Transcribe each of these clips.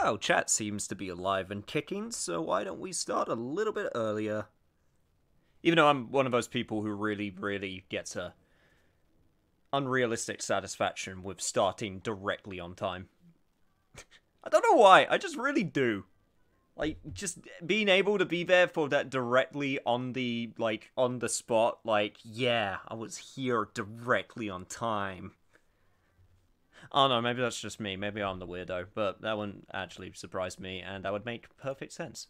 Well, chat seems to be alive and kicking, so why don't we start a little bit earlier? Even though I'm one of those people who really gets a unrealistic satisfaction with starting directly on time. I don't know why, I just really do. Like, just being able to be there for that directly on the, on the spot, yeah, I was here directly on time. Oh no, maybe that's just me. Maybe I'm the weirdo, but that wouldn't actually surprise me, and that would make perfect sense.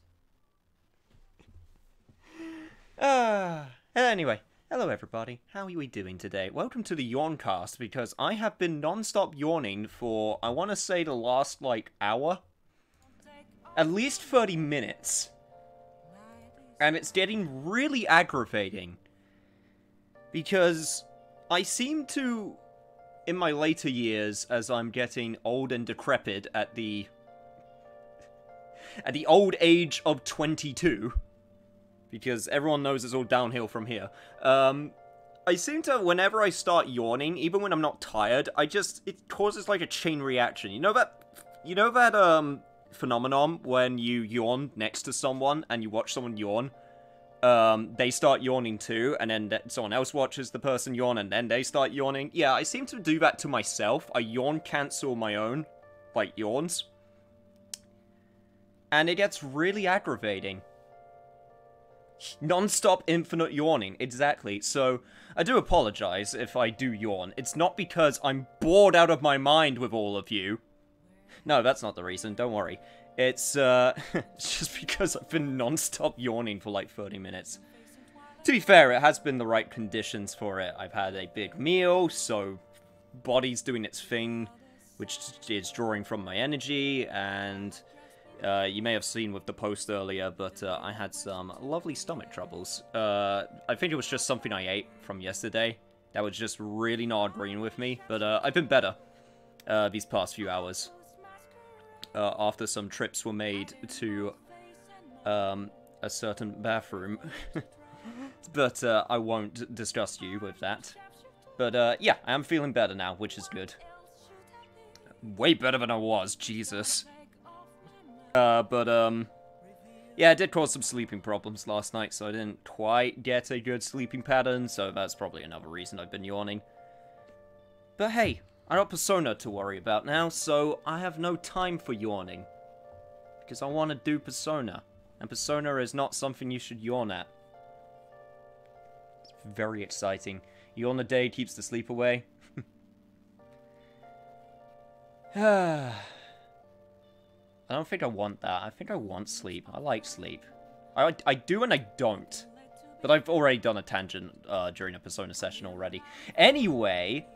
Anyway, hello everybody. How are we doing today? Welcome to the Yawncast, because I have been non-stop yawning for, I want to say, the last, hour? At least 30 minutes. And it's getting really aggravating. Because I seem to, in my later years, as I'm getting old and decrepit at the old age of 22, because everyone knows it's all downhill from here, I seem to, whenever I start yawning, even when I'm not tired, it causes like a chain reaction. You know that phenomenon when you yawn next to someone and you watch someone yawn? They start yawning too, and then someone else watches the person yawn, and then they start yawning. Yeah, I seem to do that to myself. I yawn cancel my own, yawns. And it gets really aggravating. Non-stop infinite yawning, exactly. So, I do apologize if I do yawn. It's not because I'm bored out of my mind with all of you. No, that's not the reason, don't worry. It's just because I've been non-stop yawning for 30 minutes. To be fair, it has been the right conditions for it. I've had a big meal, so body's doing its thing, which is drawing from my energy, and you may have seen with the post earlier, but I had some lovely stomach troubles. I think it was just something I ate from yesterday that was just really not agreeing with me, but I've been better these past few hours. After some trips were made to a certain bathroom. But I won't discuss you with that. But yeah, I am feeling better now, which is good. Way better than I was, Jesus. Yeah, it did cause some sleeping problems last night, so I didn't quite get a good sleeping pattern, so that's probably another reason I've been yawning. But hey, I got Persona to worry about now, so I have no time for yawning. Because I want to do Persona. And Persona is not something you should yawn at. It's very exciting. Yawn a day keeps the sleep away. I don't think I want that. I think I want sleep. I like sleep. I do and I don't. But I've already done a tangent during a Persona session already. Anyway,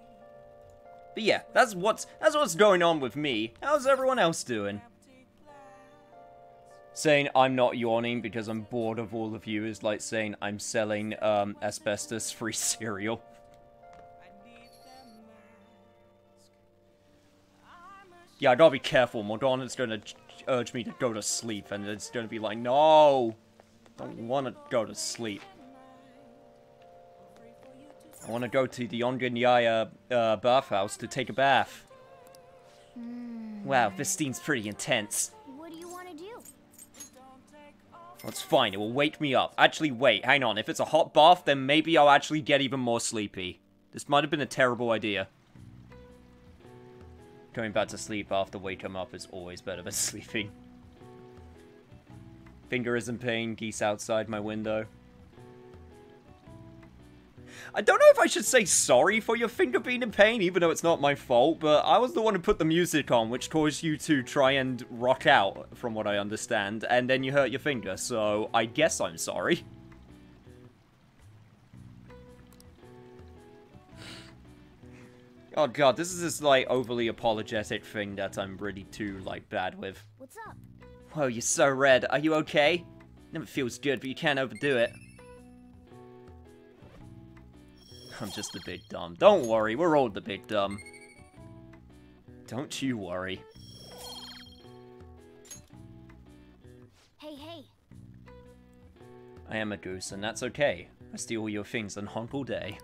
but yeah, that's what's going on with me. How's everyone else doing? Saying I'm not yawning because I'm bored of all of you is like saying I'm selling asbestos-free cereal. Yeah, I gotta be careful. Morgana's gonna urge me to go to sleep, and it's gonna be like, no, don't want to go to sleep. I want to go to the Onganyaya bathhouse to take a bath. Wow, this scene's pretty intense. What do you want to do? That's fine, it will wake me up. Actually, wait, hang on. If it's a hot bath, then maybe I'll actually get even more sleepy. This might have been a terrible idea. Going back to sleep after waking up is always better than sleeping. Finger is in pain, geese outside my window. I don't know if I should say sorry for your finger being in pain, even though it's not my fault, but I was the one who put the music on, which caused you to try and rock out, from what I understand, and then you hurt your finger, so I guess I'm sorry. Oh god, this is this, overly apologetic thing that I'm really too, bad with. What's up? Whoa, you're so red. Are you okay? Never feels good, but you can't overdo it. I'm just a bit dumb. Don't worry, we're all the bit dumb. Don't you worry. Hey. I am a goose, and that's okay. I steal your things and hunt all day.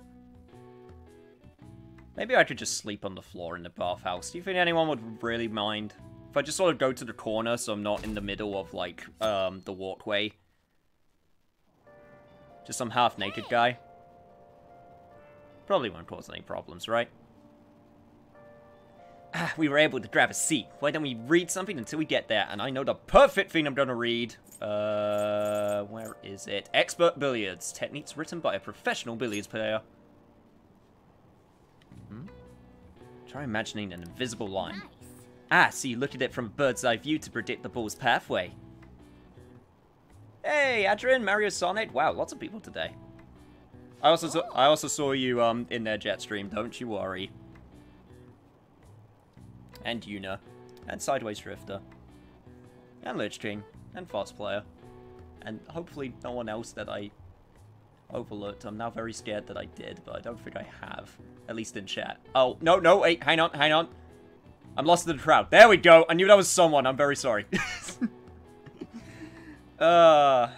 Maybe I could just sleep on the floor in the bathhouse. Do you think anyone would really mind? If I just sort of go to the corner so I'm not in the middle of, like, the walkway. Just some half-naked guy. Probably won't cause any problems, right? Ah, we were able to grab a seat. Why don't we read something until we get there? And I know the perfect thing I'm gonna read. Where is it? Expert Billiards. Techniques written by a professional billiards player. Try imagining an invisible line. Nice. Ah, so you look at it from a bird's eye view to predict the ball's pathway. Hey, Adrian, Mario Sonic. Wow, lots of people today. I also saw you in their jet stream, don't you worry. And Yuna. And Sideways Drifter. And Lich King. And Fast Player. And hopefully no one else that I overlooked. I'm now very scared that I did, but I don't think I have. At least in chat. Oh, no, wait, hang on. I'm lost in the crowd. There we go. I knew that was someone. I'm very sorry. So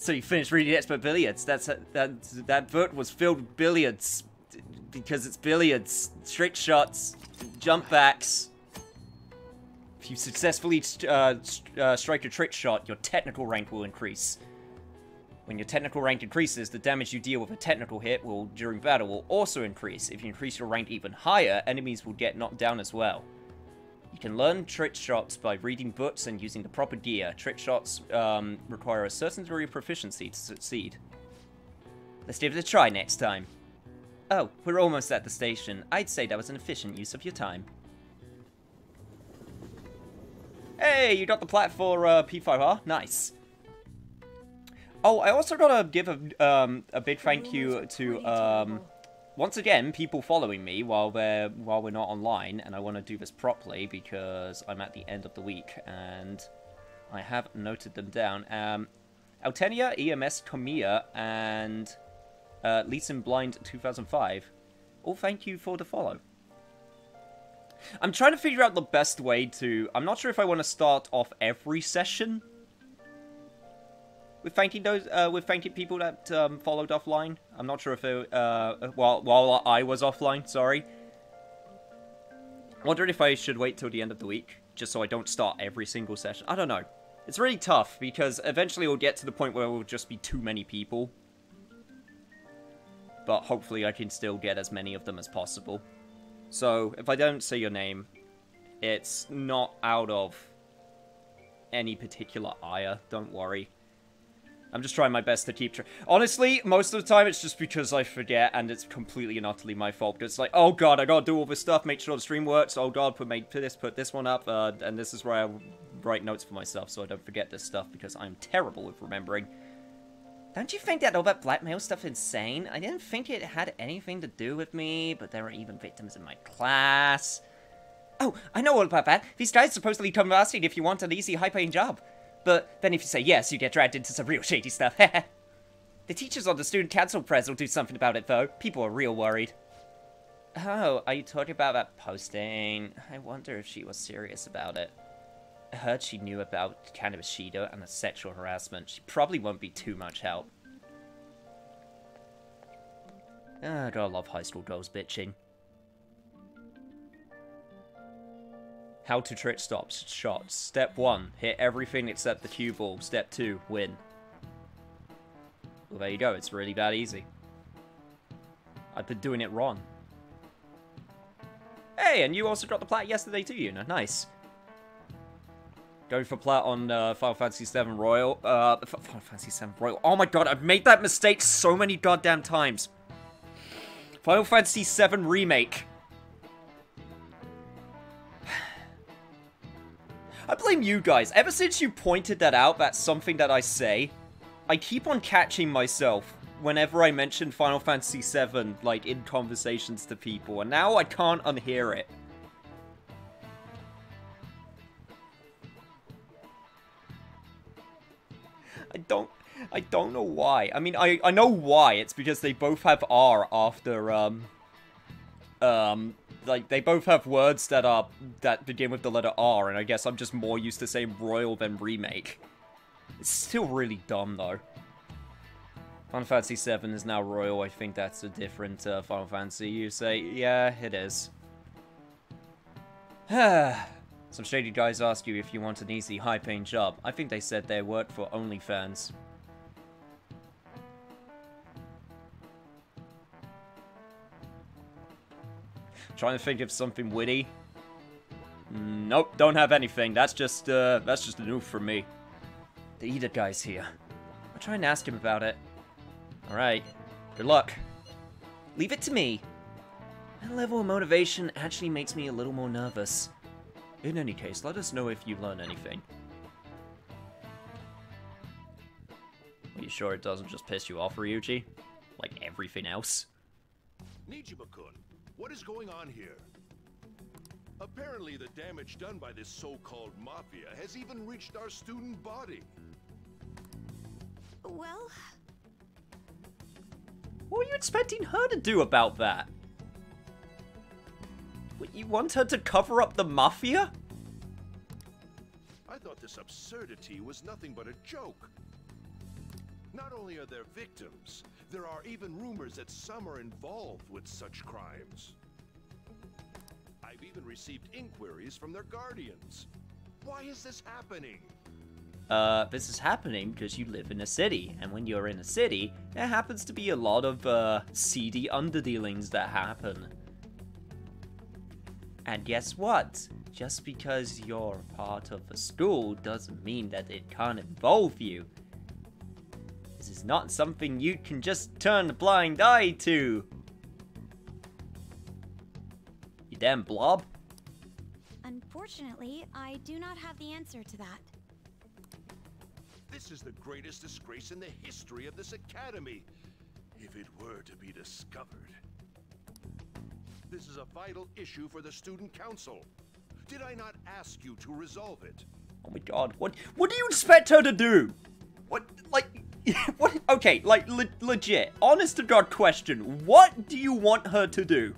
you finished reading Expert Billiards. That book was filled with billiards. Because it's billiards. Trick shots. Jump backs. If you successfully strike a trick shot, your technical rank will increase. When your technical rank increases, the damage you deal with a technical hit during battle will also increase. If you increase your rank even higher, enemies will get knocked down as well. You can learn trick shots by reading books and using the proper gear. Trick shots require a certain degree of proficiency to succeed. Let's give it a try next time. Oh, we're almost at the station. I'd say that was an efficient use of your time. Hey, you got the plat for P5R? Nice. Oh, I also gotta give a big thank you to once again people following me while we're not online, and I want to do this properly because I'm at the end of the week and I have noted them down. Altenia, EMS Kamiya, and Leeson Blind 2005. All thank you for the follow. I'm trying to figure out the best way to... I'm not sure if I want to start off every session with thanking people that followed offline. I'm not sure if it, while I was offline, sorry. Wondering if I should wait till the end of the week, just so I don't start every single session. I don't know. It's really tough, because eventually we'll get to the point where it will just be too many people. But hopefully I can still get as many of them as possible. So, if I don't say your name, it's not out of any particular ire, don't worry. I'm just trying my best to keep track. Honestly, most of the time it's just because I forget, and it's completely and utterly my fault. It's like, oh god, I gotta do all this stuff, make sure the stream works, oh god, put this one up, and this is where I write notes for myself so I don't forget this stuff, because I'm terrible with remembering. Don't you think that all that blackmail stuff insane? I didn't think it had anything to do with me, but there were even victims in my class. Oh, I know all about that. These guys supposedly come asking if you want an easy, high-paying job. But then if you say yes, you get dragged into some real shady stuff. The teachers on the student council press will do something about it, though. People are real worried. Oh, are you talking about that posting? I wonder if she was serious about it. I heard she knew about Cannabis Shido and the sexual harassment. She probably won't be too much help. I gotta love high school girls bitching. How to trick shots. Step 1, hit everything except the cue ball. Step 2, win. Well, there you go. It's really that easy. I've been doing it wrong. Hey, and you also got the plat yesterday too, Yuna. Nice. Going for plat on Final Fantasy VII Royal. Final Fantasy VII Royal. Oh my god, I've made that mistake so many goddamn times. Final Fantasy VII Remake. I blame you guys. Ever since you pointed that out, that's something that I say, I keep on catching myself whenever I mention Final Fantasy VII, like, in conversations to people, and now I can't unhear it. I don't know why. I mean, I know why. It's because they both have R after, like, they both have words that begin with the letter R, and I guess I'm just more used to saying Royal than Remake. It's still really dumb, though. Final Fantasy VII is now Royal. I think that's a different Final Fantasy. You say, yeah, it is. Some shady guys ask you if you want an easy, high-paying job. I think they said they work for OnlyFans. Trying to think of something witty. Nope, don't have anything. That's just a noof from me. The Edith guy's here. I'll try and ask him about it. Alright. Good luck. Leave it to me. That level of motivation actually makes me a little more nervous. In any case, let us know if you learn anything. Are you sure it doesn't just piss you off, Ryuji? Like everything else? Nijima-kun, what is going on here? Apparently the damage done by this so-called mafia has even reached our student body. Well... What were you expecting her to do about that? What, you want her to cover up the mafia? I thought this absurdity was nothing but a joke. Not only are there victims, there are even rumors that some are involved with such crimes. I've even received inquiries from their guardians. Why is this happening? This is happening because you live in a city, and when you're in a city, there happens to be a lot of, seedy underdealings that happen. And guess what? Just because you're part of a school doesn't mean that it can't involve you. This is not something you can just turn a blind eye to. You damn blob. Unfortunately, I do not have the answer to that. This is the greatest disgrace in the history of this academy, if it were to be discovered. This is a vital issue for the student council. Did I not ask you to resolve it? Oh my god, what do you expect her to do? What, like, what, okay, like, legit, honest to god question, what do you want her to do?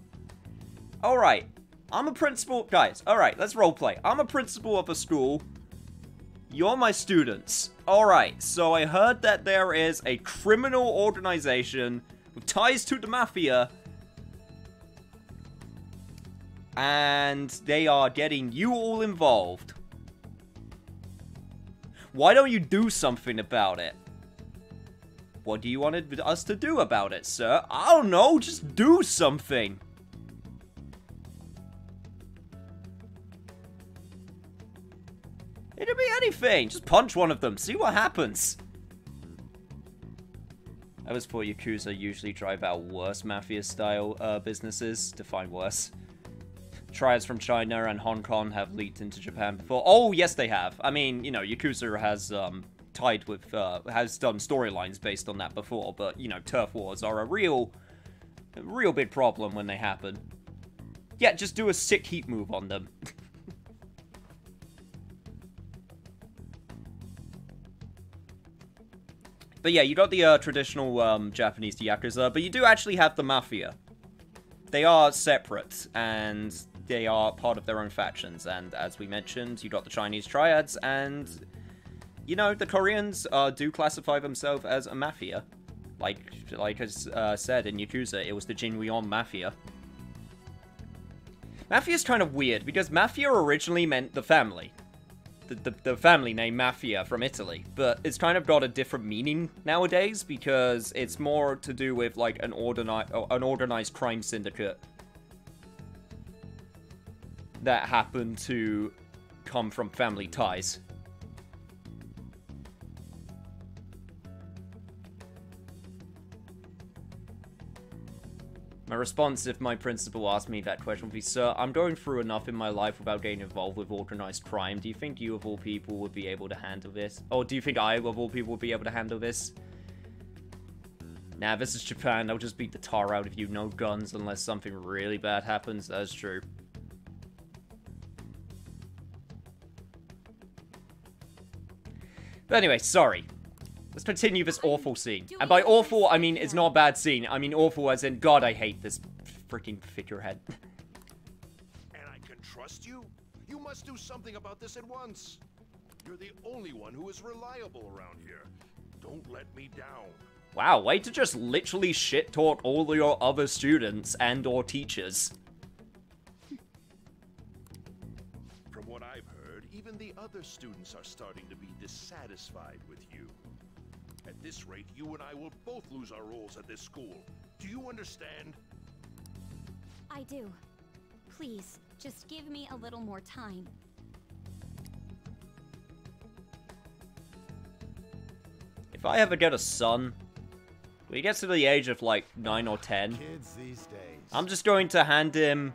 Alright, I'm a principal, guys, alright, let's roleplay. I'm a principal of a school. You're my students. Alright, so I heard that there is a criminal organization with ties to the mafia. And they are getting you all involved. Why don't you do something about it? What do you want us to do about it, sir? I don't know, just do something. It could be anything. Just punch one of them. See what happens. I was thought Yakuza usually drive out worse mafia-style businesses. Define worse. Triads from China and Hong Kong have leaked into Japan before. Oh, yes, they have. I mean, you know, Yakuza has tied with, has done storylines based on that before. But, you know, turf wars are a real big problem when they happen. Yeah, just do a sick heat move on them. But yeah, you got the traditional Japanese Yakuza, but you do actually have the Mafia. They are separate, and they are part of their own factions. And as we mentioned, you got the Chinese Triads, and, you know, the Koreans do classify themselves as a Mafia. Like I said in Yakuza, it was the Jinryeon Mafia. Mafia is kind of weird, because Mafia originally meant the family. The family name Mafia from Italy, but it's kind of got a different meaning nowadays because it's more to do with like an organized crime syndicate that happened to come from family ties. My response if my principal asked me that question would be, Sir, I'm going through enough in my life without getting involved with organized crime. Do you think you of all people would be able to handle this? Or do you think I of all people would be able to handle this? Nah, this is Japan. They'll just beat the tar out of you. No guns unless something really bad happens. That's true. But anyway, sorry. Let's continue this awful scene. And by awful, I mean it's not a bad scene. I mean awful as in, God, I hate this freaking figurehead. And I can trust you? You must do something about this at once. You're the only one who is reliable around here. Don't let me down. Wow, way to just literally shit-talk all your other students and or teachers. From what I've even the other students are starting to be dissatisfied with you. At this rate, you and I will both lose our roles at this school. Do you understand? I do. Please, just give me a little more time. If I ever get a son, when he gets to the age of like 9 or 10, Kids these days. I'm just going to hand him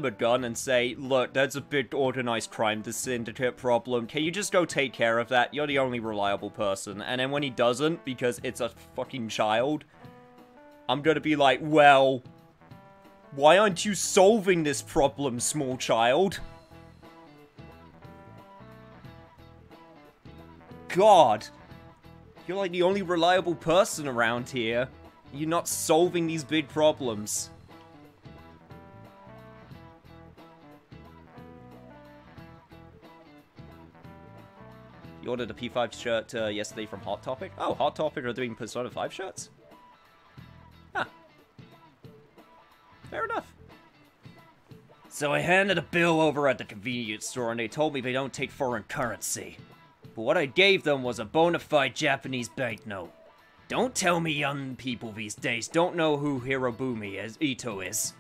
a gun and say, look, there's a big organized crime syndicate problem. Can you just go take care of that? You're the only reliable person. And then when he doesn't, because it's a fucking child, I'm gonna be like, well, why aren't you solving this problem, small child? God. You're like the only reliable person around here. You're not solving these big problems. You ordered a P5 shirt yesterday from Hot Topic? Oh, Hot Topic are doing Persona 5 shirts? Huh. Fair enough. So I handed a bill over at the convenience store and they told me they don't take foreign currency. But what I gave them was a bona fide Japanese banknote. Don't tell me young people these days don't know who Hirobumi Ito is.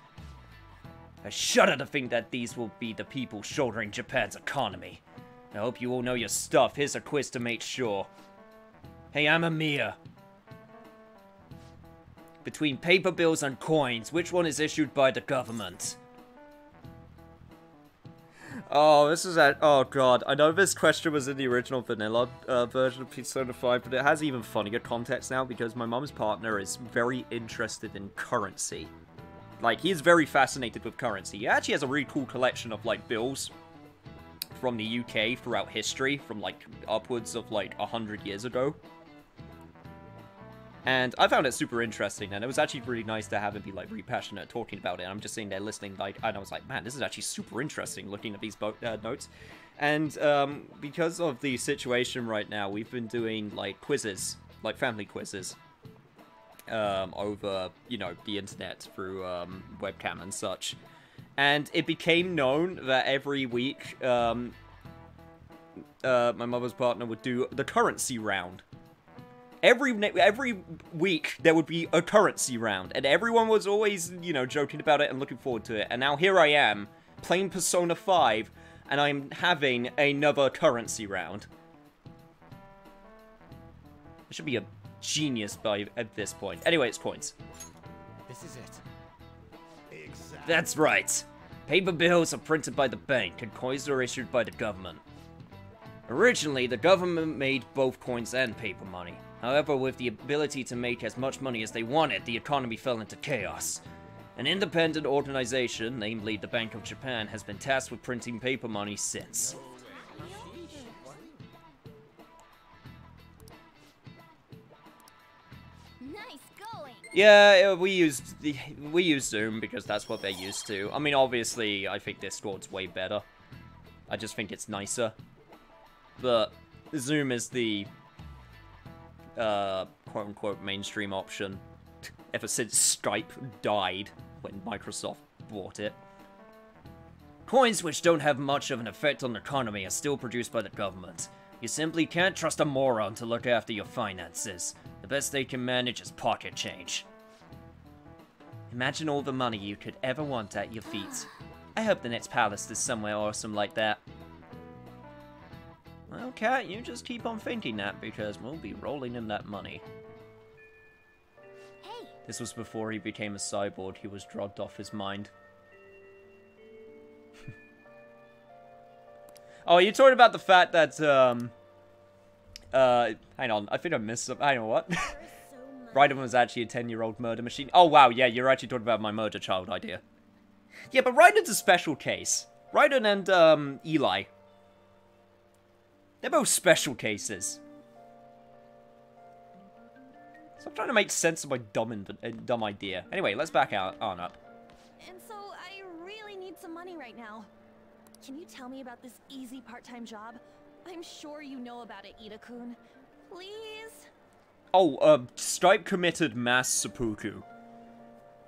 I shudder to think that these will be the people shouldering Japan's economy. I hope you all know your stuff. Here's a quiz to make sure. Hey, I'm Amir. Between paper bills and coins, which one is issued by the government? Oh, this is oh god. I know this question was in the original vanilla version of Persona 5, but it has even funnier context now because my mom's partner is very interested in currency. Like, he's very fascinated with currency. He actually has a really cool collection of, like, bills from the UK throughout history, from, like, upwards of, like, 100 years ago. And I found it super interesting, and it was actually really nice to have him be, like, really passionate talking about it. And I'm just sitting there listening, like, and I was like, man, this is actually super interesting looking at these notes. And because of the situation right now, we've been doing, like, quizzes, like family quizzes, over, you know, the internet through webcam and such. And it became known that every week, my mother's partner would do the currency round. Every week, there would be a currency round, and everyone was always, you know, joking about it and looking forward to it. And now here I am, playing Persona 5, and I'm having another currency round. I should be a genius at this point. Anyway, it's coins. This is it. Exactly. That's right. Paper bills are printed by the bank, and coins are issued by the government. Originally, the government made both coins and paper money. However, with the ability to make as much money as they wanted, the economy fell into chaos. An independent organization, namely the Bank of Japan, has been tasked with printing paper money since. Nice going. Yeah, we use Zoom because that's what they're used to. I mean, obviously, I think Discord's way better. I just think it's nicer. But Zoom is the quote-unquote mainstream option ever since Skype died when Microsoft bought it. Coins which don't have much of an effect on the economy are still produced by the government. You simply can't trust a moron to look after your finances. The best they can manage is pocket change. Imagine all the money you could ever want at your feet. I hope the next palace is somewhere awesome like that. Well, Cat, you just keep on thinking that, because we'll be rolling in that money. Hey. This was before he became a cyborg. He was drugged off his mind. Oh, you talking about the fact that, hang on, I think I missed some, hang on, what? Raiden was actually a 10-year-old murder machine. Oh, wow, yeah, you're actually talking about my murder child idea. Yeah, but Raiden's a special case. Raiden and, Eli. They're both special cases. So I'm trying to make sense of my dumb idea. Anyway, let's back on up. And so I really need some money right now. Can you tell me about this easy part-time job? I'm sure you know about it, Ida-kun. Please? Oh, Stripe committed mass seppuku.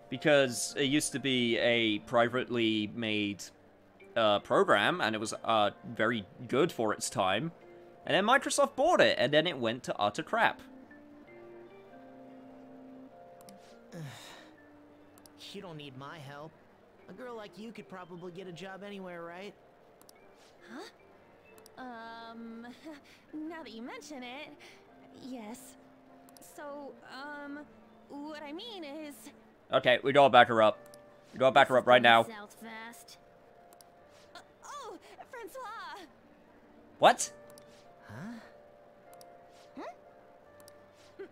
Because it used to be a privately made program, and it was very good for its time. And then Microsoft bought it, and then it went to utter crap. You don't need my help. A girl like you could probably get a job anywhere, right? Huh? Now that you mention it, yes. So, what I mean is... Okay, we gotta back her up. We gotta back her up right now. South fast. Oh, Francois! What? Huh?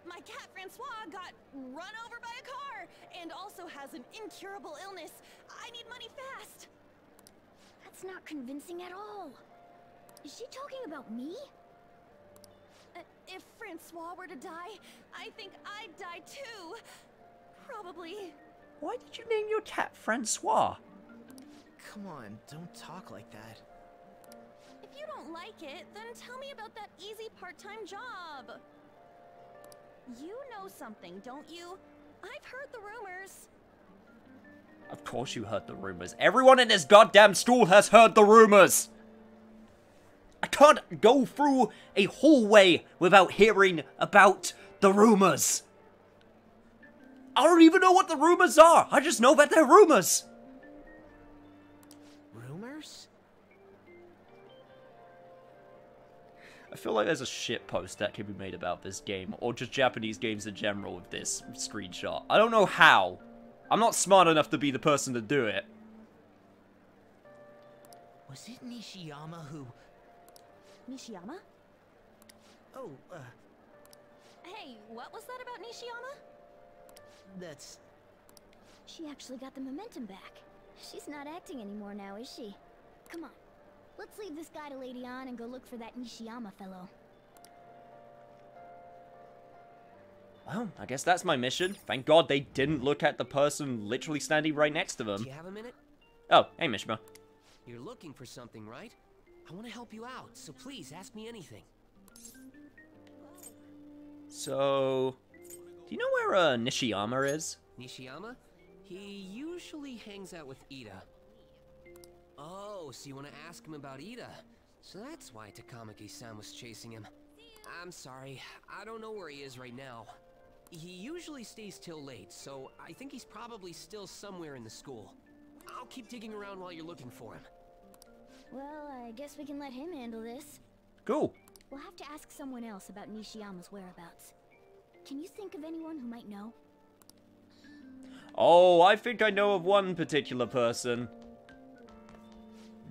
My cat Francois got run over by a car and also has an incurable illness. I need money fast. That's not convincing at all. Is she talking about me? If Francois were to die, I think I'd die too. Probably. Why did you name your cat Francois? Come on, don't talk like that. If you don't like it, then tell me about that easy part-time job. You know something, don't you? I've heard the rumors. Of course you heard the rumors. Everyone in this goddamn school has heard the rumors! I can't go through a hallway without hearing about the rumors. I don't even know what the rumors are. I just know that they're rumors. Rumors? I feel like there's a shitpost that can be made about this game, or just Japanese games in general with this screenshot. I don't know how. I'm not smart enough to be the person to do it. Was it Nishiyama who... Nishiyama? Oh, Hey, what was that about Nishiyama? that's... She actually got the momentum back. She's not acting anymore now, is she? Come on. Let's leave this guy to Lady Ann and go look for that Nishiyama fellow. Well, I guess that's my mission. Thank God they didn't look at the person literally standing right next to them. Do you have a minute? Oh, hey Mishima. You're looking for something, right? I want to help you out, so please ask me anything. So, do you know where Nishiyama is? Nishiyama? He usually hangs out with Ida. Oh, so you want to ask him about Ida? So that's why Takamaki-san was chasing him. I'm sorry, I don't know where he is right now. He usually stays till late, so I think he's probably still somewhere in the school. I'll keep digging around while you're looking for him. Well, I guess we can let him handle this. Cool. We'll have to ask someone else about Nishiyama's whereabouts. Can you think of anyone who might know? Oh, I think I know of one particular person.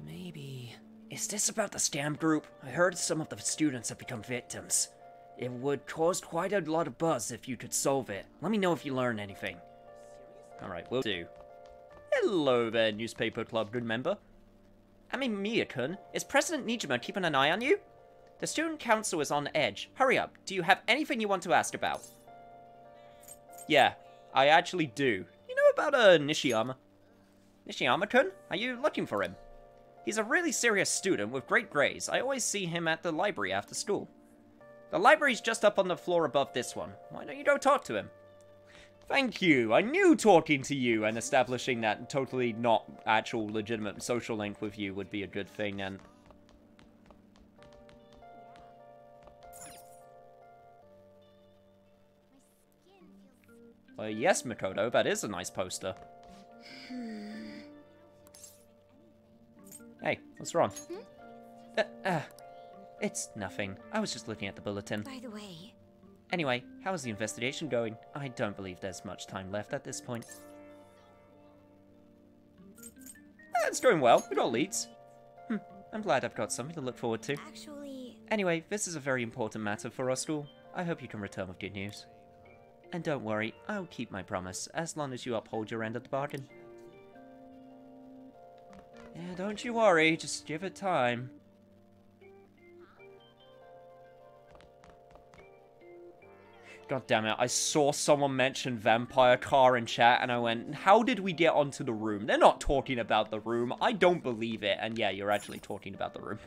Maybe... Is this about the scam group? I heard some of the students have become victims. It would cause quite a lot of buzz if you could solve it. Let me know if you learn anything. Alright, will do. Hello there, newspaper club good member. I mean, Mia-kun, is President Nijima keeping an eye on you? The student council is on edge. Hurry up, do you have anything you want to ask about? Yeah, I actually do. You know about, Nishiyama? Nishiyama-kun? Are you looking for him? He's a really serious student with great grades. I always see him at the library after school. The library's just up on the floor above this one. Why don't you go talk to him? Thank you. I knew talking to you and establishing that totally not actual legitimate social link with you would be a good thing, and... yes, Makoto, that is a nice poster. Hey, what's wrong? It's nothing. I was just looking at the bulletin. By the way... Anyway, how is the investigation going? I don't believe there's much time left at this point. It's going well. We got leads. I'm glad I've got something to look forward to. Actually... Anyway, this is a very important matter for our school. I hope you can return with good news. And don't worry, I'll keep my promise, as long as you uphold your end of the bargain. Yeah, don't you worry, just give it time. God damn it, I saw someone mention vampire car in chat and I went, how did we get onto the room? They're not talking about the room. I don't believe it. And yeah, you're actually talking about the room.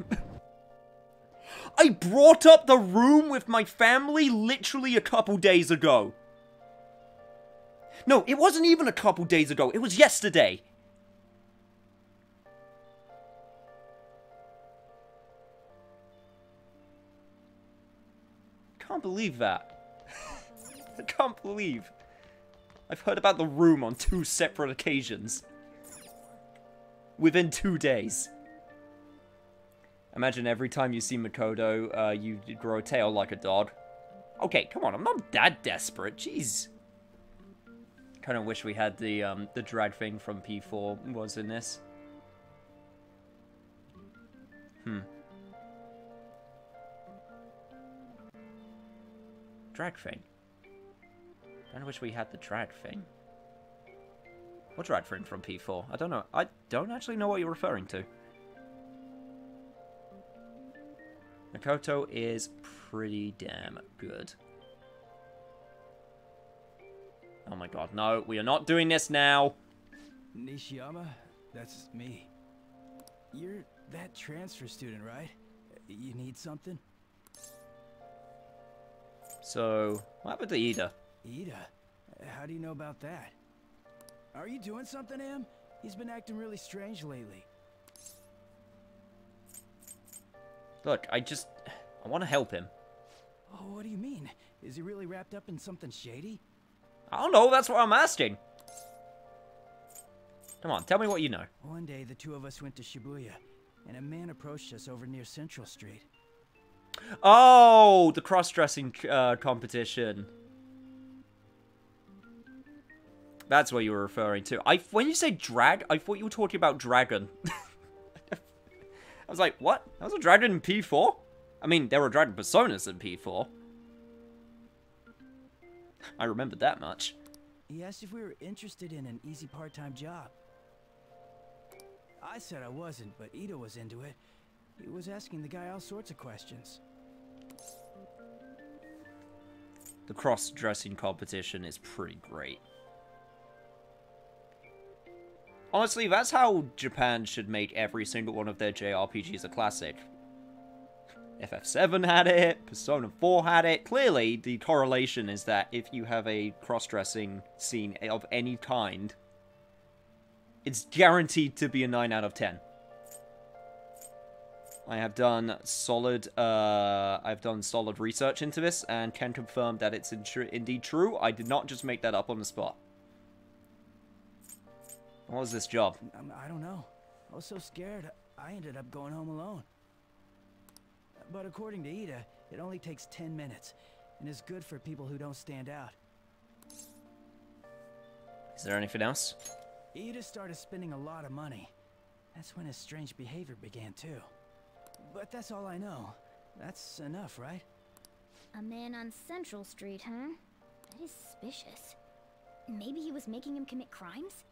I brought up the room with my family literally a couple days ago. No, it wasn't even a couple days ago. It was yesterday. can't believe that. I can't believe. I've heard about the room on 2 separate occasions. Within 2 days. Imagine every time you see Makoto, you grow a tail like a dog. Okay, come on, I'm not that desperate, jeez. Kind of wish we had the drag thing from P4 was in this. Drag thing. Kind of wish we had the drag thing. What drag thing from P4? I don't know. I don't actually know what you're referring to. Makoto is pretty damn good. Oh my god, no, we are not doing this now. Nishiyama, that's me. You're that transfer student, right? You need something? So, what happened to Ida? Ida? How do you know about that? Are you doing something, Em? He's been acting really strange lately. Look, I want to help him. Oh, what do you mean? Is he really wrapped up in something shady? I don't know, that's what I'm asking. Come on, tell me what you know. One day, the two of us went to Shibuya, and a man approached us over near Central Street. Oh, the cross-dressing competition. That's what you were referring to. When you say drag, I thought you were talking about dragon. I was like, what? That was a dragon in P4? I mean, there were dragon personas in P4. I remembered that much. He asked if we were interested in an easy part-time job. I said I wasn't, but Ida was into it. He was asking the guy all sorts of questions. The cross-dressing competition is pretty great. Honestly, that's how Japan should make every single one of their JRPGs a classic. FF7 had it, Persona 4 had it. Clearly, the correlation is that if you have a cross-dressing scene of any kind, it's guaranteed to be a 9 out of 10. I have done solid, research into this and can confirm that it's indeed true. I did not just make that up on the spot. What was this job? I don't know. I was so scared, I ended up going home alone. But according to Ida, it only takes 10 minutes, and is good for people who don't stand out. Is there anything else? Ida started spending a lot of money. That's when his strange behavior began too. But that's all I know. That's enough, right? A man on Central Street, huh? That is suspicious. Maybe he was making him commit crimes?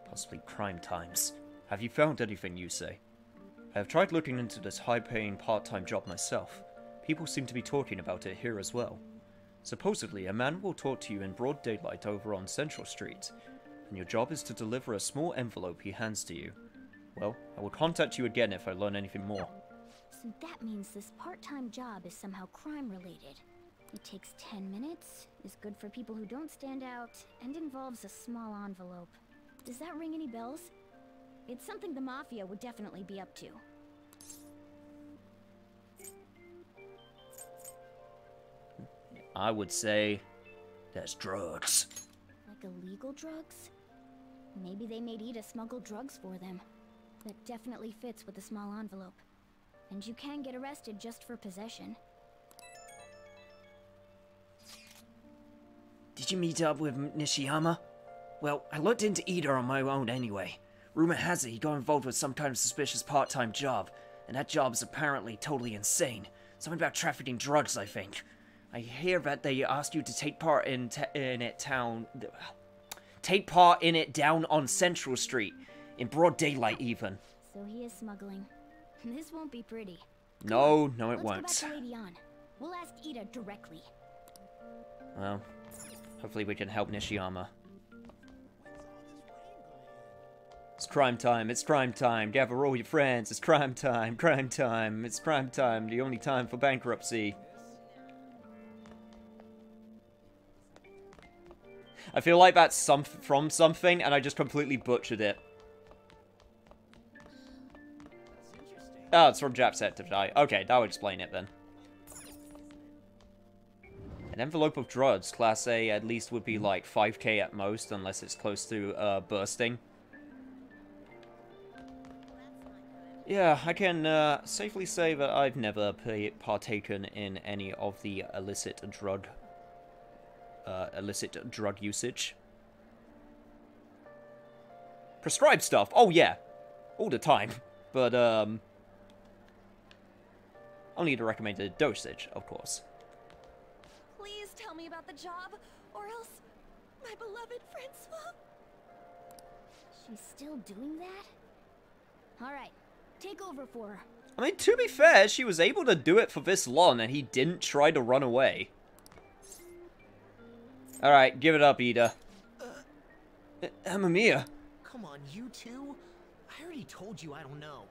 Possibly crime times. Have you found anything, you say? I have tried looking into this high-paying part-time job myself. People seem to be talking about it here as well. Supposedly, a man will talk to you in broad daylight over on Central Street, and your job is to deliver a small envelope he hands to you. Well, I will contact you again if I learn anything more. So that means this part-time job is somehow crime-related. It takes 10 minutes, is good for people who don't stand out, and involves a small envelope. Does that ring any bells? It's something the Mafia would definitely be up to. I would say there's drugs. Like illegal drugs? Maybe they made Ida smuggle drugs for them. That definitely fits with the small envelope. And you can get arrested just for possession. Did you meet up with Nishiyama? Well, I looked into Ida on my own anyway. Rumor has it he got involved with some kind of suspicious part-time job, and that job is apparently totally insane. Something about trafficking drugs, I think. I hear that they asked you to take part in it down on Central Street, in broad daylight even. So he is smuggling. This won't be pretty. No, it Let's won't. go back to Lady Ann. We'll ask Ida directly. Well, hopefully we can help Nishiyama. It's crime time, it's crime time. Gather all your friends, it's crime time, it's crime time. The only time for bankruptcy. I feel like that's from something, and I just completely butchered it. That's interesting. Oh, it's from Jacksepticeye. Okay, that would explain it then. An envelope of drugs, Class A, at least would be like 5k at most, unless it's close to bursting. Yeah, I can safely say that I've never partaken in any of the illicit drug usage. Prescribed stuff, oh yeah, all the time, but only the recommended dosage, of course. Please tell me about the job, or else my beloved Francois. She's still doing that? Alright, take over for her. I mean, to be fair, she was able to do it for this long, and he didn't try to run away. Alright, give it up, Ida. Amamiya. Come on, you two? I already told you I don't know.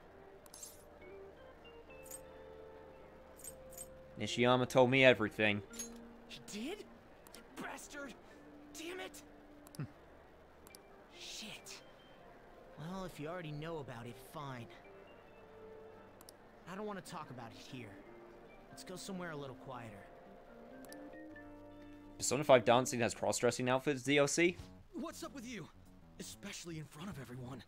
Nishiyama told me everything. You did? Bastard! Damn it! Shit. Well, if you already know about it, fine. I don't want to talk about it here. Let's go somewhere a little quieter. Persona 5 Dancing has cross-dressing outfits, DLC? What's up with you? Especially in front of everyone.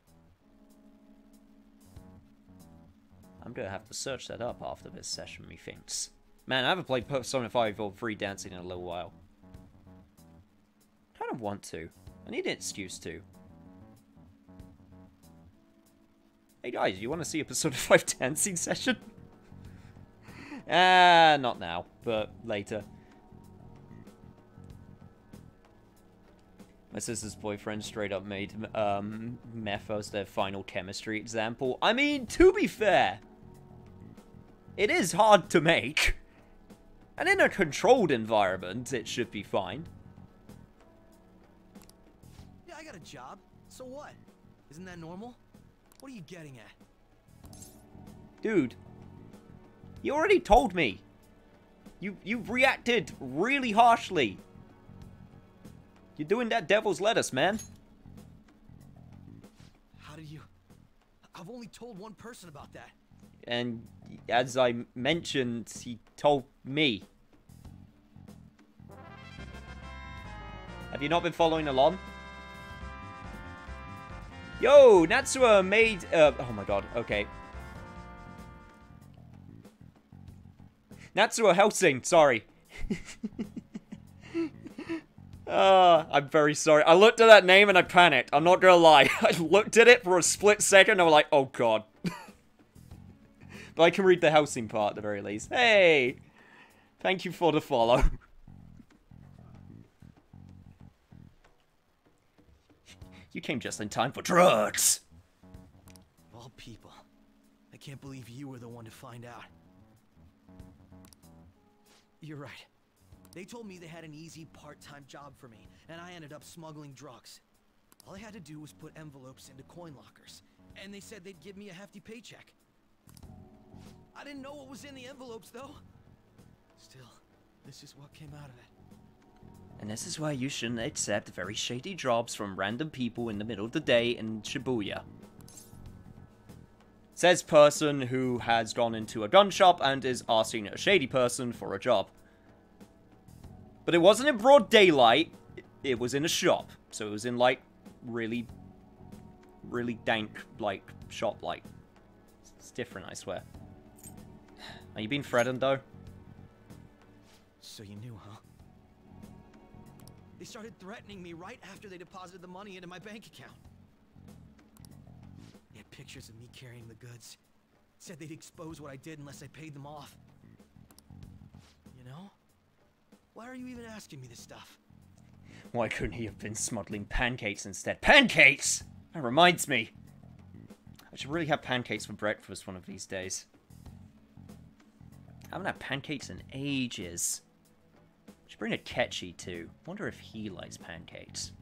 I'm gonna have to search that up after this session, methinks. Man, I haven't played Persona 5 or 3 Dancing in a little while. I kind of want to. I need an excuse to. Hey guys, you want to see a Persona 5 Dancing session? Not now, but later. My sister's boyfriend straight up made meth as their final chemistry example. I mean, to be fair, it is hard to make. And in a controlled environment, it should be fine. Yeah, I got a job. So what? Isn't that normal? What are you getting at? Dude, you already told me. You reacted really harshly. You're doing that devil's lettuce, man. How did you... I've only told one person about that. And as I mentioned, he told me. Have you not been following along? Yo, Natsuo made... oh my god, okay. Natsuo Helsing, sorry. I'm very sorry. I looked at that name and I panicked. I'm not gonna lie. I looked at it for a split second and I was like, oh god. But I can read the Helsing part at the very least. Hey! Thank you for the follow. You came just in time for drugs! Of all people, I can't believe you were the one to find out. You're right. They told me they had an easy part-time job for me, and I ended up smuggling drugs. All I had to do was put envelopes into coin lockers, and they said they'd give me a hefty paycheck. I didn't know what was in the envelopes, though. Still, this is what came out of it. And this is why you shouldn't accept very shady jobs from random people in the middle of the day in Shibuya. Says person who has gone into a gun shop and is asking a shady person for a job. But it wasn't in broad daylight, it was in a shop. So it was in, like, really dank, like, shop, like. It's different, I swear. Are you being threatened, though? So you knew, huh? They started threatening me right after they deposited the money into my bank account. They had pictures of me carrying the goods. Said they'd expose what I did unless I paid them off. You know? Why are you even asking me this stuff? Why couldn't he have been smuggling pancakes instead? Pancakes! That reminds me. I should really have pancakes for breakfast one of these days. I haven't had pancakes in ages. Should bring a Ketchy too. Wonder if he likes pancakes.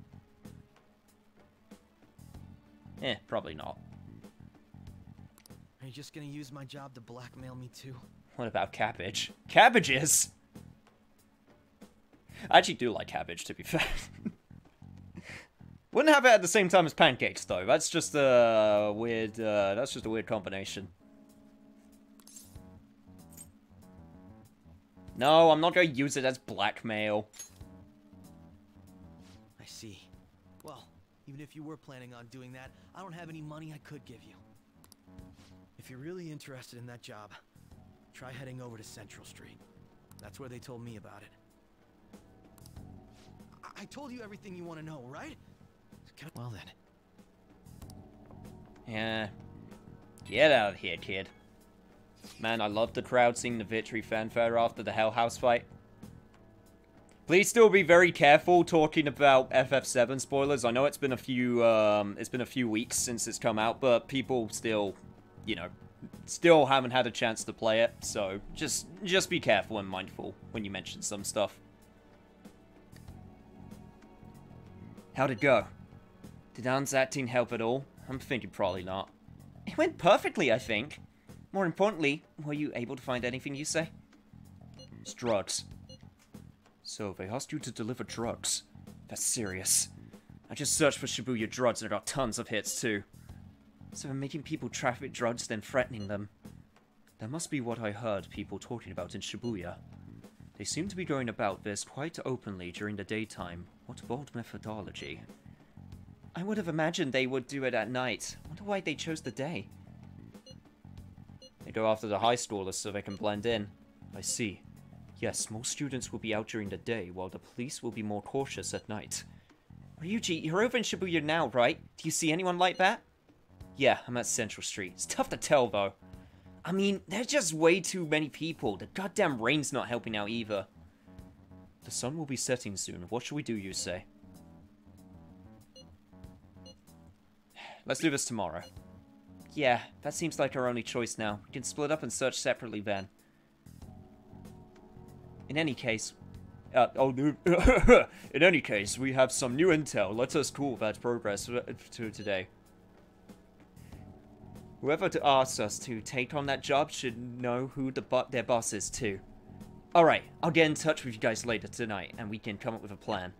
Probably not. Are you just gonna use my job to blackmail me too? What about cabbage? Cabbages! I actually do like cabbage, to be fair. Wouldn't have it at the same time as pancakes, though. That's just a weird, that's just a weird combination. No, I'm not going to use it as blackmail. I see. Well, even if you were planning on doing that, I don't have any money I could give you. If you're really interested in that job, try heading over to Central Street. That's where they told me about it. I told you everything you want to know, right? Well then. Yeah. Get out of here, kid. Man, I love the crowd seeing the victory fanfare after the Hell House fight. Please still be very careful talking about FF7 spoilers. I know it's been a few weeks since it's come out, but people still, you know, still haven't had a chance to play it. So just be careful and mindful when you mention some stuff. How'd it go? Did Anne's acting help at all? I'm thinking probably not. It went perfectly, I think. More importantly, were you able to find anything you say? It's drugs. So, they asked you to deliver drugs. That's serious. I just searched for Shibuya drugs and I got tons of hits, too. So they're making people traffic drugs, then threatening them. That must be what I heard people talking about in Shibuya. They seem to be going about this quite openly during the daytime. What bold methodology. I would have imagined they would do it at night. Wonder why they chose the day. They go after the high schoolers so they can blend in. I see. Yes, most students will be out during the day, while the police will be more cautious at night. Ryuji, you're over in Shibuya now, right? Do you see anyone like that? Yeah, I'm at Central Street. It's tough to tell, though. I mean, there's just way too many people. The goddamn rain's not helping out either. The sun will be setting soon. What should we do, you say? Let's do this tomorrow. Yeah, that seems like our only choice now. We can split up and search separately then. In any case... in any case, we have some new intel. Let us call that progress to today. Whoever asks us to take on that job should know who their boss is too. Alright, I'll get in touch with you guys later tonight, and we can come up with a plan.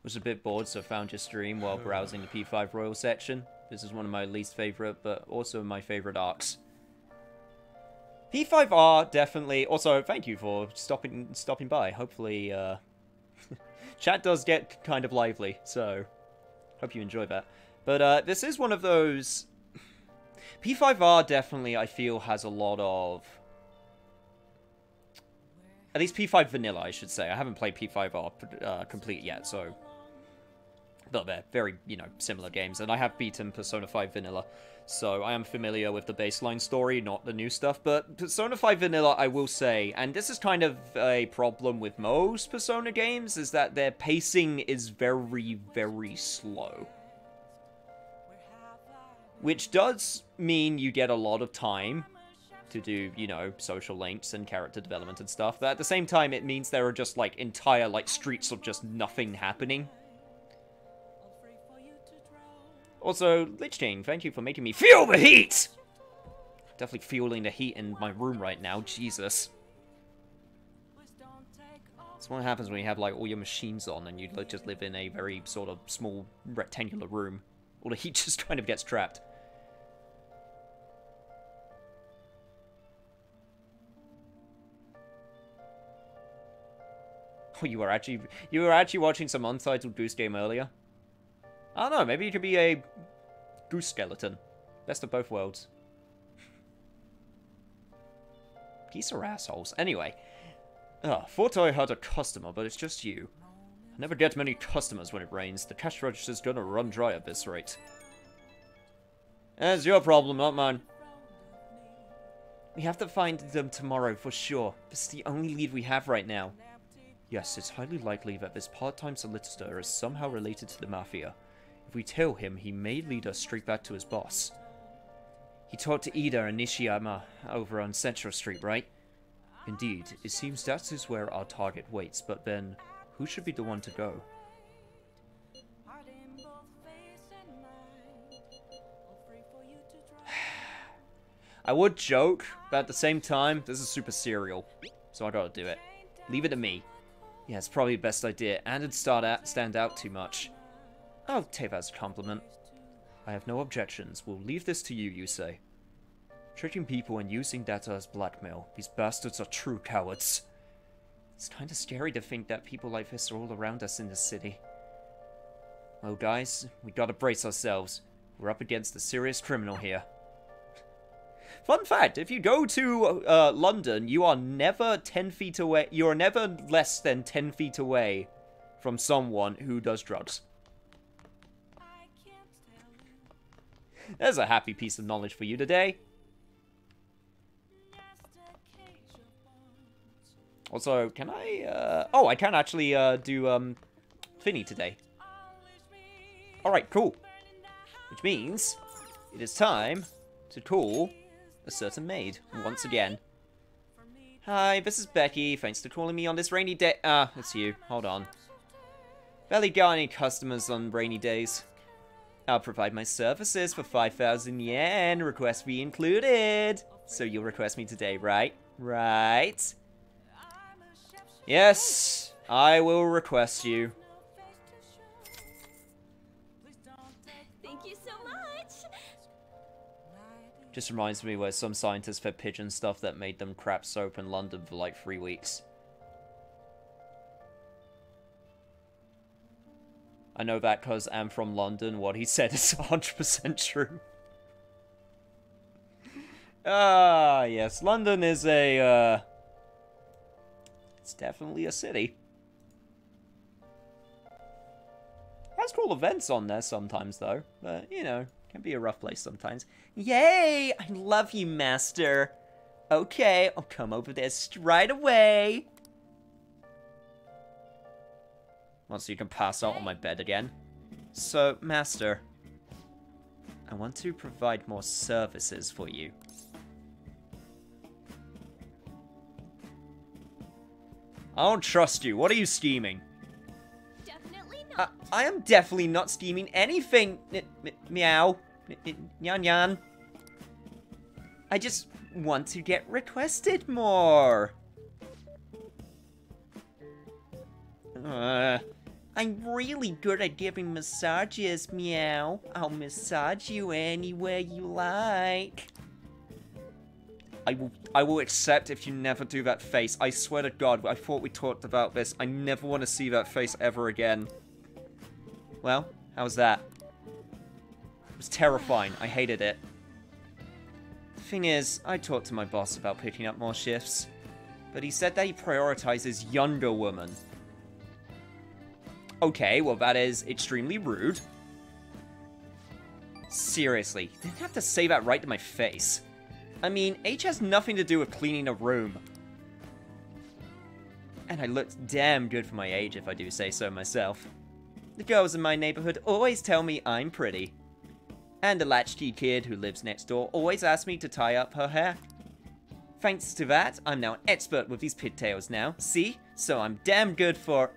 Was a bit bored, so found your stream while browsing the P5 Royal section. This is one of my least favorite, but also my favorite arcs. P5R definitely. Also, thank you for stopping by. Hopefully, chat does get kind of lively, so hope you enjoy that. But this is one of those. P5R definitely, I feel, has a lot of. At least P5 Vanilla, I should say. I haven't played P5R complete yet, so. But they're very, you know, similar games. And I have beaten Persona 5 Vanilla, so I am familiar with the baseline story, not the new stuff. But Persona 5 Vanilla, I will say, and this is kind of a problem with most Persona games, is that their pacing is very, very slow. Which does mean you get a lot of time to do, you know, social links and character development and stuff. But at the same time, it means there are just, like, entire, like, streets of just nothing happening. Also, Lich King, thank you for making me feel the heat! Definitely feeling the heat in my room right now, Jesus. That's what happens when you have, like, all your machines on and you just live in a very sort of small rectangular room. All the heat just kind of gets trapped. Oh, you were actually watching some Untitled Goose Game earlier? I don't know, maybe you could be a goose skeleton. Best of both worlds. Geese are assholes. Anyway. Thought I had a customer, but it's just you. I never get many customers when it rains. The cash register's gonna run dry at this rate. That's your problem, not mine. We have to find them tomorrow for sure. This is the only lead we have right now. Yes, it's highly likely that this part-time solicitor is somehow related to the Mafia. If we tell him, he may lead us straight back to his boss. He talked to Ida and Nishiyama over on Central Street, right? Indeed, it seems that is where our target waits, but then, who should be the one to go? I would joke, but at the same time, this is super serial, so I gotta do it. Leave it to me. Yeah, it's probably the best idea, and it'd stand out too much. I'll take that as a compliment. I have no objections. We'll leave this to you, you say. Tricking people and using data as blackmail. These bastards are true cowards. It's kinda scary to think that people like this are all around us in this city. Well, guys, we gotta brace ourselves. We're up against a serious criminal here. Fun fact, if you go to London, you are never 10 feet away. You're never less than 10 feet away from someone who does drugs. There's a happy piece of knowledge for you today. Also, can I, oh, I can actually, do, Finny today. Alright, cool. Which means, it is time to call a certain maid, once again. Hi, this is Becky. Thanks for calling me on this rainy day. Ah, it's you. Hold on. Barely got any customers on rainy days. I'll provide my services for 5,000 yen. Request fee included. So you'll request me today, right? Right. Yes, I will request you. Thank you so much. Just reminds me where some scientists fed pigeons stuff that made them crap soap in London for like 3 weeks. I know that because I'm from London. What he said is 100% true. Ah, yes. London is a, it's definitely a city. Has cool events on there sometimes, though. But, you know, can be a rough place sometimes. Yay! I love you, Master. Okay, I'll come over there right away. Once you can pass out on my bed again. So, Master, I want to provide more services for you. I don't trust you. What are you scheming? Definitely not. I am definitely not scheming anything. Meow. Nyan Nyan. I just want to get requested more. I'm really good at giving massages, Meow. I'll massage you anywhere you like. I will accept if you never do that face. I swear to God, I thought we talked about this. I never want to see that face ever again. Well, how was that? It was terrifying. I hated it. The thing is, I talked to my boss about picking up more shifts, but he said that he prioritizes younger women. Okay, well that is extremely rude. Seriously, you didn't have to say that right to my face. I mean, age has nothing to do with cleaning a room. And I looked damn good for my age, if I do say so myself. The girls in my neighborhood always tell me I'm pretty. And the latchkey kid who lives next door always asks me to tie up her hair. Thanks to that, I'm now an expert with these pigtails now. See? So I'm damn good for...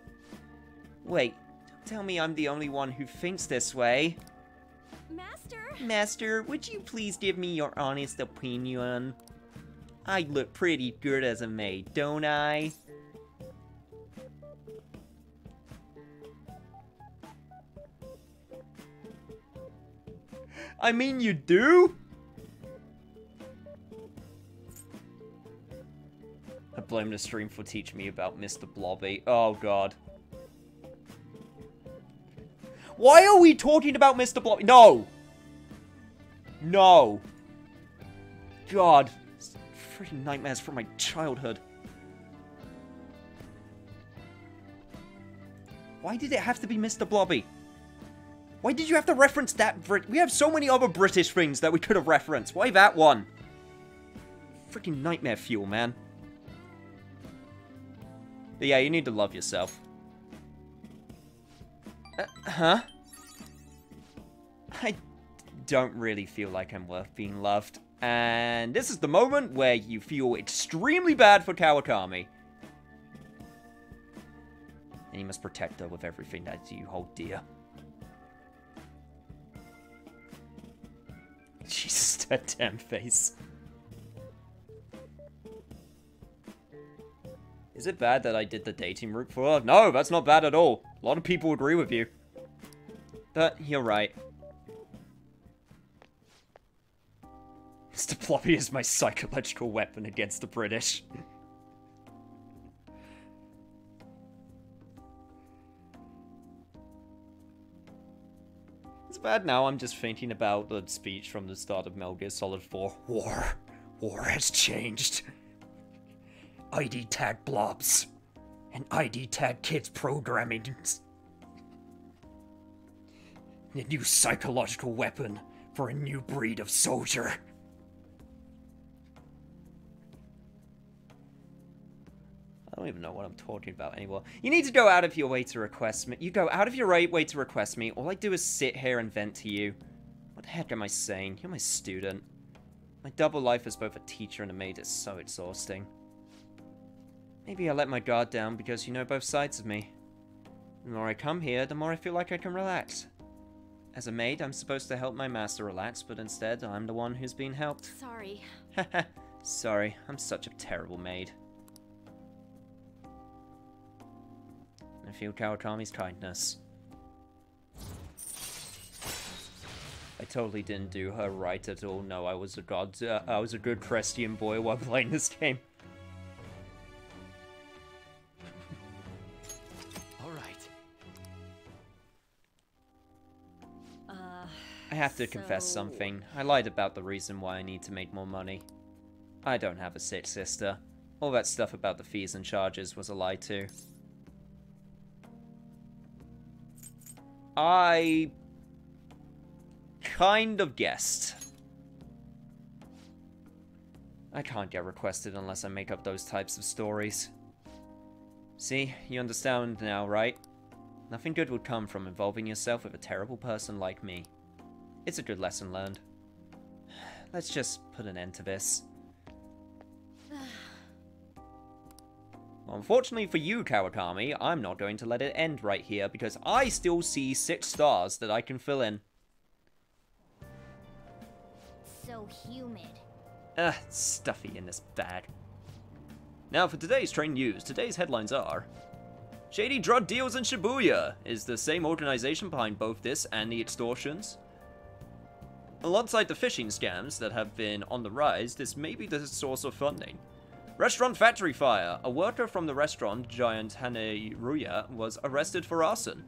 Wait, don't tell me I'm the only one who thinks this way. Master, would you please give me your honest opinion? I look pretty good as a maid, don't I? I mean, you do? I blame the stream for teaching me about Mr. Blobby. Oh, God. Why are we talking about Mr. Blobby? No! No! God. Freaking nightmares from my childhood. Why did it have to be Mr. Blobby? Why did you have to reference that? We have so many other British things that we could have referenced. Why that one? Freaking nightmare fuel, man. But yeah, you need to love yourself. Huh? I don't really feel like I'm worth being loved. And this is the moment where you feel extremely bad for Kawakami. And you must protect her with everything that you hold dear. Jesus, that damn face. Is it bad that I did the dating route for her? No, that's not bad at all. A lot of people agree with you. But you're right. Mr. Bloppy is my psychological weapon against the British. It's bad now, I'm just thinking about the speech from the start of Metal Gear Solid 4. War has changed. ID tag blobs. And ID tag kids programming. A new psychological weapon for a new breed of soldier. I don't even know what I'm talking about anymore. You need to go out of your way to request me. You go out of your way to request me. All I do is sit here and vent to you. What the heck am I saying? You're my student. My double life as both a teacher and a maid is so exhausting. Maybe I let my guard down because you know both sides of me. The more I come here, the more I feel like I can relax. As a maid, I'm supposed to help my master relax, but instead, I'm the one who's being helped. Sorry. Haha, sorry. I'm such a terrible maid. I feel Kawakami's kindness. I totally didn't do her right at all. No, I was a good Christian boy while playing this game. I have to confess something. I lied about the reason why I need to make more money. I don't have a sick sister. All that stuff about the fees and charges was a lie too. I kind of guessed. I can't get requested unless I make up those types of stories. See, you understand now, right? Nothing good would come from involving yourself with a terrible person like me. It's a good lesson learned. Let's just put an end to this. Well, unfortunately for you, Kawakami, I'm not going to let it end right here because I still see 6 stars that I can fill in. So humid. It's stuffy in this bag. Now for today's train news, today's headlines are... Shady drug deals in Shibuya. Is the same organization behind both this and the extortions? Alongside the phishing scams that have been on the rise, this may be the source of funding. Restaurant factory fire. A worker from the restaurant giant Haneruya was arrested for arson.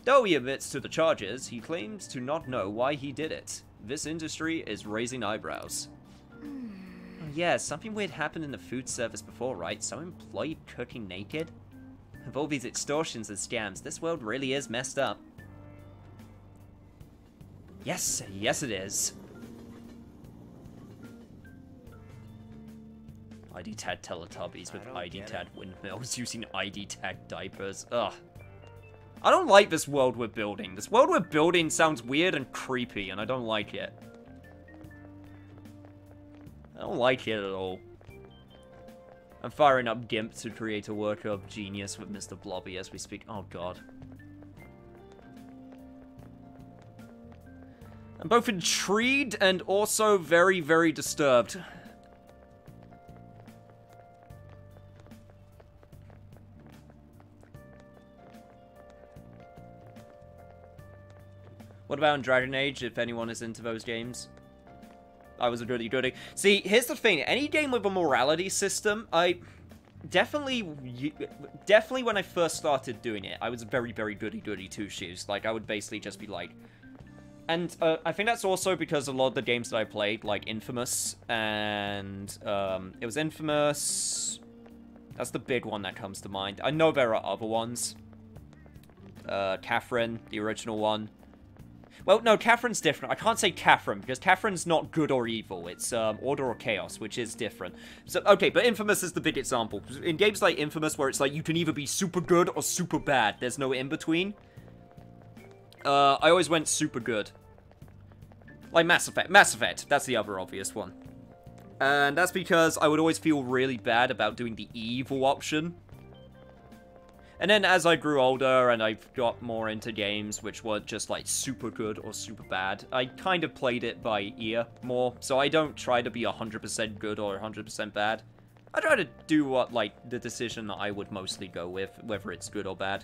Though he admits to the charges, he claims to not know why he did it. This industry is raising eyebrows. Oh yeah, something weird happened in the food service before, right? Some employee cooking naked? With all these extortions and scams, this world really is messed up. Yes, yes it is. ID tag Teletubbies with ID tag windmills using ID tag diapers. Ugh. I don't like this world we're building. This world we're building sounds weird and creepy, and I don't like it. I don't like it at all. I'm firing up GIMP to create a work of genius with Mr. Blobby as we speak. Oh god. I'm both intrigued and also very, very disturbed. What about in Dragon Age, if anyone is into those games? I was a goody-goody. See, here's the thing. Any game with a morality system, I... Definitely when I first started doing it, I was a very, very goody-goody two-shoes. Like, I would basically just be like... And I think that's also because a lot of the games that I played, like Infamous, and it was Infamous... That's the big one that comes to mind. I know there are other ones. Catherine, the original one. Well, no, Catherine's different. I can't say Catherine, because Catherine's not good or evil. It's Order or Chaos, which is different. So, okay, but Infamous is the big example. In games like Infamous, where it's like, you can either be super good or super bad. There's no in-between. I always went super good. Like Mass Effect. Mass Effect, that's the other obvious one. And that's because I would always feel really bad about doing the evil option. And then as I grew older and I got more into games which were just like super good or super bad, I kind of played it by ear more. So I don't try to be 100% good or 100% bad. I try to do what, like, the decision that I would mostly go with, whether it's good or bad.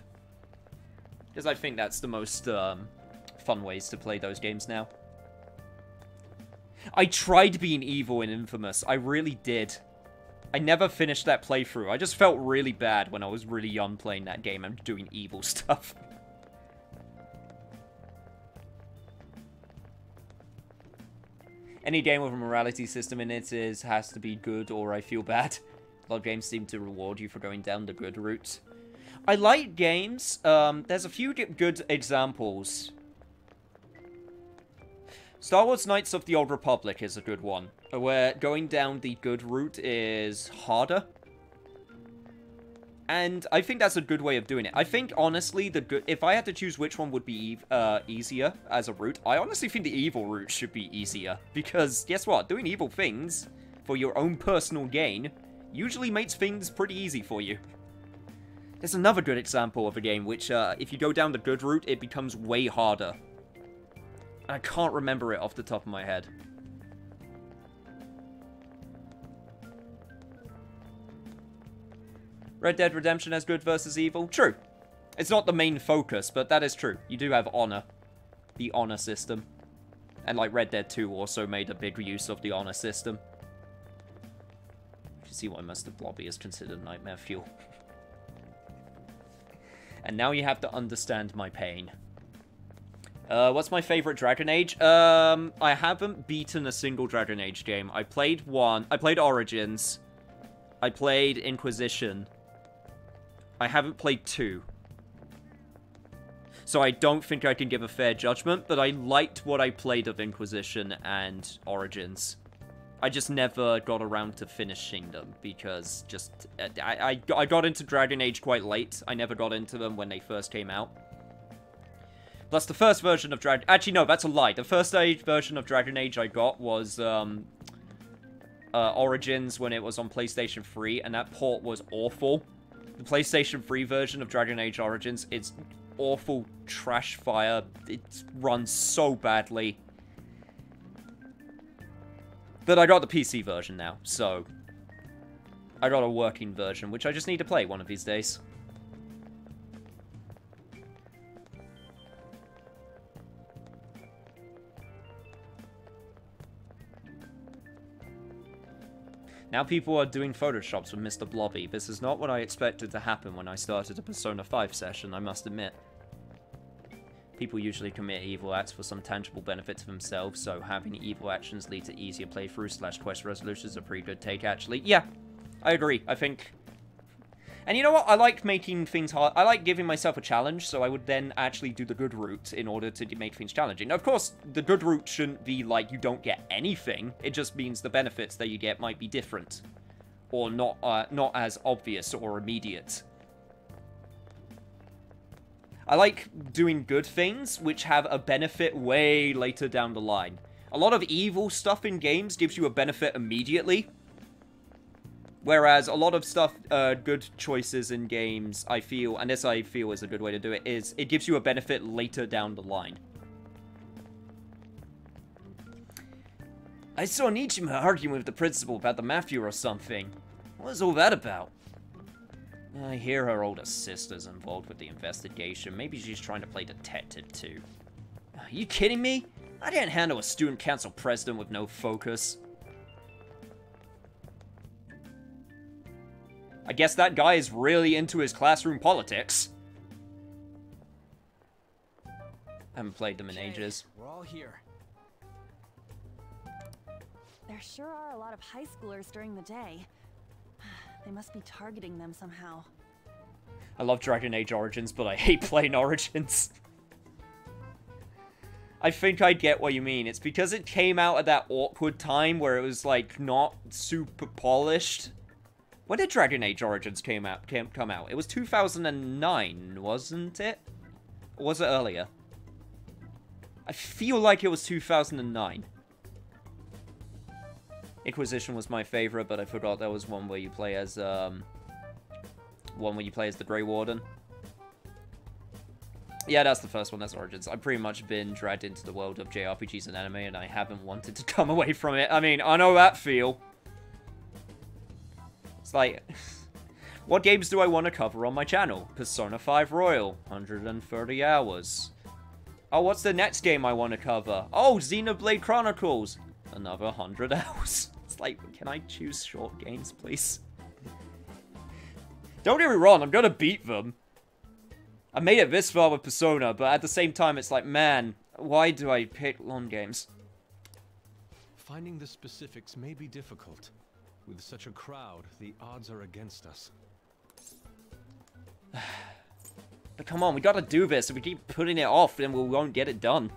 Because I think that's the most fun ways to play those games now. I tried being evil in Infamous. I really did. I never finished that playthrough. I just felt really bad when I was really young playing that game and doing evil stuff. Any game with a morality system in it has to be good or I feel bad. A lot of games seem to reward you for going down the good route. I like games. There's a few good examples. Star Wars Knights of the Old Republic is a good one, where going down the good route is harder. And I think that's a good way of doing it. I think, honestly, if I had to choose which one would be easier as a route, I honestly think the evil route should be easier. Because, guess what? Doing evil things for your own personal gain usually makes things pretty easy for you. There's another good example of a game which, if you go down the good route, it becomes way harder. I can't remember it off the top of my head. Red Dead Redemption has good versus evil? True. It's not the main focus, but that is true. You do have honor. The honor system. And like Red Dead 2 also made a big use of the honor system. You see why Mr. Blobby is considered nightmare fuel. And now you have to understand my pain. What's my favorite Dragon Age? I haven't beaten a single Dragon Age game. I played one. I played Origins. I played Inquisition. I haven't played 2. So I don't think I can give a fair judgment, but I liked what I played of Inquisition and Origins. I just never got around to finishing them, because just... I got into Dragon Age quite late. I never got into them when they first came out. Plus, the first version of Dragon... Actually, no, that's a lie. The first version of Dragon Age I got was Origins when it was on PlayStation 3, and that port was awful. The PlayStation 3 version of Dragon Age Origins, it's awful trash fire. It runs so badly. But I got the PC version now, so... I got a working version, which I just need to play one of these days. Now people are doing photoshops with Mr. Blobby. This is not what I expected to happen when I started a Persona 5 session, I must admit. People usually commit evil acts for some tangible benefit to themselves, so having evil actions lead to easier playthroughs / quest resolutions is a pretty good take, actually. Yeah, I agree. I think... And you know what? I like making things hard. I like giving myself a challenge, so I would then actually do the good route in order to make things challenging. Now, of course, the good route shouldn't be like you don't get anything. It just means the benefits that you get might be different. Or not as obvious or immediate. I like doing good things which have a benefit way later down the line. A lot of evil stuff in games gives you a benefit immediately. Whereas a lot of stuff, good choices in games, I feel, and this I feel is a good way to do it, is it gives you a benefit later down the line. I saw Nichima arguing with the principal about the mafia or something. What was all that about? I hear her older sister's involved with the investigation. Maybe she's trying to play detective too. Are you kidding me? I didn't handle a student council president with no focus. I guess that guy is really into his classroom politics. I haven't played them in ages. We're all here. There sure are a lot of high schoolers during the day. They must be targeting them somehow. I love Dragon Age Origins, but I hate playing Origins. I think I get what you mean. It's because it came out at that awkward time where it was, like, not super polished. When did Dragon Age Origins come out? It was 2009, wasn't it? Or was it earlier? I feel like it was 2009. Inquisition was my favorite, but I forgot there was one where you play as the Grey Warden. Yeah, that's the first one. That's Origins. I've pretty much been dragged into the world of JRPGs and anime, and I haven't wanted to come away from it. I mean, I know that feel. It's like, what games do I want to cover on my channel? Persona 5 Royal, 130 hours. Oh, what's the next game I want to cover? Oh, Xenoblade Chronicles. another 100 hours. It's like, can I choose short games, please? Don't get me wrong, I'm gonna beat them. I made it this far with Persona, but at the same time, it's like, man, why do I pick long games? Finding the specifics may be difficult. With such a crowd, the odds are against us. But come on, we gotta do this. If we keep putting it off, then we won't get it done.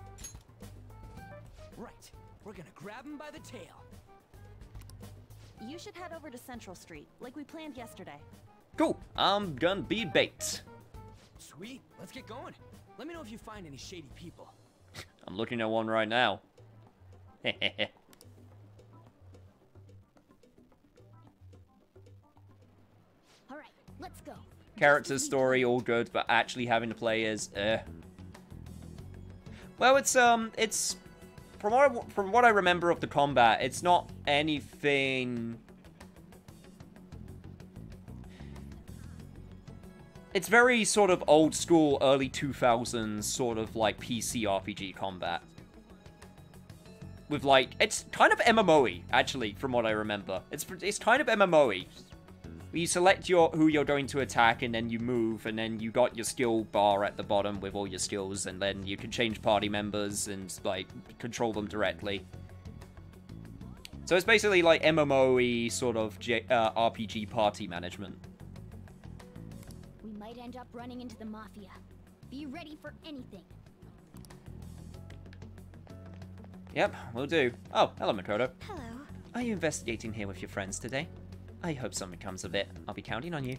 Right. We're gonna grab him by the tail. You should head over to Central Street, like we planned yesterday. Cool. I'm gonna be baked. Sweet. Let's get going. Let me know if you find any shady people. I'm looking at one right now. Alright, let's go. Character story, all good, but actually having to play is, Well, it's from what I remember of the combat, it's not anything. It's very sort of old school, early 2000s sort of like PC RPG combat. With like, it's kind of MMO-y, actually, from what I remember. It's kind of MMO-y. You select who you're going to attack, and then you move, and then you got your skill bar at the bottom with all your skills, and then you can change party members and, like, control them directly. So it's basically like MMO-y sort of RPG party management. We might end up running into the Mafia. Be ready for anything. Yep, will do. Oh, hello, Makoto. Hello. Are you investigating here with your friends today? I hope something comes of it. I'll be counting on you.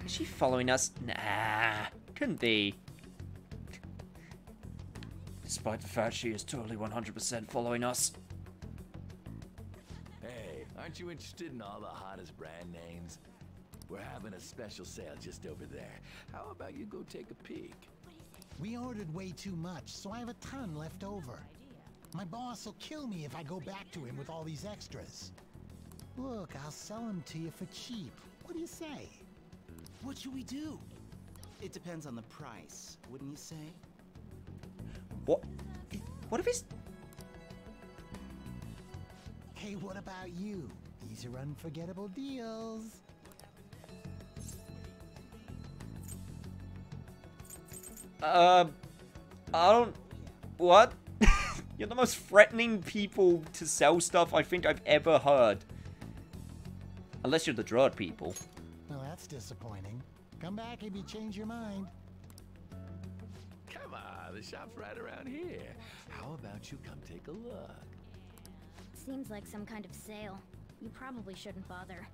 Is she following us? Nah, couldn't be. Despite the fact she is totally 100% following us. Hey, aren't you interested in all the hottest brand names? We're having a special sale just over there. How about you go take a peek? We ordered way too much, so I have a ton left over. My boss will kill me if I go back to him with all these extras. Look, I'll sell them to you for cheap. What do you say? What should we do? It depends on the price, wouldn't you say? What? What if it's... Hey, what about you? These are unforgettable deals. I don't... What? You're the most threatening people to sell stuff I think I've ever heard. Unless you're the drug people. Well, that's disappointing. Come back if you change your mind. Come on, the shop's right around here. How about you come take a look? Seems like some kind of sale. You probably shouldn't bother.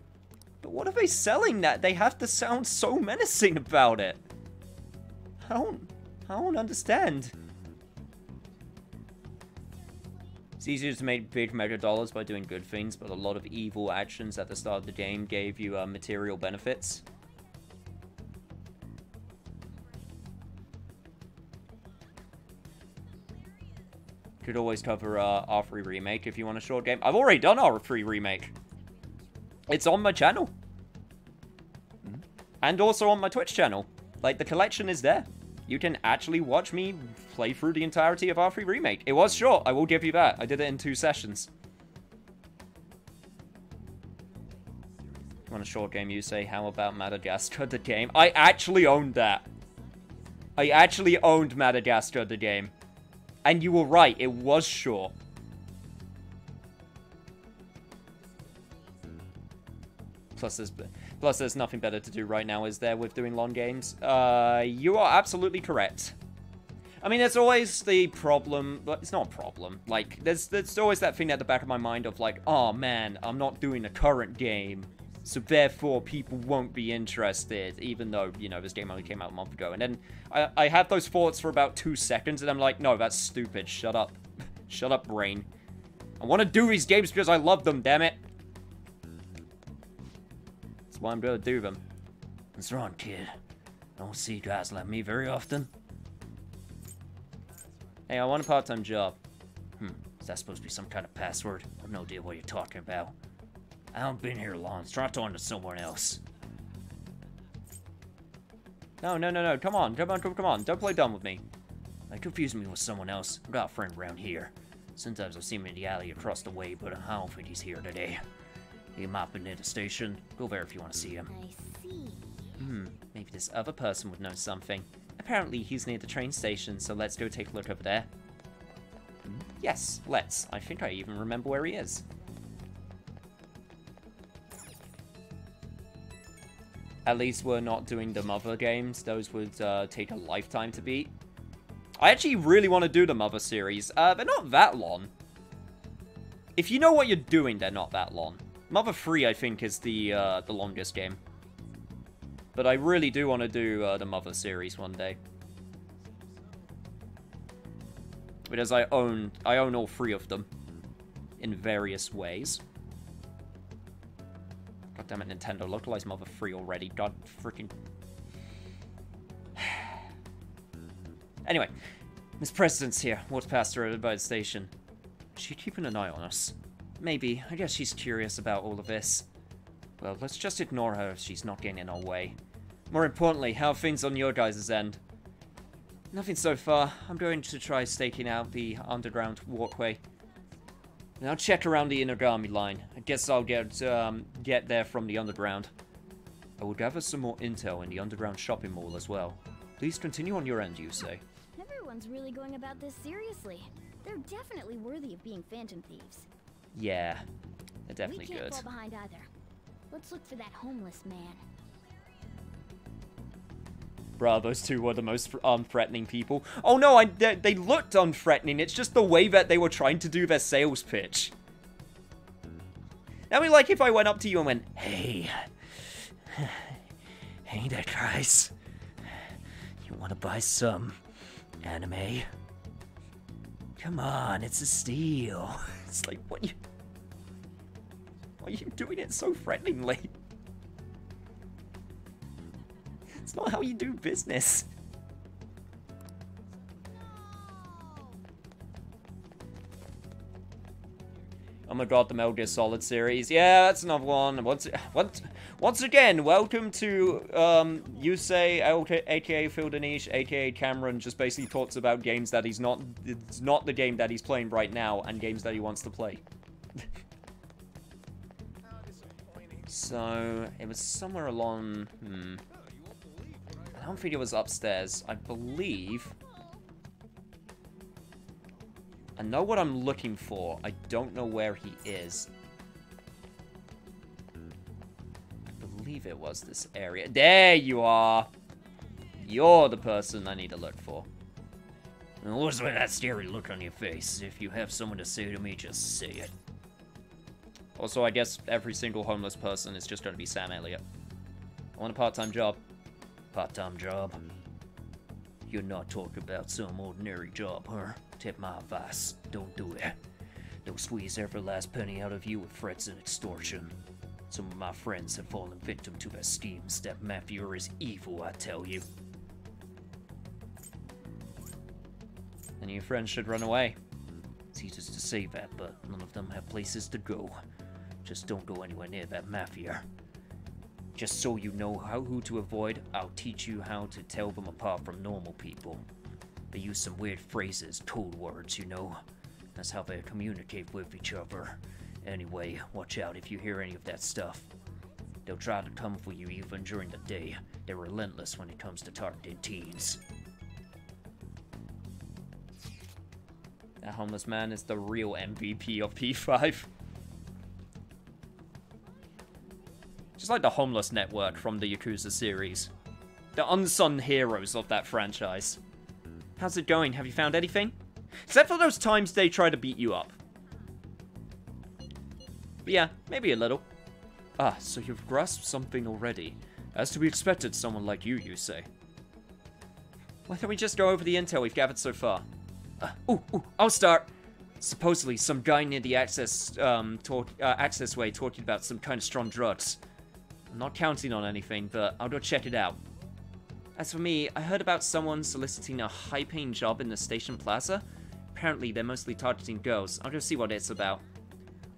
But what are they selling that? They have to sound so menacing about it. I don't understand. It's easier to make big mega dollars by doing good things, but a lot of evil actions at the start of the game gave you material benefits. Could always cover R3 Remake if you want a short game. I've already done R3 Remake. It's on my channel. And also on my Twitch channel. Like, the collection is there. You can actually watch me play through the entirety of R3 Remake. It was short, I will give you that. I did it in 2 sessions. Want a short game, you say? How about Madagascar the game? I actually owned that. I actually owned Madagascar the game. And you were right, it was short. Plus there's nothing better to do right now, is there, with doing long games? You are absolutely correct. I mean, there's always the problem, but it's not a problem. Like, there's always that thing at the back of my mind of like, oh man, I'm not doing a current game, so therefore people won't be interested, even though, you know, this game only came out a month ago. And then I have those thoughts for about 2 seconds, and I'm like, no, that's stupid. Shut up. Shut up, brain. I want to do these games because I love them, damn it. That's why I'm gonna do them. What's wrong, kid? I don't see guys like me very often. Hey, I want a part-time job. Is that supposed to be some kind of password? I have no idea what you're talking about. I haven't been here long. Try talking to someone else. No. Come on. Don't play dumb with me. Like, confuse me with someone else. I've got a friend around here. Sometimes I've seen him in the alley across the way, but I don't think he's here today. He might be near the station. Go there if you want to see him. I see. Maybe this other person would know something. Apparently he's near the train station, so let's go take a look over there. Yes, let's. I think I even remember where he is. At least we're not doing the Mother games. Those would take a lifetime to beat. I actually really want to do the Mother series. They're not that long. If you know what you're doing, they're not that long. Mother 3, I think, is the longest game. But I really do want to do the Mother series one day. Because I own all 3 of them. In various ways. God damn it, Nintendo. Localize Mother 3 already. God freaking... Anyway. Miss President's here. Walked past her by the station. Is she keeping an eye on us? Maybe. I guess she's curious about all of this. Well, let's just ignore her if she's not getting in our way. More importantly, how are things on your guys' end? Nothing so far. I'm going to try staking out the underground walkway. And I'll check around the Inagami line. I guess I'll get there from the underground. I will gather some more intel in the underground shopping mall as well. Please continue on your end, you say. Everyone's really going about this seriously. They're definitely worthy of being Phantom Thieves. Yeah, they're definitely We can't good. fall behind either. Let's look for that homeless man. Bruh, those two were the most unthreatening people. Oh no, they looked unthreatening. It's just the way that they were trying to do their sales pitch. That'd be like if I went up to you and went, hey, there, guys. You want to buy some anime? Come on, it's a steal. It's like, why are you doing it so threateningly? It's not how you do business. Oh my god, the Metal Gear Solid series. Yeah, that's another one. Once again, welcome to Yusei, aka Phil Danish, aka Cameron, just basically talks about games that it's not the game that he's playing right now, and games that he wants to play. So, it was somewhere along, I don't think it was upstairs. I believe... I know what I'm looking for. I don't know where he is. I believe it was this area. There you are! You're the person I need to look for. And what's with that scary look on your face? If you have someone to say to me, just say it. Also, I guess every single homeless person is just going to be Sam Elliott. I want a part-time job. Part-time job? You're not talking about some ordinary job, huh? Take my advice. Don't do it. They'll squeeze every last penny out of you with threats and extortion. Some of my friends have fallen victim to their schemes. That mafia is evil, I tell you. And your friends should run away. It's easy to say that, but none of them have places to go. Just don't go anywhere near that mafia. Just so you know who to avoid, I'll teach you how to tell them apart from normal people. They use some weird phrases, code words, you know. That's how they communicate with each other. Anyway, watch out if you hear any of that stuff. They'll try to come for you even during the day. They're relentless when it comes to targeting teens. That homeless man is the real MVP of P5. Just like the Homeless Network from the Yakuza series. The unsung heroes of that franchise. How's it going? Have you found anything? Except for those times they try to beat you up. But yeah, maybe a little. Ah, so you've grasped something already. As to be expected, someone like you say. Why don't we just go over the intel we've gathered so far? I'll start. Supposedly, some guy near the access way talking about some kind of strong drugs. I'm not counting on anything, but I'll go check it out. As for me, I heard about someone soliciting a high-paying job in the station plaza. Apparently, they're mostly targeting girls. I'll go see what it's about.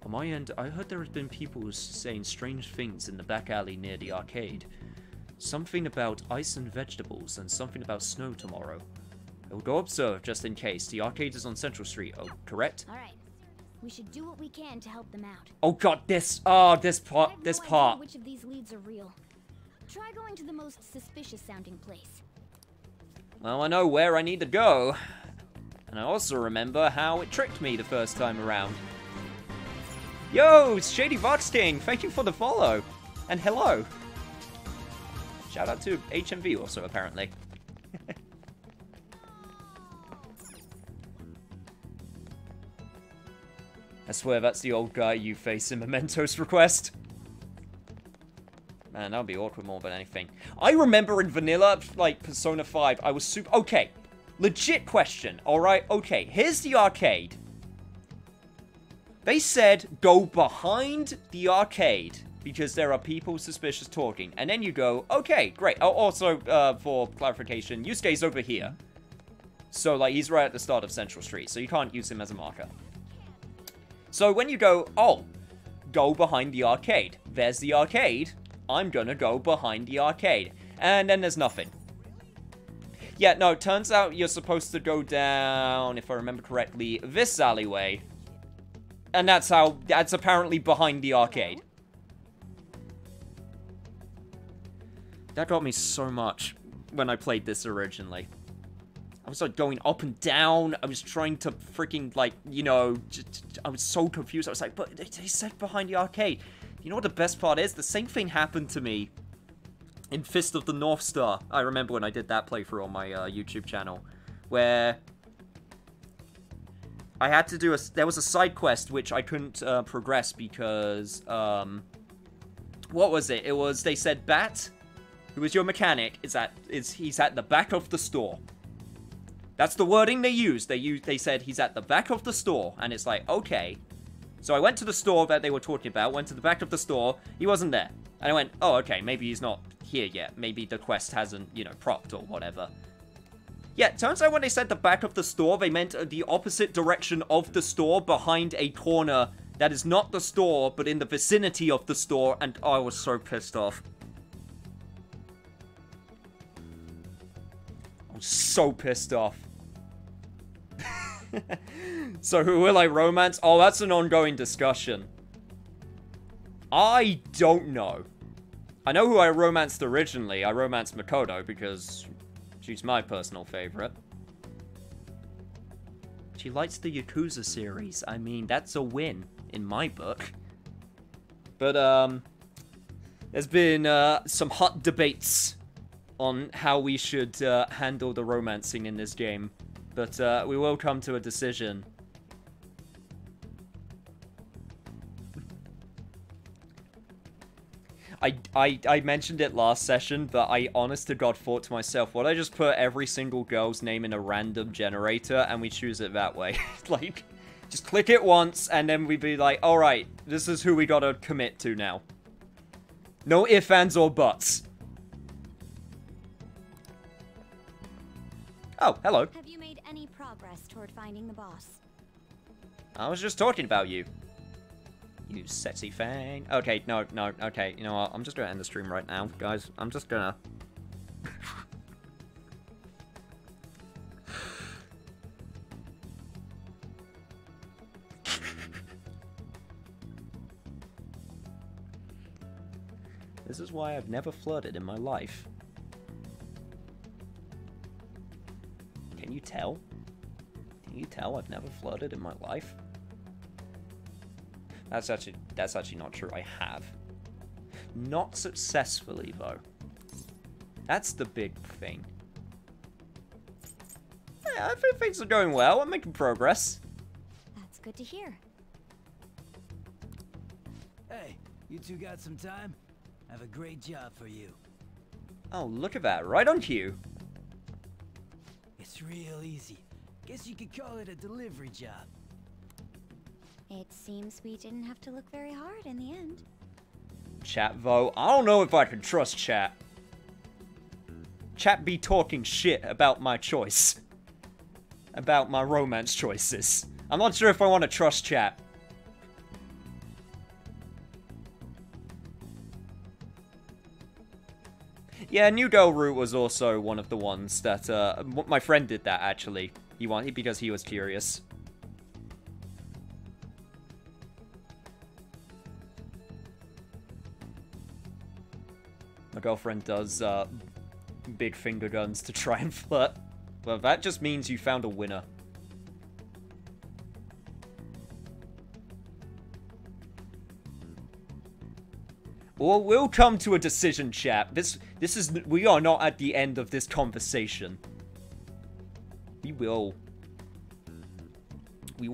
On my end, I heard there have been people saying strange things in the back alley near the arcade. Something about ice and vegetables, and something about snow tomorrow. We'll go observe just in case. The arcade is on Central Street. Oh, correct? All right. We should do what we can to help them out. Oh god, this part. Idea which of these leads are real. Try going to the most suspicious sounding place. Well, I know where I need to go. And I also remember how it tricked me the first time around. Yo, Shady Vox King, thank you for the follow. And hello. Shout out to HMV also, apparently. I swear that's the old guy you face in Mementos request. Man, that would be awkward more than anything. I remember in vanilla, like, Persona 5, I was super... Okay, legit question, alright? Okay, here's the arcade. They said, go behind the arcade, because there are people suspicious talking. And then you go, okay, great. Oh, also, for clarification, Yusuke's over here. So, like, he's right at the start of Central Street, so you can't use him as a marker. So when you go, oh, go behind the arcade. There's the arcade. I'm gonna go behind the arcade. And then there's nothing. Yeah, no, it turns out you're supposed to go down, if I remember correctly, this alleyway. And that's apparently behind the arcade. That got me so much when I played this originally. I was like going up and down. I was trying to freaking like, you know, I was so confused. I was like, but they said behind the arcade. You know what the best part is? The same thing happened to me in Fist of the North Star. I remember when I did that playthrough on my YouTube channel, where I had to do there was a side quest which I couldn't progress because, what was it? It was, they said Bat, who is your mechanic, he's at the back of the store. That's the wording they used. They said he's at the back of the store, and it's like, okay. So I went to the store that they were talking about, went to the back of the store, he wasn't there. And I went, oh, okay, maybe he's not here yet. Maybe the quest hasn't, you know, propped or whatever. Yeah, turns out when they said the back of the store, they meant the opposite direction of the store, behind a corner that is not the store, but in the vicinity of the store, and I was so pissed off. I was so pissed off. So who will I romance? Oh, that's an ongoing discussion. I don't know. I know who I romanced originally. I romanced Makoto because she's my personal favorite. She likes the Yakuza series. I mean, that's a win in my book. But, there's been some hot debates on how we should handle the romancing in this game. But we will come to a decision. I mentioned it last session, but I honest to God thought to myself, would I just put every single girl's name in a random generator and we choose it that way? Like, just click it once and then we'd be like, alright, this is who we gotta commit to now. No ifs, ands, or buts. Oh, hello. Have you made any progress toward finding the boss? I was just talking about you. You sexy fang. Okay, no, okay. You know what? I'm just gonna end the stream right now, guys. I'm just gonna... This is why I've never flirted in my life. Can you tell? Can you tell I've never flirted in my life? That's actually not true. I have. Not successfully, though. That's the big thing. Yeah, I think things are going well. I'm making progress. That's good to hear. Hey, you two got some time? I have a great job for you. Oh, look at that. Right on cue. It's real easy. Guess you could call it a delivery job. It seems we didn't have to look very hard in the end. Chat, though. I don't know if I can trust chat. Chat be talking shit about my choice. About my romance choices. I'm not sure if I want to trust chat. Yeah, New Girl Route was also one of the ones that, my friend did that, actually. Because he was curious. My girlfriend does, big finger guns to try and flirt. Well, that just means you found a winner. Well, we'll come to a decision, chap. We are not at the end of this conversation. We will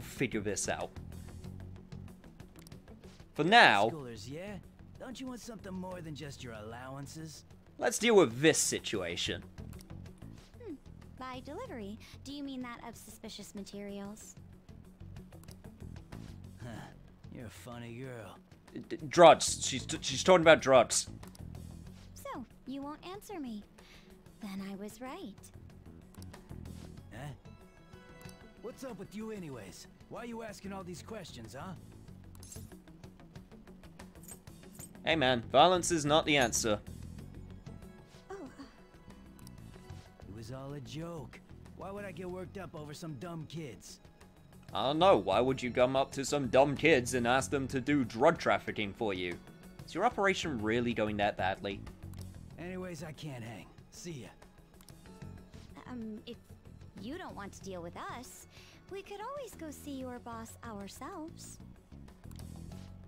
figure this out. For now, Schoolers, yeah? Don't you want something more than just your allowances? let's deal with this situation. By delivery, do you mean that of suspicious materials? Huh. You're a funny girl. Drugs. She's talking about drugs. So, you won't answer me. Then I was right. Huh? What's up with you anyways? Why are you asking all these questions, huh? Hey man, violence is not the answer. It was all a joke. Why would I get worked up over some dumb kids? I don't know, why would you come up to some dumb kids and ask them to do drug trafficking for you? Is your operation really going that badly? Anyways, I can't hang. See ya. If you don't want to deal with us, we could always go see your boss ourselves.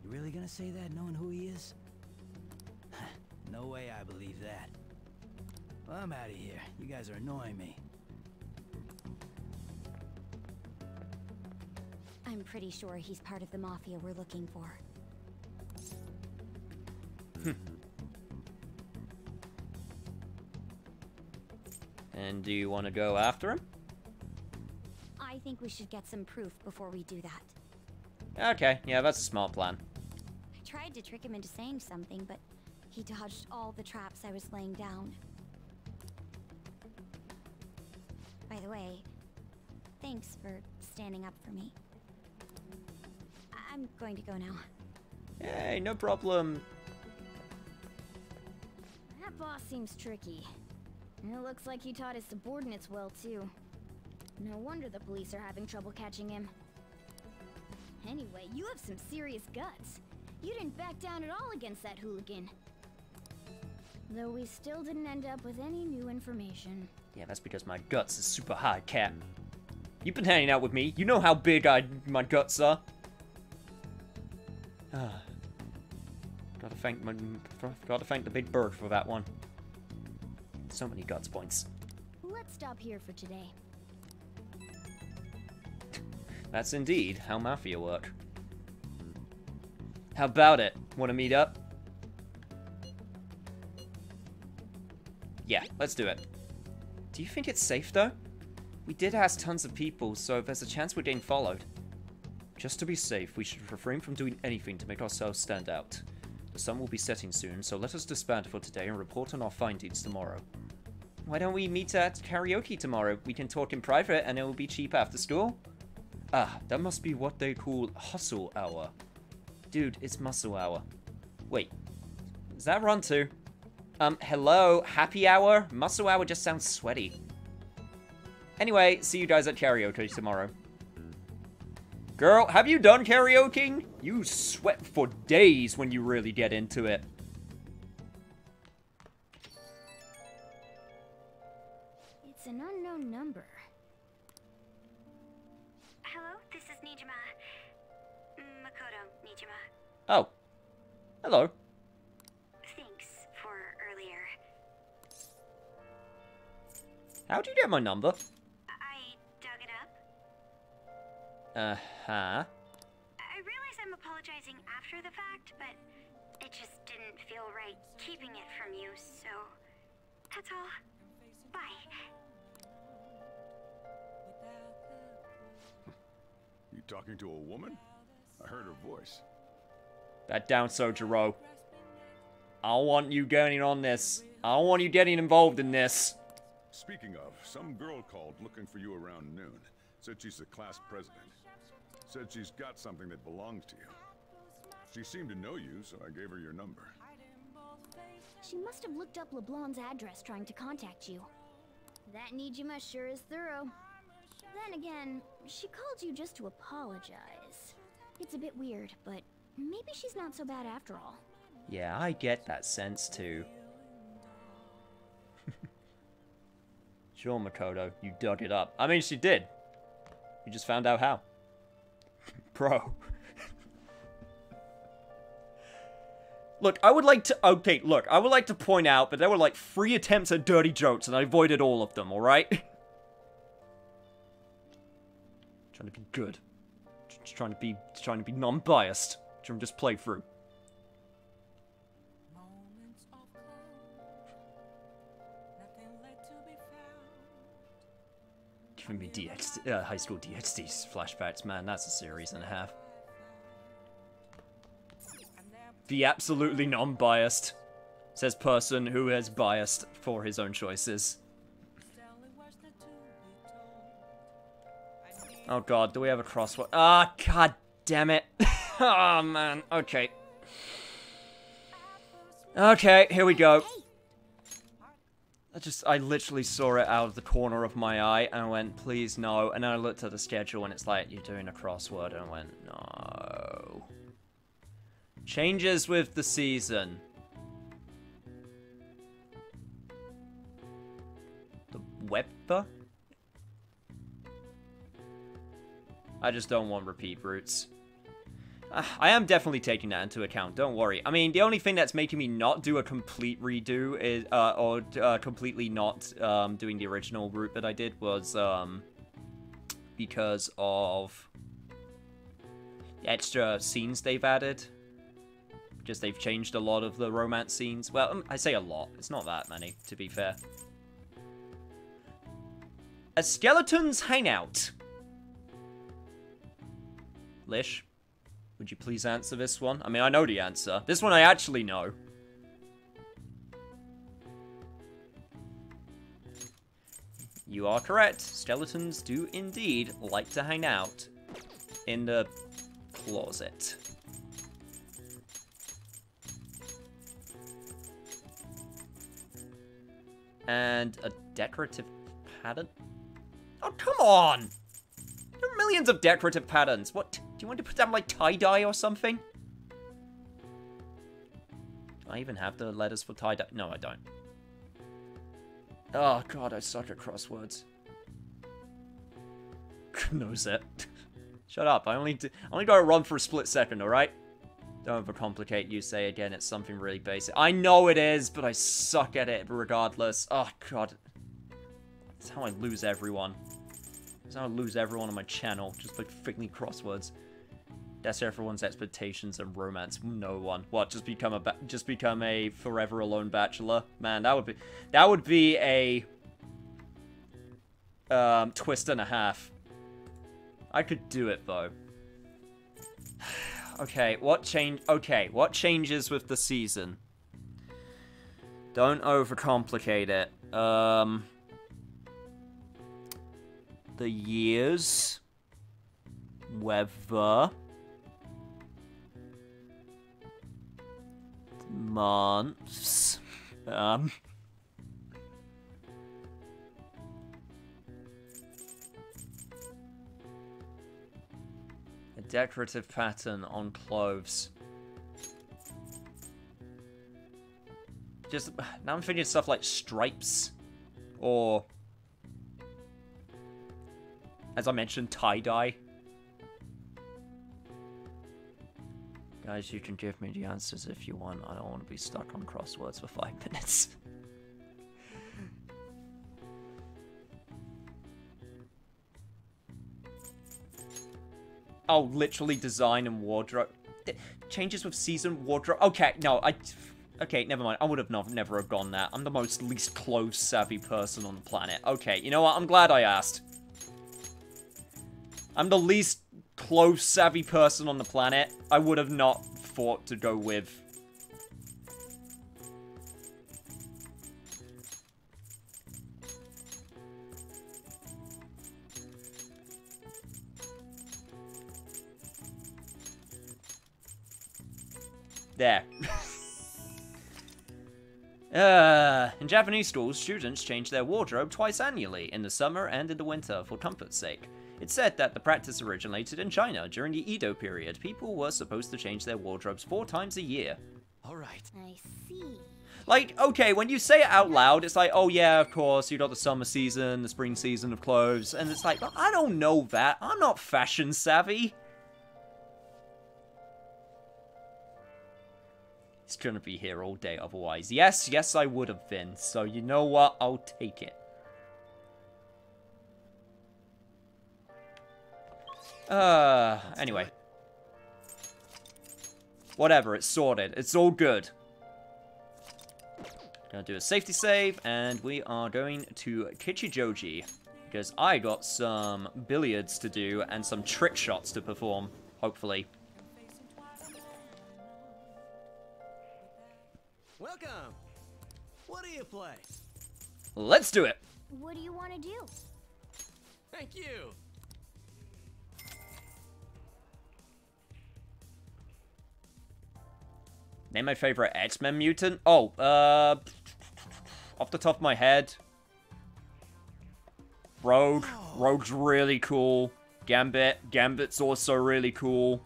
You really gonna say that knowing who he is? No way I believe that. Well, I'm out of here. You guys are annoying me. I'm pretty sure he's part of the mafia we're looking for. And do you want to go after him? I think we should get some proof before we do that. Okay, yeah, that's a smart plan. I tried to trick him into saying something, but he dodged all the traps I was laying down. By the way, thanks for standing up for me. I'm going to go now. Hey, no problem. That boss seems tricky. And it looks like he taught his subordinates well, too. No wonder the police are having trouble catching him. Anyway, you have some serious guts. You didn't back down at all against that hooligan. Though we still didn't end up with any new information. Yeah, that's because my guts is super high, cat. You've been hanging out with me. You know how big my guts are. Gotta thank the big bird for that one. So many guts points. Let's stop here for today. That's indeed how mafia work. How about it? Wanna meet up? Yeah, let's do it. Do you think it's safe though? We did ask tons of people, so there's a chance we're getting followed. Just to be safe, we should refrain from doing anything to make ourselves stand out. The sun will be setting soon, so let us disband for today and report on our findings tomorrow. Why don't we meet at karaoke tomorrow? We can talk in private and it will be cheap after school. Ah, that must be what they call hustle hour. Dude, it's muscle hour. Wait, is that run too? Hello, happy hour? Muscle hour just sounds sweaty. Anyway, see you guys at karaoke tomorrow. Girl, have you done karaoke? You sweat for days when you really get into it. It's an unknown number. Hello, this is Nijima. Makoto Nijima. Oh. Hello. Thanks for earlier. How'd you get my number? I dug it up. Uh-huh. I realize I'm apologizing after the fact, but it just didn't feel right keeping it from you, so that's all. Bye. You talking to a woman? I heard her voice. That down, Sojiro. I don't want you getting on this. I don't want you getting involved in this. Speaking of, some girl called looking for you around noon. Said she's the class president. Said she's got something that belongs to you. She seemed to know you, so I gave her your number. She must have looked up LeBlanc's address trying to contact you. That Nijima sure is thorough. Then again, she called you just to apologize. It's a bit weird, but maybe she's not so bad after all. Yeah, I get that sense too. Sure, Makoto, you dug it up. I mean, she did. You just found out how. Bro. Look, I would like to... Okay, look, I would like to point out that there were like 3 attempts at dirty jokes, and I avoided all of them, alright? Trying to be good. Just trying to be non-biased. Trying to just play through. Giving me high school DxD flashbacks, man, that's a series and a half. Be absolutely non-biased, says person who is biased for his own choices. Oh god, do we have a crossword? Ah, god damn it. Oh man, okay. Okay, here we go. I literally saw it out of the corner of my eye, and I went, please no. And then I looked at the schedule, and it's like, you're doing a crossword, and I went, no. Changes with the season. The weather? I just don't want repeat routes. I am definitely taking that into account, don't worry. I mean, the only thing that's making me not do a complete redo is, completely not, doing the original route that I did was, because of extra scenes they've added. Just they've changed a lot of the romance scenes. Well, I say a lot. It's not that many, to be fair. A skeleton's hangout. Lish, would you please answer this one? I mean, I know the answer. This one I actually know. You are correct. Skeletons do indeed like to hang out in the closet. And a decorative pattern? Oh, come on! There are millions of decorative patterns. What? Do you want to put down, like, tie-dye or something? Do I even have the letters for tie-dye? No, I don't. Oh, God, I suck at crosswords. Knows it. Shut up. I only got to run for a split second, alright? Don't overcomplicate, you say again. It's something really basic. I know it is, but I suck at it regardless. Oh, God. That's how I lose everyone. That's how I lose everyone on my channel. Just by freaking crosswords. That's everyone's expectations and romance. No one. What? Just become a forever alone bachelor? Man, that would be a twist and a half. I could do it though. Okay, what changes with the season? Don't overcomplicate it. The years, weather, months, a decorative pattern on clothes. Just now I'm thinking stuff like stripes, or as I mentioned, tie-dye. Guys, you can give me the answers if you want. I don't want to be stuck on crosswords for 5 minutes. Oh, literally design and wardrobe. Changes with season, wardrobe. Okay, no, okay, never mind. I would have never have gone that. I'm the least clothes-savvy person on the planet. Okay, you know what? I'm glad I asked. I'm the least clothes-savvy person on the planet. I would have not thought to go with. There. In Japanese schools, students change their wardrobe twice annually, in the summer and in the winter, for comfort's sake. It's said that the practice originated in China. During the Edo period, people were supposed to change their wardrobes 4 times a year. Alright. I see. Like, okay, when you say it out loud, it's like, oh yeah, of course, you got the summer season, the spring season of clothes, and it's like, well, I don't know that. I'm not fashion savvy. He's gonna be here all day otherwise. Yes, I would have been. So you know what? I'll take it. Anyway. Whatever, it's sorted. It's all good. Gonna do a safety save, and we are going to Kichijoji. Because I got some billiards to do and some trick shots to perform, hopefully. Welcome! What do you play? Let's do it! What do you want to do? Thank you! Name my favorite X-Men mutant? Oh, off the top of my head, Rogue. Rogue's really cool. Gambit's also really cool.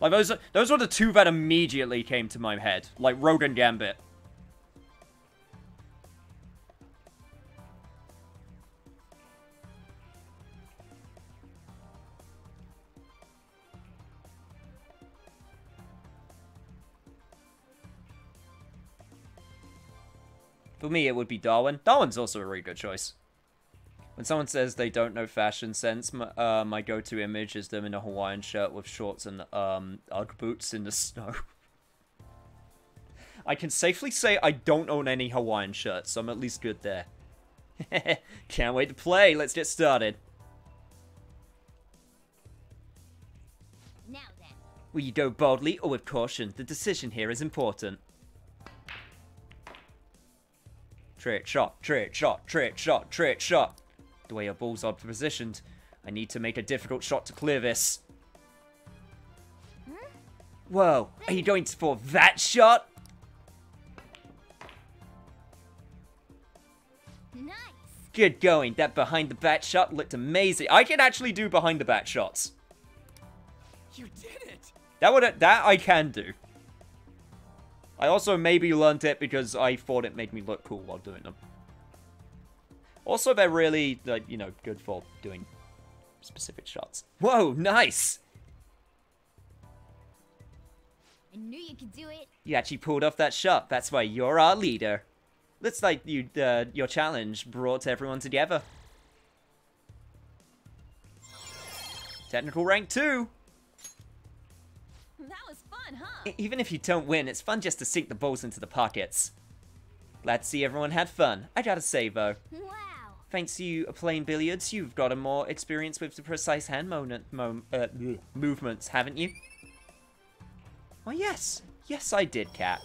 Like, those were the 2 that immediately came to my head. Like, Rogue and Gambit. For me, it would be Darwin. Darwin's also a really good choice. When someone says they don't know fashion sense, my go-to image is them in a Hawaiian shirt with shorts and Ugg boots in the snow. I can safely say I don't own any Hawaiian shirts, so I'm at least good there. Can't wait to play. Let's get started. Now then. Will you go boldly or with caution? The decision here is important. Trick shot, trick shot, trick shot, trick shot. The way your balls are positioned, I need to make a difficult shot to clear this. Whoa, are you going for that shot? Nice. Good going. That behind the bat shot looked amazing. I can actually do behind the bat shots. You did it! That I can do. I also maybe learned it because I thought it made me look cool while doing them. Also, they're really, you know, good for doing specific shots. Whoa, nice! I knew you could do it. You actually pulled off that shot. That's why you're our leader. Looks like your challenge brought everyone together. Technical rank 2. That was fun, huh? Even if you don't win, it's fun just to sink the balls into the pockets. Glad to see everyone had fun. I gotta say, though. Wow. Thanks to you playing billiards, you've got a more experience with the precise hand movements, haven't you? Oh, yes. Yes, I did, Cat.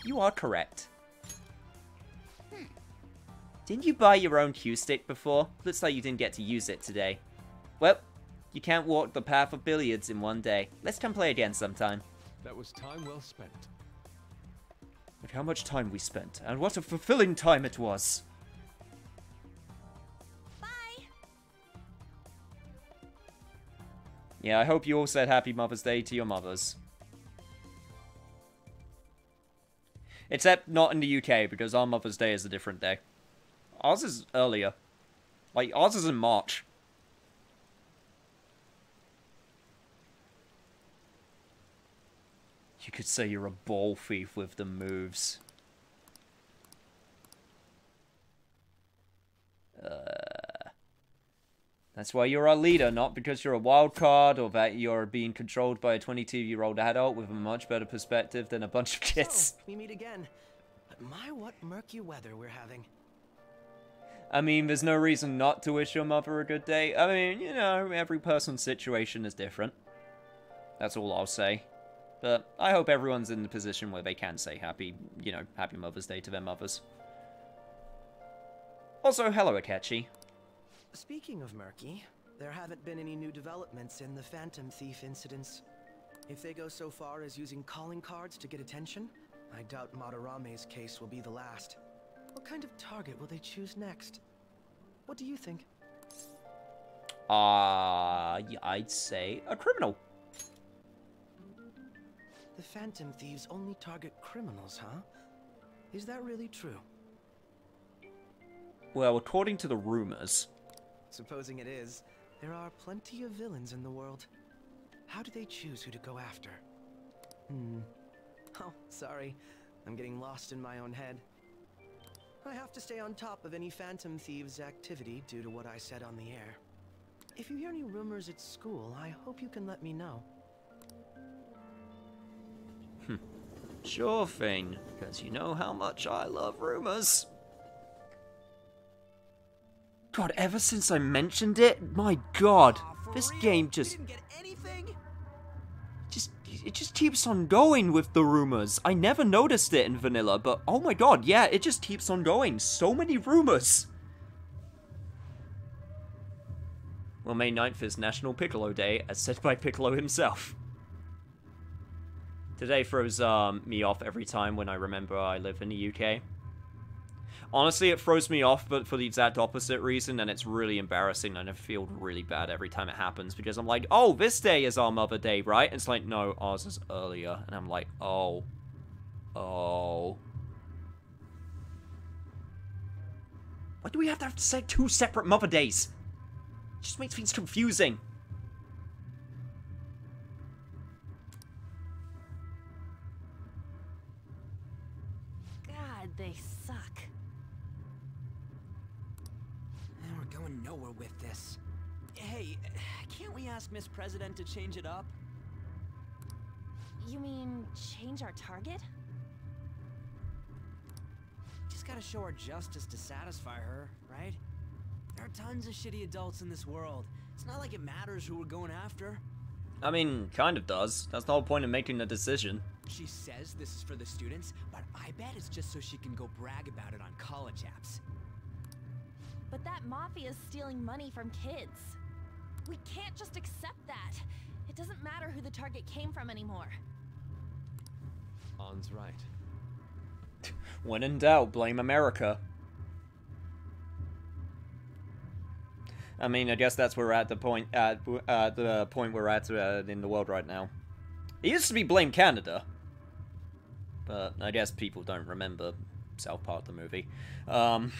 You are correct. Didn't you buy your own cue stick before? Looks like you didn't get to use it today. Well, you can't walk the path of billiards in one day. Let's come play again sometime. That was time well spent. Look how much time we spent, and what a fulfilling time it was. Bye. Yeah, I hope you all said Happy Mother's Day to your mothers. Except not in the UK, because our Mother's Day is a different day. Ours is earlier. Like, ours is in March. You could say you're a ball thief with the moves. That's why you're our leader, not because you're a wild card or that you're being controlled by a 22-year-old adult with a much better perspective than a bunch of kids. So, we meet again. But my, what murky weather we're having. I mean, there's no reason not to wish your mother a good day. I mean, you know, every person's situation is different. That's all I'll say. But I hope everyone's in the position where they can say happy Mother's Day to their mothers. Also, hello, Akechi. Speaking of murky, there haven't been any new developments in the Phantom Thief incidents. If they go so far as using calling cards to get attention, I doubt Madarame's case will be the last. What kind of target will they choose next? What do you think? Yeah, I'd say a criminal. The Phantom Thieves only target criminals, huh? Is that really true? Well, according to the rumors. Supposing it is, there are plenty of villains in the world. How do they choose who to go after? Oh, sorry. I'm getting lost in my own head. I have to stay on top of any Phantom Thieves activity due to what I said on the air. If you hear any rumors at school, I hope you can let me know. Sure thing, because you know how much I love rumors. God, ever since I mentioned it, my God, this game just keeps on going with the rumors. I never noticed it in vanilla, but oh my God, yeah, it just keeps on going. So many rumors. Well, May 9th is National Piccolo Day, as said by Piccolo himself. Today throws me off every time when I remember I live in the UK. Honestly, it throws me off, but for the exact opposite reason, and it's really embarrassing, and I feel really bad every time it happens, because I'm like, oh, this day is our Mother Day, right? And it's like, no, ours is earlier, and I'm like, oh. Why do we have to say 2 separate Mother Days? It just makes things confusing. God, they suck. We're going nowhere with this. Hey, can't we ask Miss President to change it up? You mean change our target? Just gotta show her justice to satisfy her, right? There are tons of shitty adults in this world. It's not like it matters who we're going after. I mean, kind of does. That's the whole point of making the decision. She says this is for the students, but I bet it's just so she can go brag about it on college apps. But that mafia's stealing money from kids. We can't just accept that. It doesn't matter who the target came from anymore. An's right. When in doubt, blame America. I mean, I guess that's where we're at the point we're at in the world right now. It used to be blame Canada, but I guess people don't remember South Park the movie. And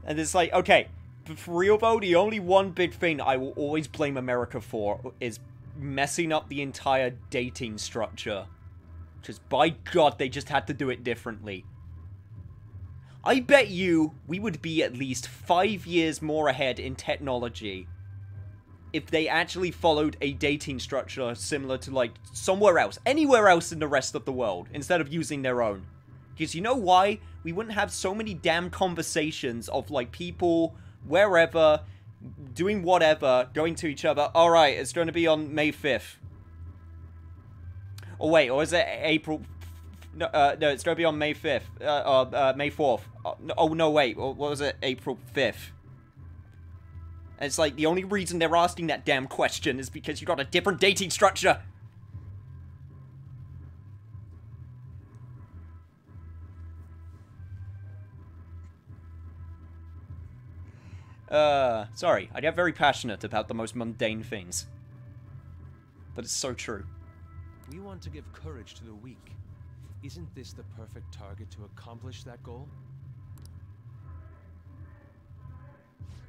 it's like, okay, but for real though, the only one big thing I will always blame America for is messing up the entire dating structure. Because by God, they just had to do it differently. I bet you we would be at least 5 years more ahead in technology if they actually followed a dating structure similar to, like, somewhere else, anywhere else in the rest of the world, instead of using their own. Because you know why? We wouldn't have so many damn conversations of, like, people, wherever, doing whatever, going to each other. Alright, it's going to be on May 5th. Oh, wait, or is it April... No, it's going to be on May 5th. May 4th. Oh, no, wait. What was it? April 5th. And it's like, the only reason they're asking that damn question is because you got a different dating structure. Sorry. I get very passionate about the most mundane things. But it's so true. We want to give courage to the weak. Isn't this the perfect target to accomplish that goal?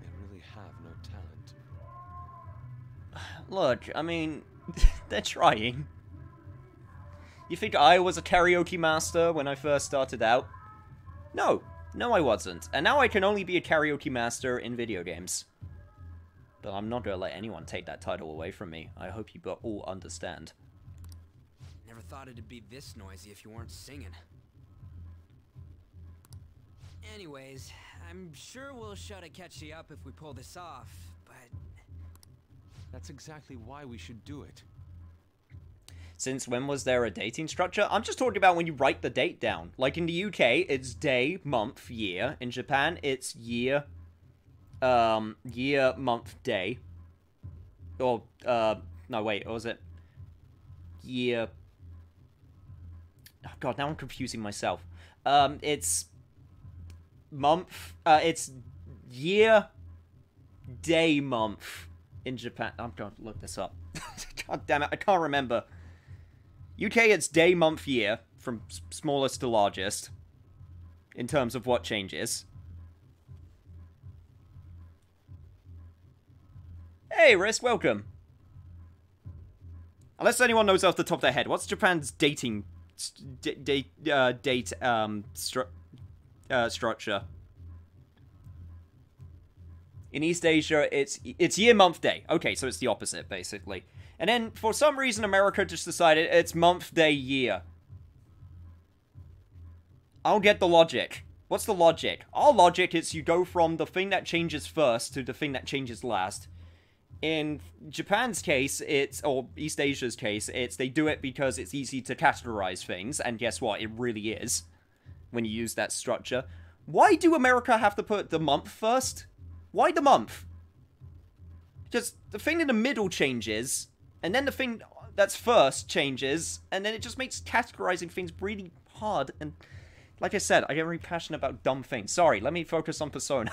They really have no talent. Look, I mean, they're trying. You think I was a karaoke master when I first started out? No. No, I wasn't. And now I can only be a karaoke master in video games. But I'm not gonna let anyone take that title away from me. I hope you all understand. Never thought it'd be this noisy if you weren't singing. Anyways, I'm sure we'll shut Akechi up if we pull this off, but... That's exactly why we should do it. Since when was there a dating structure? I'm just talking about when you write the date down. Like in the UK, it's day, month, year. In Japan, it's year, year, month, day. Or, no, wait, or was it year... Oh, God, now I'm confusing myself. It's month, it's year, day, month in Japan. I'm going to look this up. God damn it, I can't remember. UK, it's day, month, year, from smallest to largest, in terms of what changes. Hey, Risk, welcome. Unless anyone knows off the top of their head, what's Japan's dating structure? In East Asia, it's year, month, day. Okay, so it's the opposite, basically. And then, for some reason, America just decided it's month, day, year. I don't get the logic. What's the logic? Our logic is you go from the thing that changes first to the thing that changes last. In Japan's case, or East Asia's case, they do it because it's easy to categorize things, and guess what? It really is, when you use that structure. Why do America have to put the month first? Why the month? Just, the thing in the middle changes, and then the thing that's first changes, and then it just makes categorizing things really hard, and like I said, I get very passionate about dumb things. Sorry, let me focus on Persona.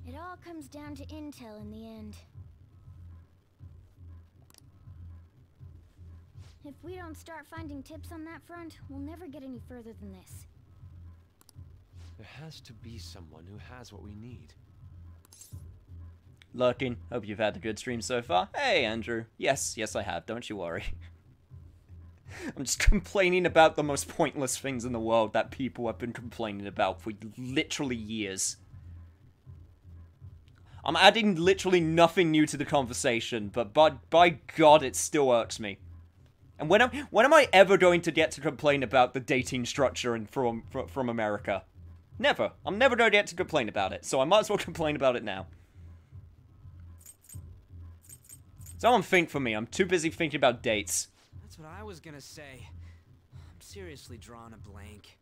It all comes down to intel in the end. If we don't start finding tips on that front, we'll never get any further than this. There has to be someone who has what we need. Lurking. Hope you've had a good stream so far. Hey, Andrew. Yes, I have. Don't you worry. I'm just complaining about the most pointless things in the world that people have been complaining about for literally years. I'm adding literally nothing new to the conversation, but by God, it still irks me. And when am I ever going to get to complain about the dating structure from America? Never. I'm never going to get to complain about it, so I might as well complain about it now. Someone think for me. I'm too busy thinking about dates. That's what I was gonna say. I'm seriously drawing a blank.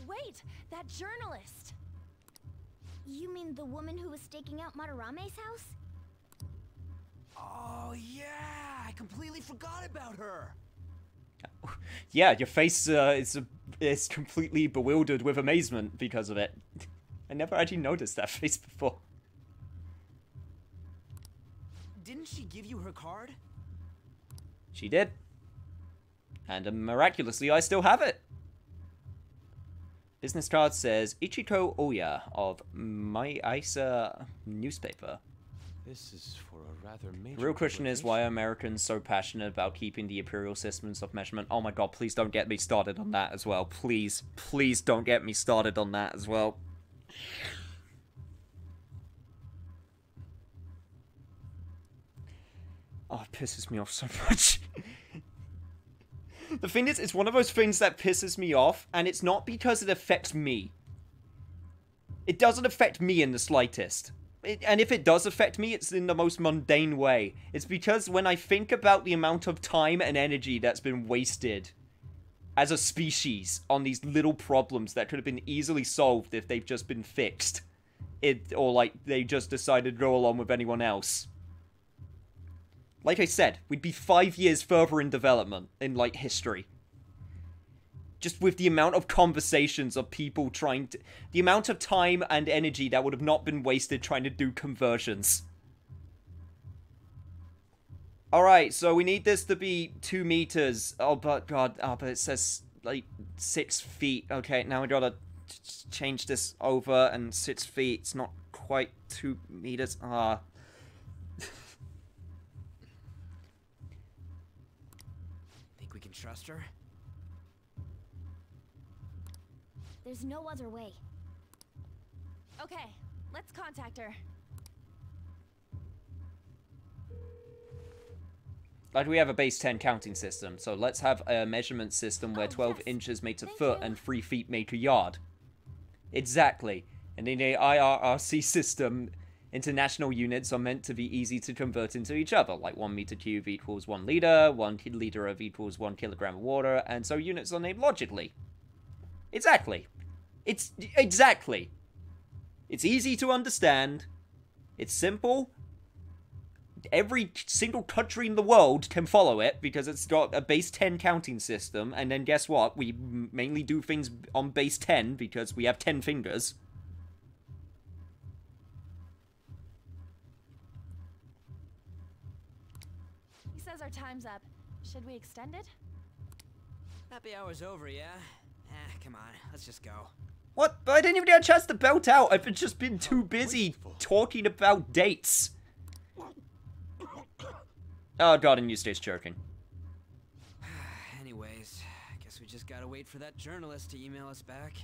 Wait, that journalist! You mean the woman who was staking out Madarame's house? Oh, yeah! I completely forgot about her! Yeah, your face is completely bewildered with amazement because of it. I never actually noticed that face before. Didn't she give you her card? She did. And miraculously, I still have it. Business card says Ichiko Oya of My Aisa newspaper. This is for a rather major... The real question is why are Americans so passionate about keeping the imperial systems of measurement? Oh my God, please don't get me started on that as well. Please, please don't get me started on that as well. Oh, it pisses me off so much. The thing is, it's one of those things that pisses me off, and it's not because it affects me. It doesn't affect me in the slightest. And if it does affect me, it's in the most mundane way. It's because when I think about the amount of time and energy that's been wasted as a species on these little problems that could have been easily solved if they've just been fixed. Or like, they just decided to go along with anyone else. Like I said, we'd be 5 years further in development, in, like, history. Just with the amount of conversations of people trying to... The amount of time and energy that would have not been wasted trying to do conversions. Alright, so we need this to be 2 meters. Oh, but God, oh, but it says, like, 6 feet. Okay, now we gotta change this over, and 6 feet. It's not quite 2 meters. Ah... We can trust her? There's no other way. Okay, let's contact her. Like, we have a base 10 counting system, so let's have a measurement system where 12 inches makes a foot and 3 feet make a yard. Exactly. And in a IRRC system, international units are meant to be easy to convert into each other, like 1 meter cube equals 1 liter, 1 liter of equals 1 kilogram of water, and so units are named logically. Exactly. It's exactly. It's easy to understand. It's simple. Every single country in the world can follow it because it's got a base 10 counting system. And then guess what? We mainly do things on base 10 because we have 10 fingers. He says our time's up. Should we extend it? Happy hour's over, yeah? Come on, let's just go. What? But I didn't even get a chance to belt out. I've just been too busy talking about dates. Oh god, and Eustace choking. Anyways, guess we just gotta wait for that journalist to email us back.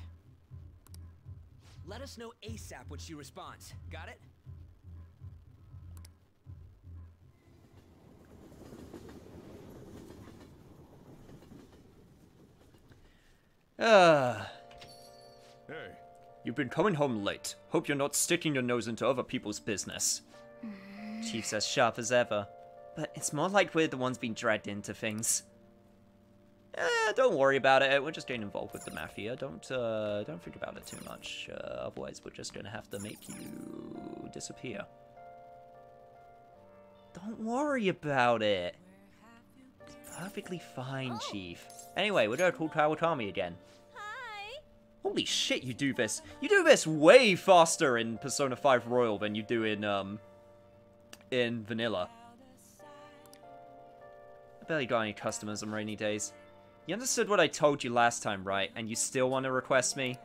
Let us know ASAP when she responds. Got it? Hey. You've been coming home late. Hope you're not sticking your nose into other people's business. Chief's as sharp as ever. But it's more like we're the ones being dragged into things. Don't worry about it. We're just getting involved with the mafia. Don't think about it too much. Otherwise, we're just gonna have to make you disappear. Don't worry about it. It's perfectly fine, Chief. Anyway, we're gonna call Kawakami again. Hi. Holy shit, you do this. You do this way faster in Persona 5 Royal than you do in Vanilla. I barely got any customers on rainy days. You understood what I told you last time, right? And you still want to request me?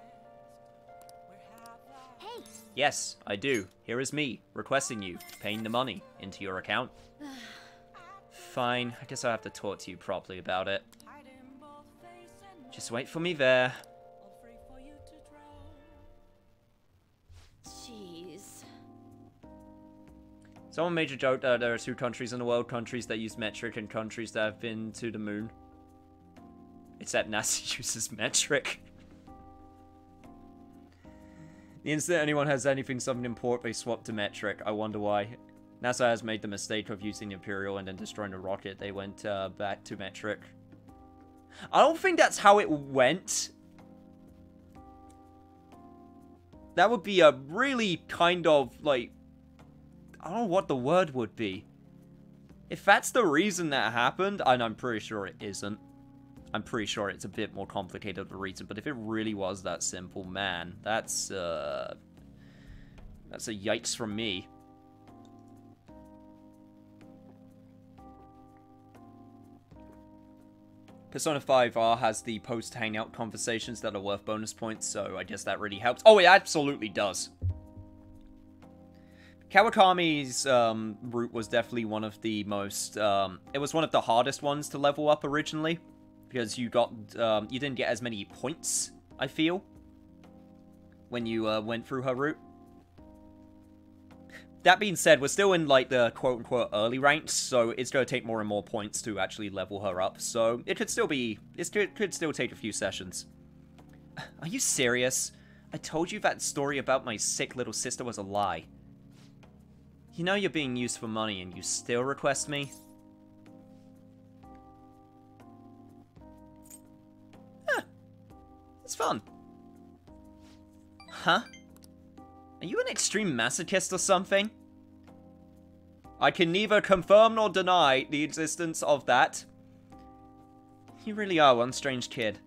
Hey. Yes, I do. Here is me, requesting you, paying the money into your account. Fine, I guess I'll have to talk to you properly about it. Just wait for me there. Jeez. Someone made a joke that there are 2 countries in the world, countries that use metric and countries that have been to the moon. Except NASA uses metric. The instant anyone has anything something important, they swap to metric. I wonder why. NASA has made the mistake of using the Imperial and then destroying the rocket. They went back to metric. I don't think that's how it went. That would be a really kind of, like... I don't know what the word would be. If that's the reason that happened, and I'm pretty sure it isn't. I'm pretty sure it's a bit more complicated of a reason, but if it really was that simple, man, that's a yikes from me. Persona 5R has the post-hangout conversations that are worth bonus points, so I guess that really helps. Oh, it absolutely does. Kawakami's route was definitely one of the most, it was one of the hardest ones to level up originally. Because you got, you didn't get as many points, I feel, when you went through her route. That being said, we're still in, like, the quote-unquote early ranks, so it's going to take more and more points to actually level her up. So it could still be, it could still take a few sessions. Are you serious? I told you that story about my sick little sister was a lie. You know you're being used for money and you still request me? It's fun. Huh? Are you an extreme masochist or something? I can neither confirm nor deny the existence of that. You really are one strange kid.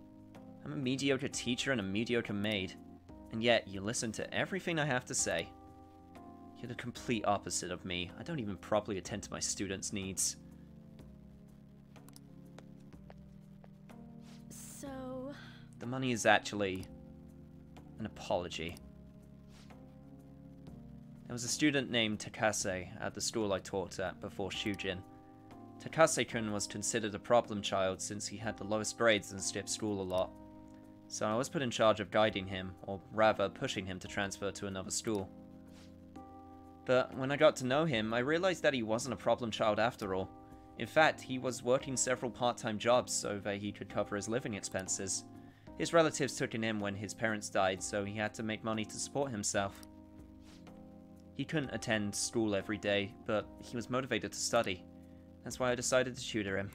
I'm a mediocre teacher and a mediocre maid. And yet, you listen to everything I have to say. You're the complete opposite of me. I don't even properly attend to my students' needs. So... The money is actually an apology. There was a student named Takase at the school I taught at before Shujin. Takase-kun was considered a problem child since he had the lowest grades and skipped school a lot. So I was put in charge of guiding him, or rather pushing him to transfer to another school. But when I got to know him, I realized that he wasn't a problem child after all. In fact, he was working several part-time jobs so that he could cover his living expenses. His relatives took him in when his parents died, so he had to make money to support himself. He couldn't attend school every day, but he was motivated to study. That's why I decided to tutor him.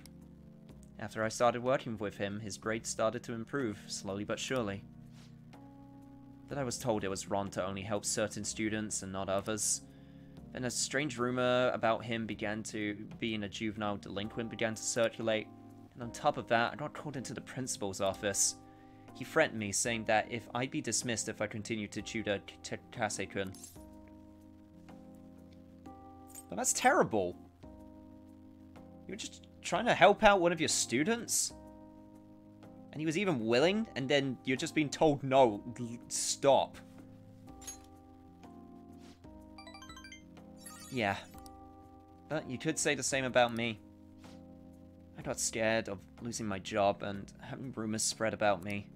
After I started working with him, his grades started to improve, slowly but surely. that I was told it was wrong to only help certain students and not others. Then a strange rumor about him being a juvenile delinquent began to circulate, and on top of that, I got called into the principal's office. He threatened me, saying that if I'd be dismissed if I continued to tutor Takase-kun. But that's terrible. You were just trying to help out one of your students? And he was even willing, and then you're just being told, no, stop. Yeah. But you could say the same about me. I got scared of losing my job and having rumors spread about me,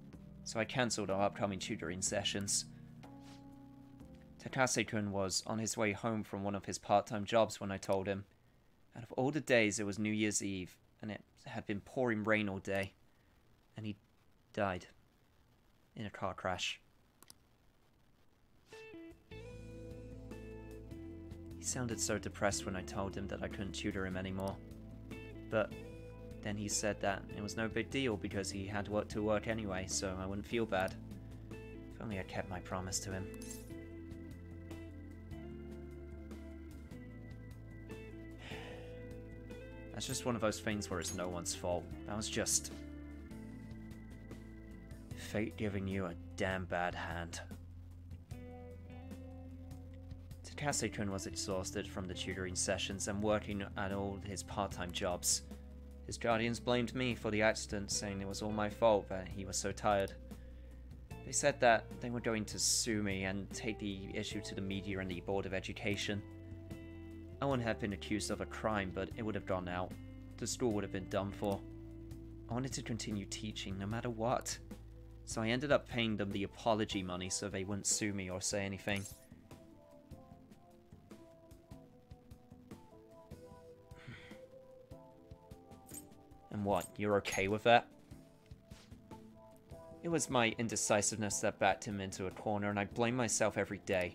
so I cancelled our upcoming tutoring sessions. Takase-kun was on his way home from one of his part-time jobs when I told him. Out of all the days, it was New Year's Eve, and it had been pouring rain all day. And he died in a car crash. He sounded so depressed when I told him that I couldn't tutor him anymore. But then he said that it was no big deal because he had to work anyway, so I wouldn't feel bad. If only I kept my promise to him. That's just one of those things where it's no one's fault. That was just fate giving you a damn bad hand. Takase-kun was exhausted from the tutoring sessions and working at all his part-time jobs. His guardians blamed me for the accident, saying it was all my fault that he was so tired. They said that they were going to sue me and take the issue to the media and the Board of Education. I wouldn't have been accused of a crime, but it would have gone out. The school would have been done for. I wanted to continue teaching no matter what. So I ended up paying them the apology money so they wouldn't sue me or say anything. And what, you're okay with that? It was my indecisiveness that backed him into a corner, and I blame myself every day.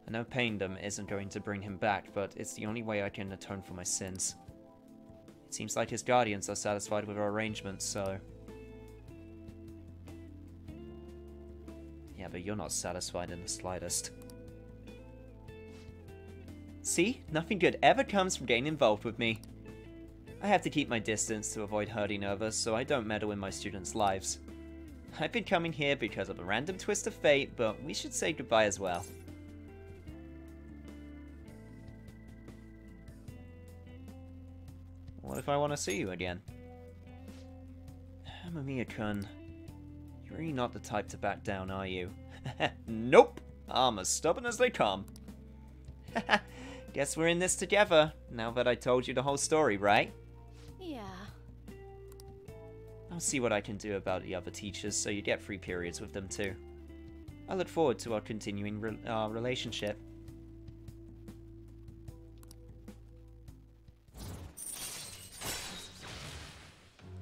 I know paying them isn't going to bring him back, but it's the only way I can atone for my sins. It seems like his guardians are satisfied with our arrangements, so... Yeah, but you're not satisfied in the slightest. See? Nothing good ever comes from getting involved with me. I have to keep my distance to avoid hurting others, so I don't meddle in my students' lives. I've been coming here because of a random twist of fate, but we should say goodbye as well. What if I want to see you again? Amamiya-kun, you're really not the type to back down, are you? Nope! I'm as stubborn as they come. Guess we're in this together, now that I told you the whole story, right? Yeah. I'll see what I can do about the other teachers so you get free periods with them too. I look forward to our continuing relationship.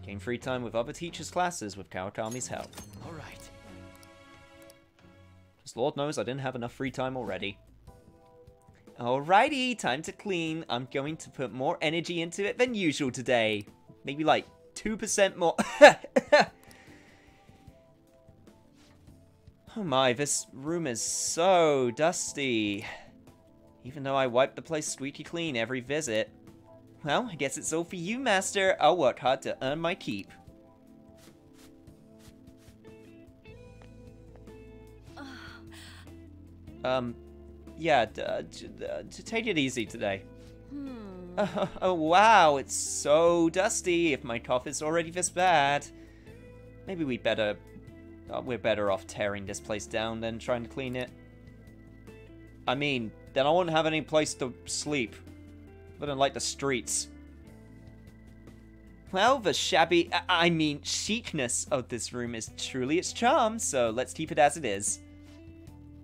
Gain free time with other teachers' classes with Kawakami's help. Alright. Because Lord knows I didn't have enough free time already. Alrighty, time to clean. I'm going to put more energy into it than usual today. Maybe like 2% more. Oh my, this room is so dusty. Even though I wipe the place squeaky clean every visit. Well, I guess it's all for you, Master. I'll work hard to earn my keep. Yeah, take it easy today. Oh, wow, it's so dusty if my cough is already this bad. Maybe we're better off tearing this place down than trying to clean it. I mean, then I won't have any place to sleep. Wouldn't like the streets. Well, the chicness of this room is truly its charm, so let's keep it as it is.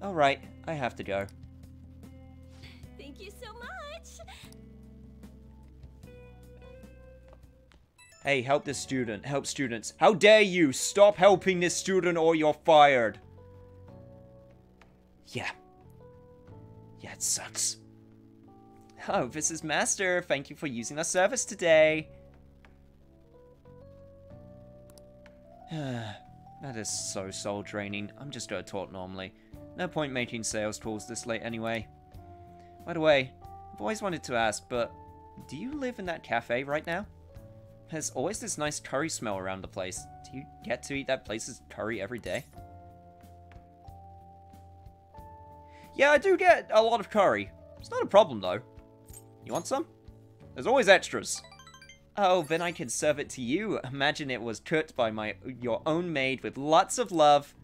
Alright, I have to go. Thank you so much! Hey, help this student. Help students. How dare you! Stop helping this student or you're fired! Yeah. Yeah, it sucks. Oh, this is Master. Thank you for using our service today. That is so soul draining. I'm just gonna talk normally. No point making sales calls this late anyway. By the way, I've always wanted to ask, but do you live in that cafe right now? There's always this nice curry smell around the place. Do you get to eat that place's curry every day? Yeah, I do get a lot of curry. It's not a problem though. You want some? There's always extras. Oh, then I can serve it to you. Imagine it was cooked by your own maid with lots of love.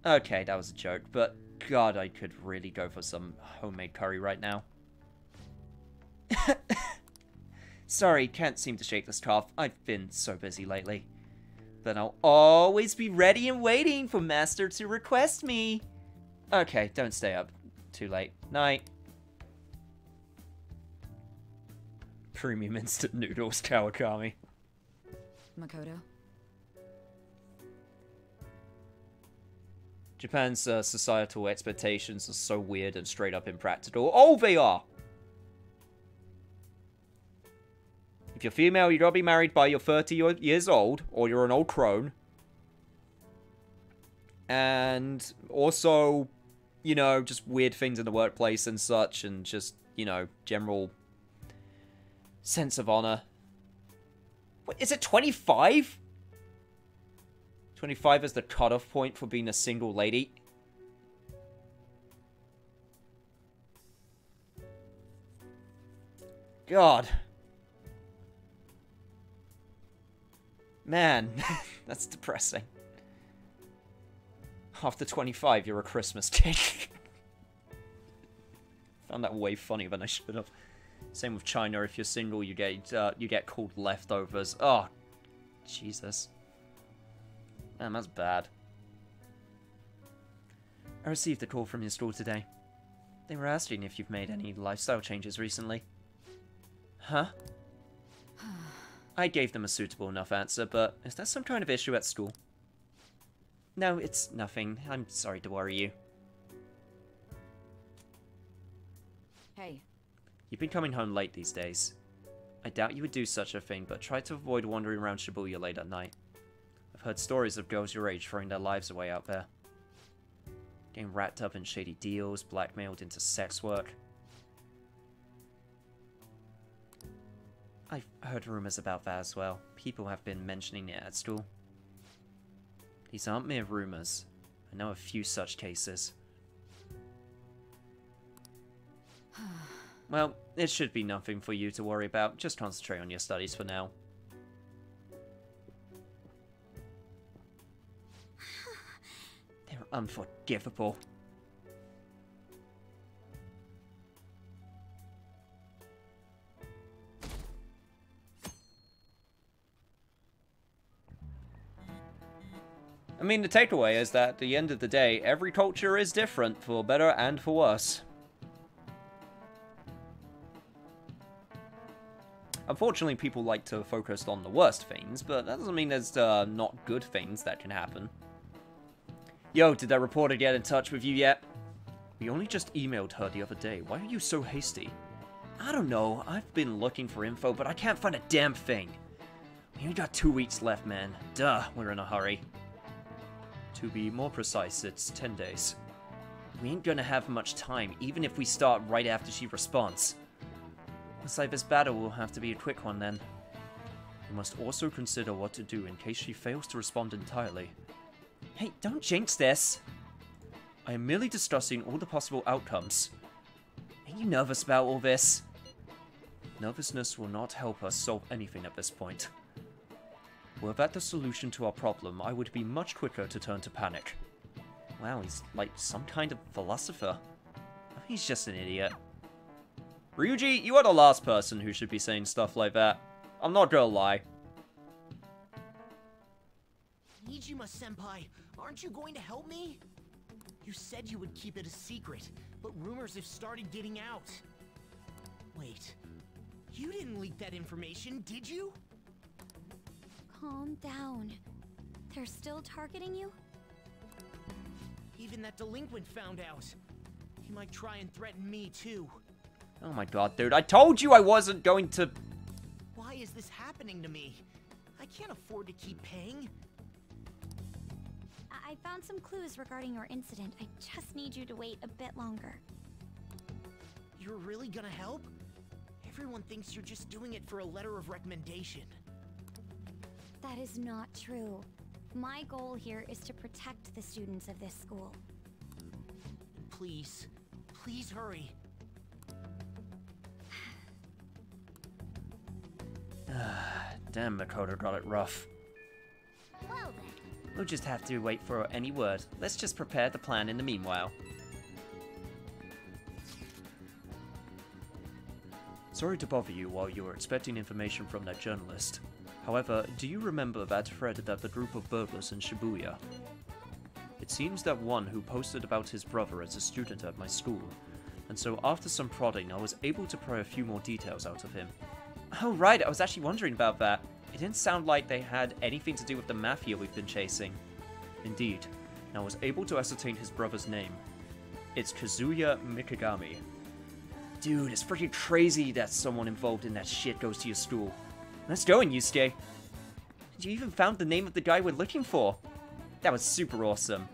Okay, that was a joke, but God, I could really go for some homemade curry right now. Sorry, can't seem to shake this cough. I've been so busy lately. Then I'll always be ready and waiting for Master to request me. Okay, don't stay up too late. Night. Premium instant noodles, Kawakami. Makoto? Japan's societal expectations are so weird and straight up impractical. Oh, they are! If you're female, you gotta be married by you're 30 years old, or you're an old crone. And also, you know, just weird things in the workplace and such, and just, you know, general sense of honor. What, is it 25? 25 is the cutoff point for being a single lady. God. Man, that's depressing. After 25, you're a Christmas cake. Found that way funnier than I should have. Same with China. If you're single, you get called leftovers. Oh, Jesus. Man, that's bad. I received a call from your school today. They were asking if you've made any lifestyle changes recently. Huh? I gave them a suitable enough answer, but is there some kind of issue at school? No, it's nothing. I'm sorry to worry you. Hey. You've been coming home late these days. I doubt you would do such a thing, but try to avoid wandering around Shibuya late at night. I've heard stories of girls your age throwing their lives away out there. Getting wrapped up in shady deals, blackmailed into sex work. I've heard rumors about that as well. People have been mentioning it at school. These aren't mere rumors. I know a few such cases. Well, it should be nothing for you to worry about. Just concentrate on your studies for now. They're unforgivable. I mean, the takeaway is that at the end of the day, every culture is different, for better and for worse. Unfortunately, people like to focus on the worst things, but that doesn't mean there's not good things that can happen. Yo, did that reporter get in touch with you yet? We only just emailed her the other day. Why are you so hasty? I don't know. I've been looking for info, but I can't find a damn thing. We only got 2 weeks left, man. Duh, we're in a hurry. To be more precise, it's 10 days. We ain't gonna have much time, even if we start right after she responds. Looks like this battle will have to be a quick one then. We must also consider what to do in case she fails to respond entirely. Hey, don't jinx this! I am merely discussing all the possible outcomes. Are you nervous about all this? Nervousness will not help us solve anything at this point. Were that the solution to our problem, I would be much quicker to turn to panic. Wow, he's like some kind of philosopher. I think he's just an idiot. Ryuji, you are the last person who should be saying stuff like that. I'm not gonna lie. Nijima-senpai, aren't you going to help me? You said you would keep it a secret, but rumors have started getting out. Wait, you didn't leak that information, did you? Calm down. They're still targeting you? Even that delinquent found out. He might try and threaten me too. Oh my god, dude. I told you I wasn't going to... Why is this happening to me? I can't afford to keep paying. I found some clues regarding your incident. I just need you to wait a bit longer. You're really gonna help? Everyone thinks you're just doing it for a letter of recommendation. That is not true. My goal here is to protect the students of this school. Please. Please hurry. Damn, Makoto got it rough. Well then. We'll just have to wait for any word. Let's just prepare the plan in the meanwhile. Sorry to bother you while you were expecting information from that journalist. However, do you remember that thread about the group of burglars in Shibuya? It seems that one who posted about his brother as a student at my school, and so after some prodding I was able to pry a few more details out of him. Oh right, I was actually wondering about that. It didn't sound like they had anything to do with the mafia we've been chasing. Indeed, and I was able to ascertain his brother's name. It's Kazuya Mikigami. Dude, it's freaking crazy that someone involved in that shit goes to your school. Let's go, Yusuke. You even found the name of the guy we're looking for. That was super awesome.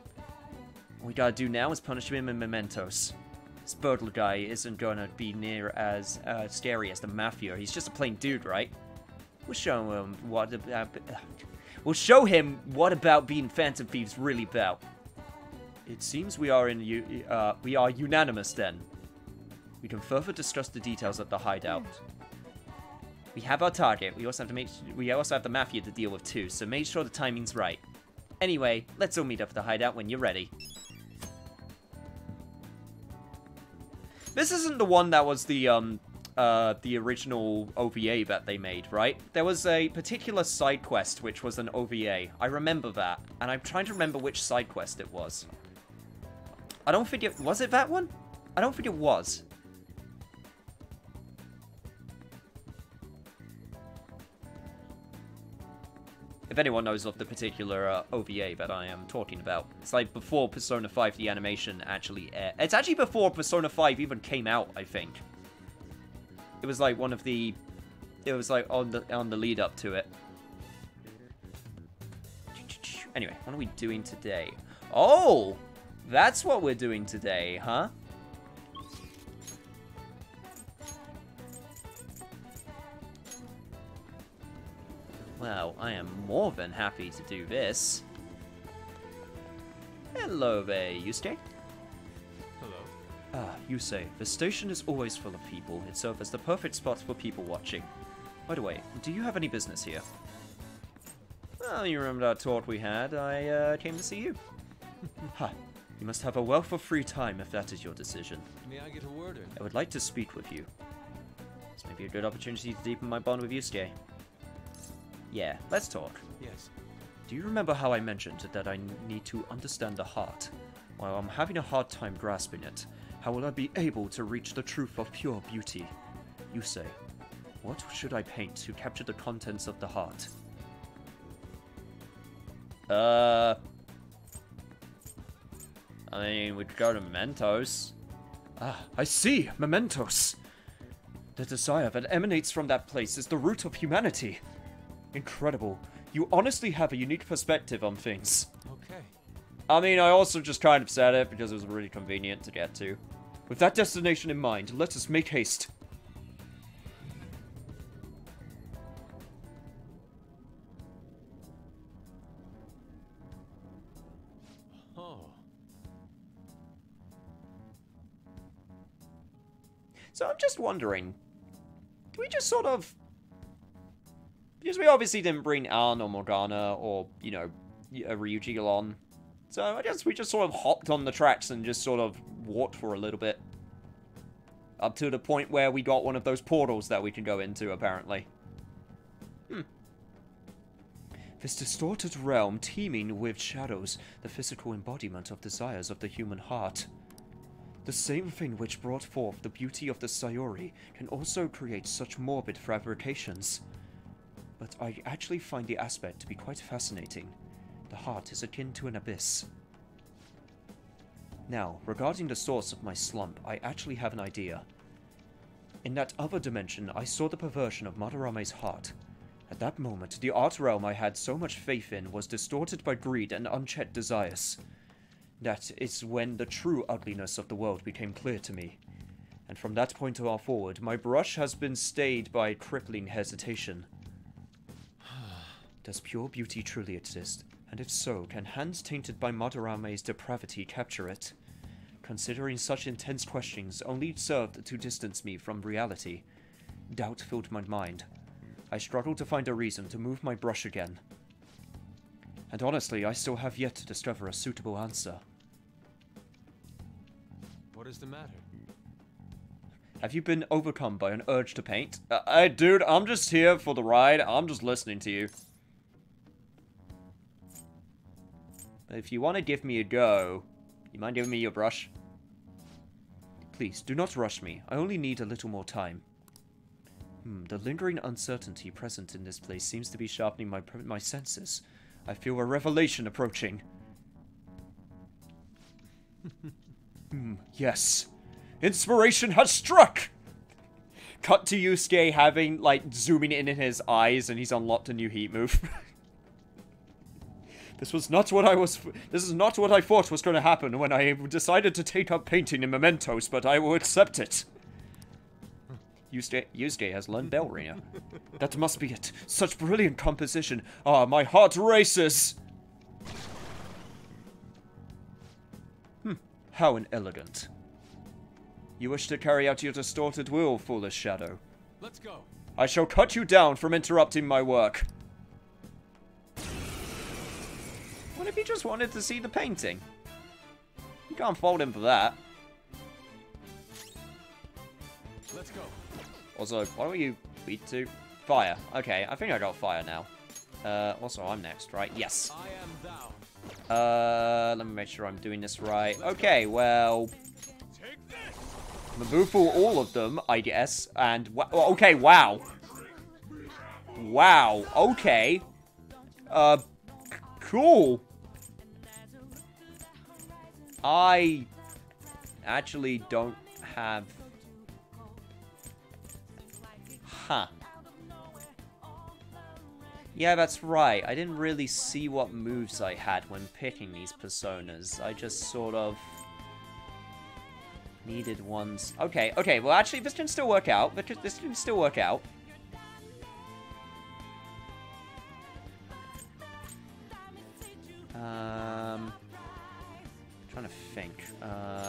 All we gotta do now is punish him in mementos. This burglar guy isn't gonna be near as scary as the mafia. He's just a plain dude, right? We'll show him what about being Phantom Thieves really about. It seems we are unanimous then. We can further discuss the details of the hideout. We have our target. We also have the mafia to deal with too, so make sure the timing's right. Anyway, let's all meet up at the hideout when you're ready. This isn't the one that was the original OVA that they made, right? There was a particular side quest which was an OVA. I remember that, and I'm trying to remember which side quest it was. I don't think it... Was it that one? I don't think it was. If anyone knows of the particular OVA that I am talking about. It's like before Persona 5 the animation actually aired. It's actually before Persona 5 even came out, I think. It was like one of the... It was like on the lead up to it. Anyway, what are we doing today? Oh! That's what we're doing today, huh? Well, I am more than happy to do this. Hello there, Yusuke. Hello. Ah, Yusei, the station is always full of people. It serves as the perfect spot for people watching. By the way, do you have any business here? Well, you remember that talk we had? I came to see you. Ha, you must have a wealth of free time if that is your decision. May I get a word in? I would like to speak with you. This may be a good opportunity to deepen my bond with Yusuke. Yeah, let's talk. Yes. Do you remember how I mentioned that I need to understand the heart? While I'm having a hard time grasping it, how will I be able to reach the truth of pure beauty? You say, what should I paint to capture the contents of the heart? I mean, we could go to Mementos. Ah, I see! Mementos! The desire that emanates from that place is the root of humanity. Incredible. You honestly have a unique perspective on things. Okay. I mean, I also just kind of said it because it was really convenient to get to. With that destination in mind, let us make haste. Oh. So I'm just wondering, do we just sort of... Because we obviously didn't bring Ann or Morgana or, you know, Ryuji along. So I guess we just sort of hopped on the tracks and just sort of walked for a little bit. Up to the point where we got one of those portals that we can go into, apparently. This distorted realm teeming with shadows, the physical embodiment of desires of the human heart. The same thing which brought forth the beauty of the Sayori can also create such morbid fabrications. But I actually find the aspect to be quite fascinating. The heart is akin to an abyss. Now, regarding the source of my slump, I actually have an idea. In that other dimension, I saw the perversion of Madarame's heart. At that moment, the art realm I had so much faith in was distorted by greed and unchecked desires. That is when the true ugliness of the world became clear to me. And from that point on forward, my brush has been stayed by crippling hesitation. Does pure beauty truly exist? And if so, can hands tainted by Madarame's depravity capture it? Considering such intense questions only served to distance me from reality. Doubt filled my mind. I struggled to find a reason to move my brush again. And honestly, I still have yet to discover a suitable answer. What is the matter? Have you been overcome by an urge to paint? Hey, dude, I'm just here for the ride. I'm just listening to you. But if you want to give me a go, you mind giving me your brush? Please, do not rush me. I only need a little more time. The lingering uncertainty present in this place seems to be sharpening my senses. I feel a revelation approaching. Yes. Inspiration has struck! Cut to Yusuke having, like, zooming in his eyes and he's unlocked a new heat move. This is not what I thought was going to happen when I decided to take up painting in mementos, but I will accept it. Yusuke has learned Bell Ringer. That must be it. Such brilliant composition. Ah, my heart races! How inelegant. You wish to carry out your distorted will, foolish shadow. Let's go. I shall cut you down from interrupting my work. What if he just wanted to see the painting? You can't fault him for that. Let's go. Also, why don't you beat to fire? Okay, I think I got fire now. Also, I'm next, right? Yes. I am thou. Let me make sure I'm doing this right. Okay, well, Mabufu all of them, I guess. And okay, wow. Wow. Okay. Cool. I actually don't have. Huh. Yeah, that's right. I didn't really see what moves I had when picking these personas. I just sort of needed ones. Okay, well actually this can still work out. This can still work out. Trying to think.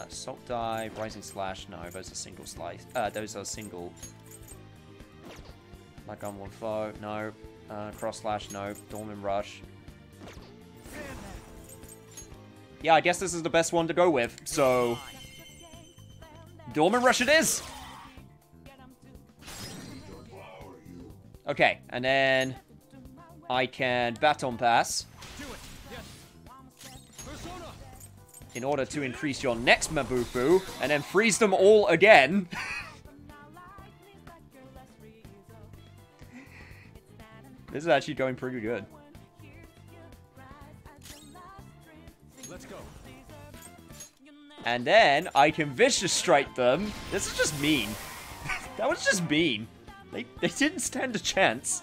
Salt Dive, Rising Slash, no, those are single slice. Those are single. Like on one foe, no. Cross Slash, no. Dormant Rush. Yeah, I guess this is the best one to go with, so Dormant Rush it is! Okay, and then I can Baton Pass in order to increase your next Mabufu, and then freeze them all again. This is actually going pretty good. Let's go. And then I can Vicious Strike them. This is just mean. That was just mean. They didn't stand a chance.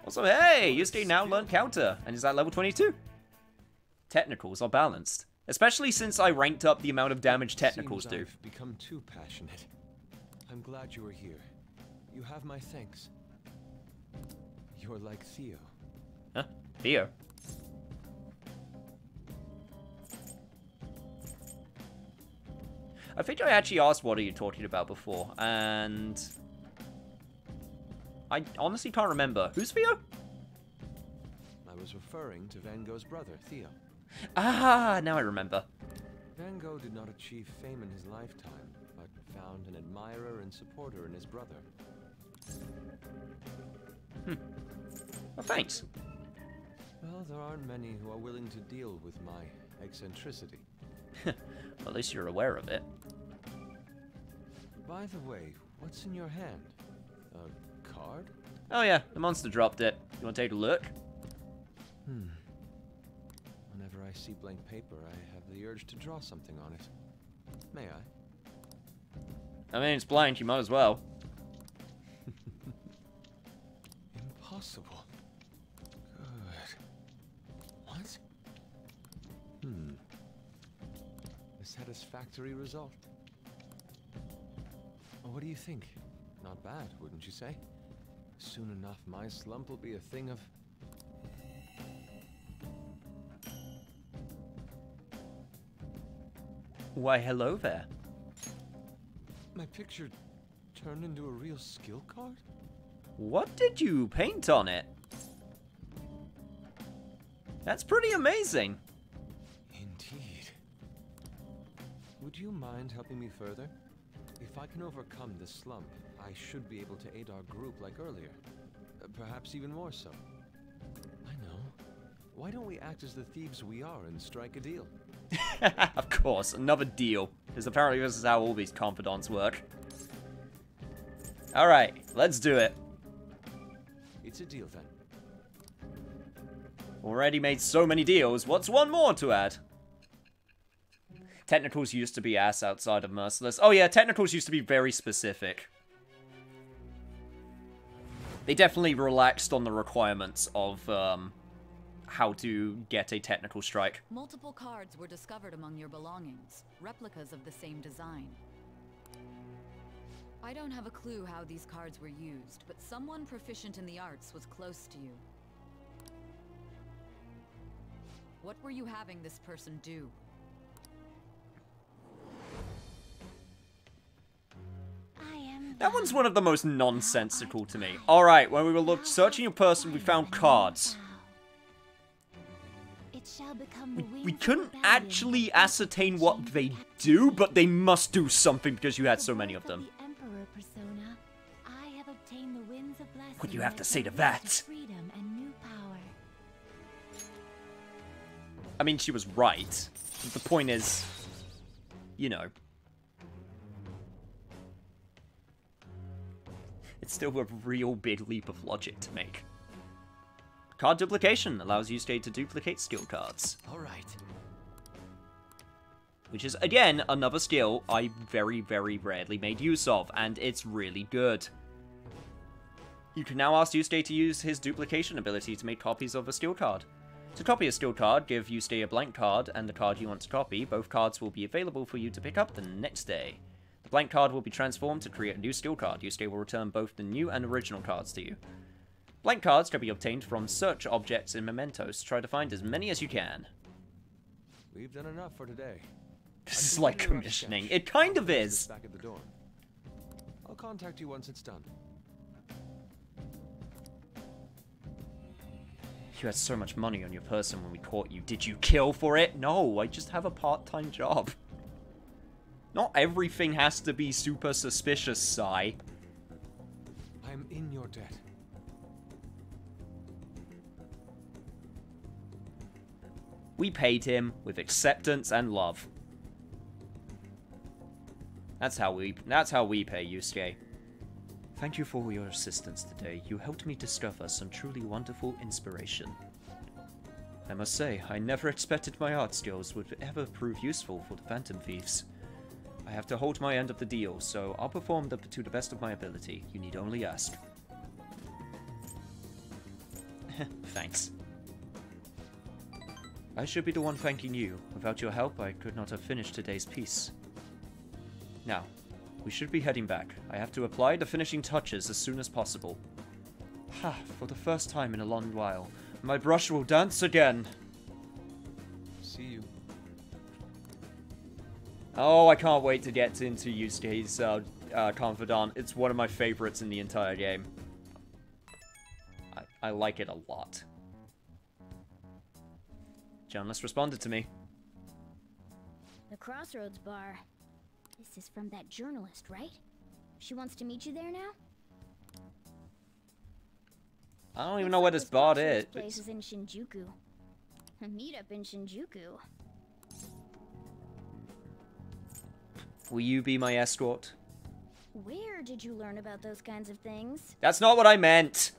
Also, hey, Yusuke now learned counter, and is at level 22. Technicals are balanced, especially since I ranked up the amount of damage technicals do. I've become too passionate. I'm glad you are here. You have my thanks. You're like Theo. Huh? Theo? I think I actually asked what are you talking about before, and I honestly can't remember. Who's Theo? I was referring to Van Gogh's brother, Theo. Ah, now I remember. Van Gogh did not achieve fame in his lifetime, but found an admirer and supporter in his brother. Well, thanks. Well, there aren't many who are willing to deal with my eccentricity. Well, at least you're aware of it. By the way, what's in your hand? A card? Oh yeah, the monster dropped it. You want to take a look? Whenever I see blank paper, I have the urge to draw something on it. May I? I mean, it's blank, you might as well. Impossible. Good. What? A satisfactory result. What do you think? Not bad, wouldn't you say? Soon enough, my slump will be a thing of... Why, hello there. My picture turned into a real skill card? What did you paint on it? That's pretty amazing. Indeed. Would you mind helping me further? If I can overcome this slump, I should be able to aid our group like earlier. Perhaps even more so. I know. Why don't we act as the thieves we are and strike a deal? Of course, another deal. Because apparently this is how all these confidants work. Alright, let's do it. It's a deal then. Already made so many deals, what's one more to add? Technicals used to be ass outside of Merciless. Oh yeah, technicals used to be very specific. They definitely relaxed on the requirements of how to get a technical strike. Multiple cards were discovered among your belongings, replicas of the same design. I don't have a clue how these cards were used, but someone proficient in the arts was close to you. What were you having this person do? That one's one of the most nonsensical to me. Alright, when we were searching your person, we found cards. We couldn't actually ascertain what they do, but they must do something because you had so many of them. What do you have to say to that? I mean, she was right. The point is, you know. It's still a real big leap of logic to make. Card duplication allows you to duplicate skill cards. Alright. Which is, again, another skill I very, very rarely made use of, and it's really good. You can now ask Yusuke to use his duplication ability to make copies of a skill card. To copy a skill card, give Yusuke a blank card and the card you want to copy. Both cards will be available for you to pick up the next day. The blank card will be transformed to create a new skill card. Yusuke will return both the new and original cards to you. Blank cards can be obtained from search objects in Mementos. Try to find as many as you can. We've done enough for today. This is like commissioning. It kind of is. Back at the dorm. I'll contact you once it's done. You had so much money on your person when we caught you. Did you kill for it? No, I just have a part-time job. Not everything has to be super suspicious, Sai. I'm in your debt. We paid him with acceptance and love. That's how we pay Yusuke. Thank you for your assistance today. You helped me discover some truly wonderful inspiration. I must say, I never expected my art skills would ever prove useful for the Phantom Thieves. I have to hold my end of the deal, so I'll perform to the best of my ability. You need only ask. Thanks. I should be the one thanking you. Without your help, I could not have finished today's piece. Now, we should be heading back. I have to apply the finishing touches as soon as possible. Ha, for the first time in a long while, my brush will dance again. See you. Oh, I can't wait to get into Yusuke's Confidant. It's one of my favorites in the entire game. I like it a lot. Journalist responded to me. The Crossroads Bar. This is from that journalist, right? She wants to meet you there now? I don't even know where this bar is. Place is in Shinjuku. A meetup in Shinjuku. Will you be my escort? Where did you learn about those kinds of things? That's not what I meant!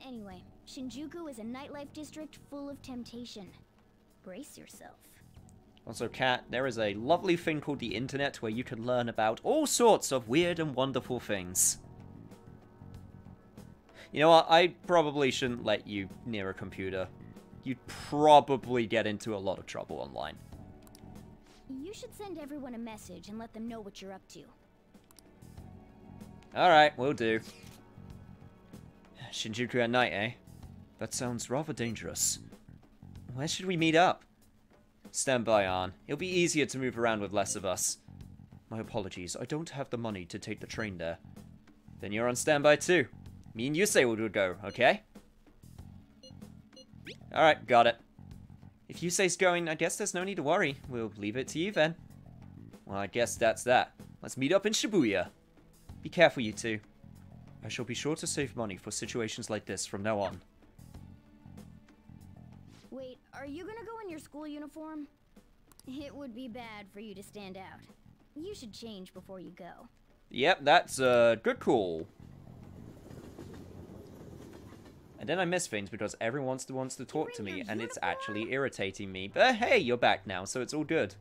Anyway, Shinjuku is a nightlife district full of temptation. Brace yourself. Also, Kat, there is a lovely thing called the internet where you can learn about all sorts of weird and wonderful things. You know what? I probably shouldn't let you near a computer. You'd probably get into a lot of trouble online. You should send everyone a message and let them know what you're up to. Alright, will do. Shinjuku at night, eh? That sounds rather dangerous. Where should we meet up? Stand by, Arn. It'll be easier to move around with less of us. My apologies, I don't have the money to take the train there. Then you're on standby too. Me and Yusei will go, okay? Alright, got it. If Yusei's going, I guess there's no need to worry. We'll leave it to you then. Well, I guess that's that. Let's meet up in Shibuya. Be careful, you two. I shall be sure to save money for situations like this from now on. Wait, are you gonna go in your school uniform? It would be bad for you to stand out. You should change before you go. Yep, that's a good call. And then I miss things because everyone wants to talk to me, and it's actually irritating me. But hey, you're back now, so it's all good.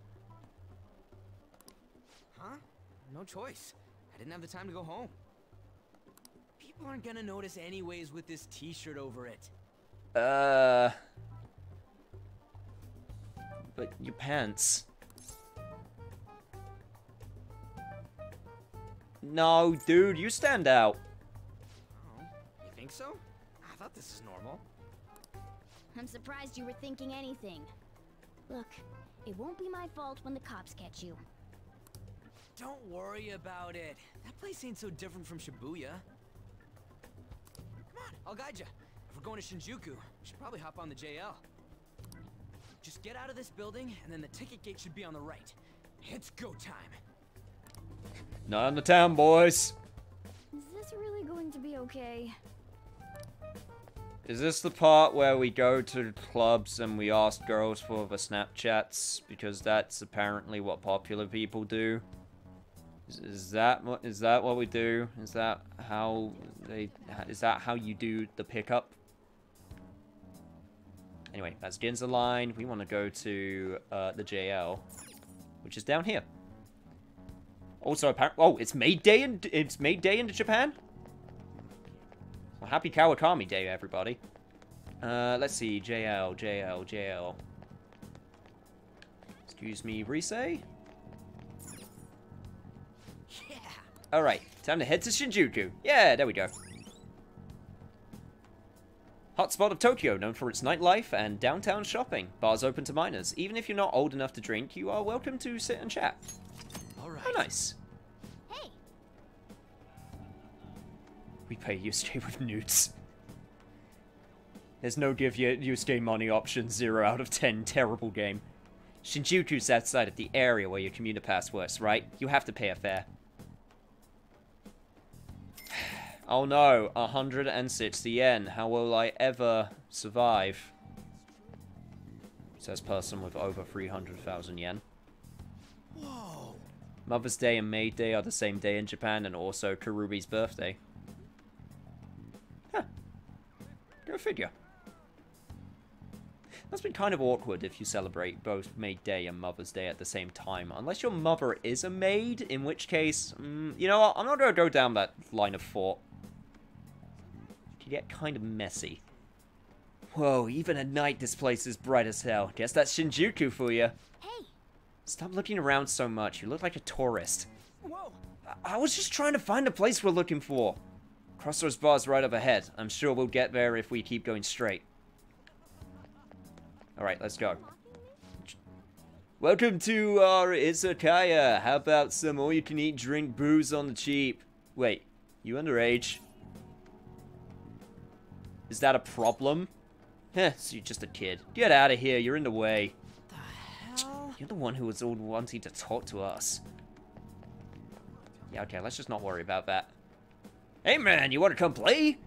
Huh? No choice. I didn't have the time to go home. People aren't gonna notice anyways with this t-shirt over it. But your pants. No, dude, you stand out. Oh, you think so? I thought this is normal. I'm surprised you were thinking anything. Look, it won't be my fault when the cops catch you. Don't worry about it. That place ain't so different from Shibuya. Come on, I'll guide you. If we're going to Shinjuku, we should probably hop on the JL. Just get out of this building, and then the ticket gate should be on the right. It's go time. Not in the town, boys. Is this really going to be okay? Is this the part where we go to clubs and we ask girls for the Snapchats? Because that's apparently what popular people do. Is that what we do? Is that how you do the pickup? Anyway, that's Ginza Line. We want to go to the JL, which is down here. Also, apparently, oh, it's Maid Day in Japan. Well, happy Kawakami Day, everybody. Let's see, JL. Excuse me, Rise? Yeah. All right, time to head to Shinjuku. Yeah, there we go. Hotspot of Tokyo, known for its nightlife and downtown shopping. Bars open to minors. Even if you're not old enough to drink, you are welcome to sit and chat. All right. Oh, nice. Hey. We pay Yusuke with nudes. There's no give Yusuke money option. 0 out of 10. Terrible game. Shinjuku's outside of the area where your commuter pass works, right? You have to pay a fare. Oh no, 160 yen. How will I ever survive? Says person with over 300,000 yen. Whoa. Mother's Day and Maid Day are the same day in Japan, and also Karubi's birthday. Huh. Go figure. That's been kind of awkward if you celebrate both Maid Day and Mother's Day at the same time. Unless your mother is a maid, in which case, you know what? I'm not going to go down that line of thought. It can get kind of messy. Whoa, even at night this place is bright as hell. Guess that's Shinjuku for you. Hey! Stop looking around so much. You look like a tourist. Whoa! I was just trying to find the place we're looking for. Crossroads Bar's right up ahead. I'm sure we'll get there if we keep going straight. Alright, let's go. Welcome to our izakaya. How about some all-you-can-eat drink booze on the cheap? Wait, you underage? Is that a problem? Heh, so you're just a kid. Get out of here, you're in the way. The hell? You're the one who was all wanting to talk to us. Yeah, okay, let's just not worry about that. Hey man, you wanna come play?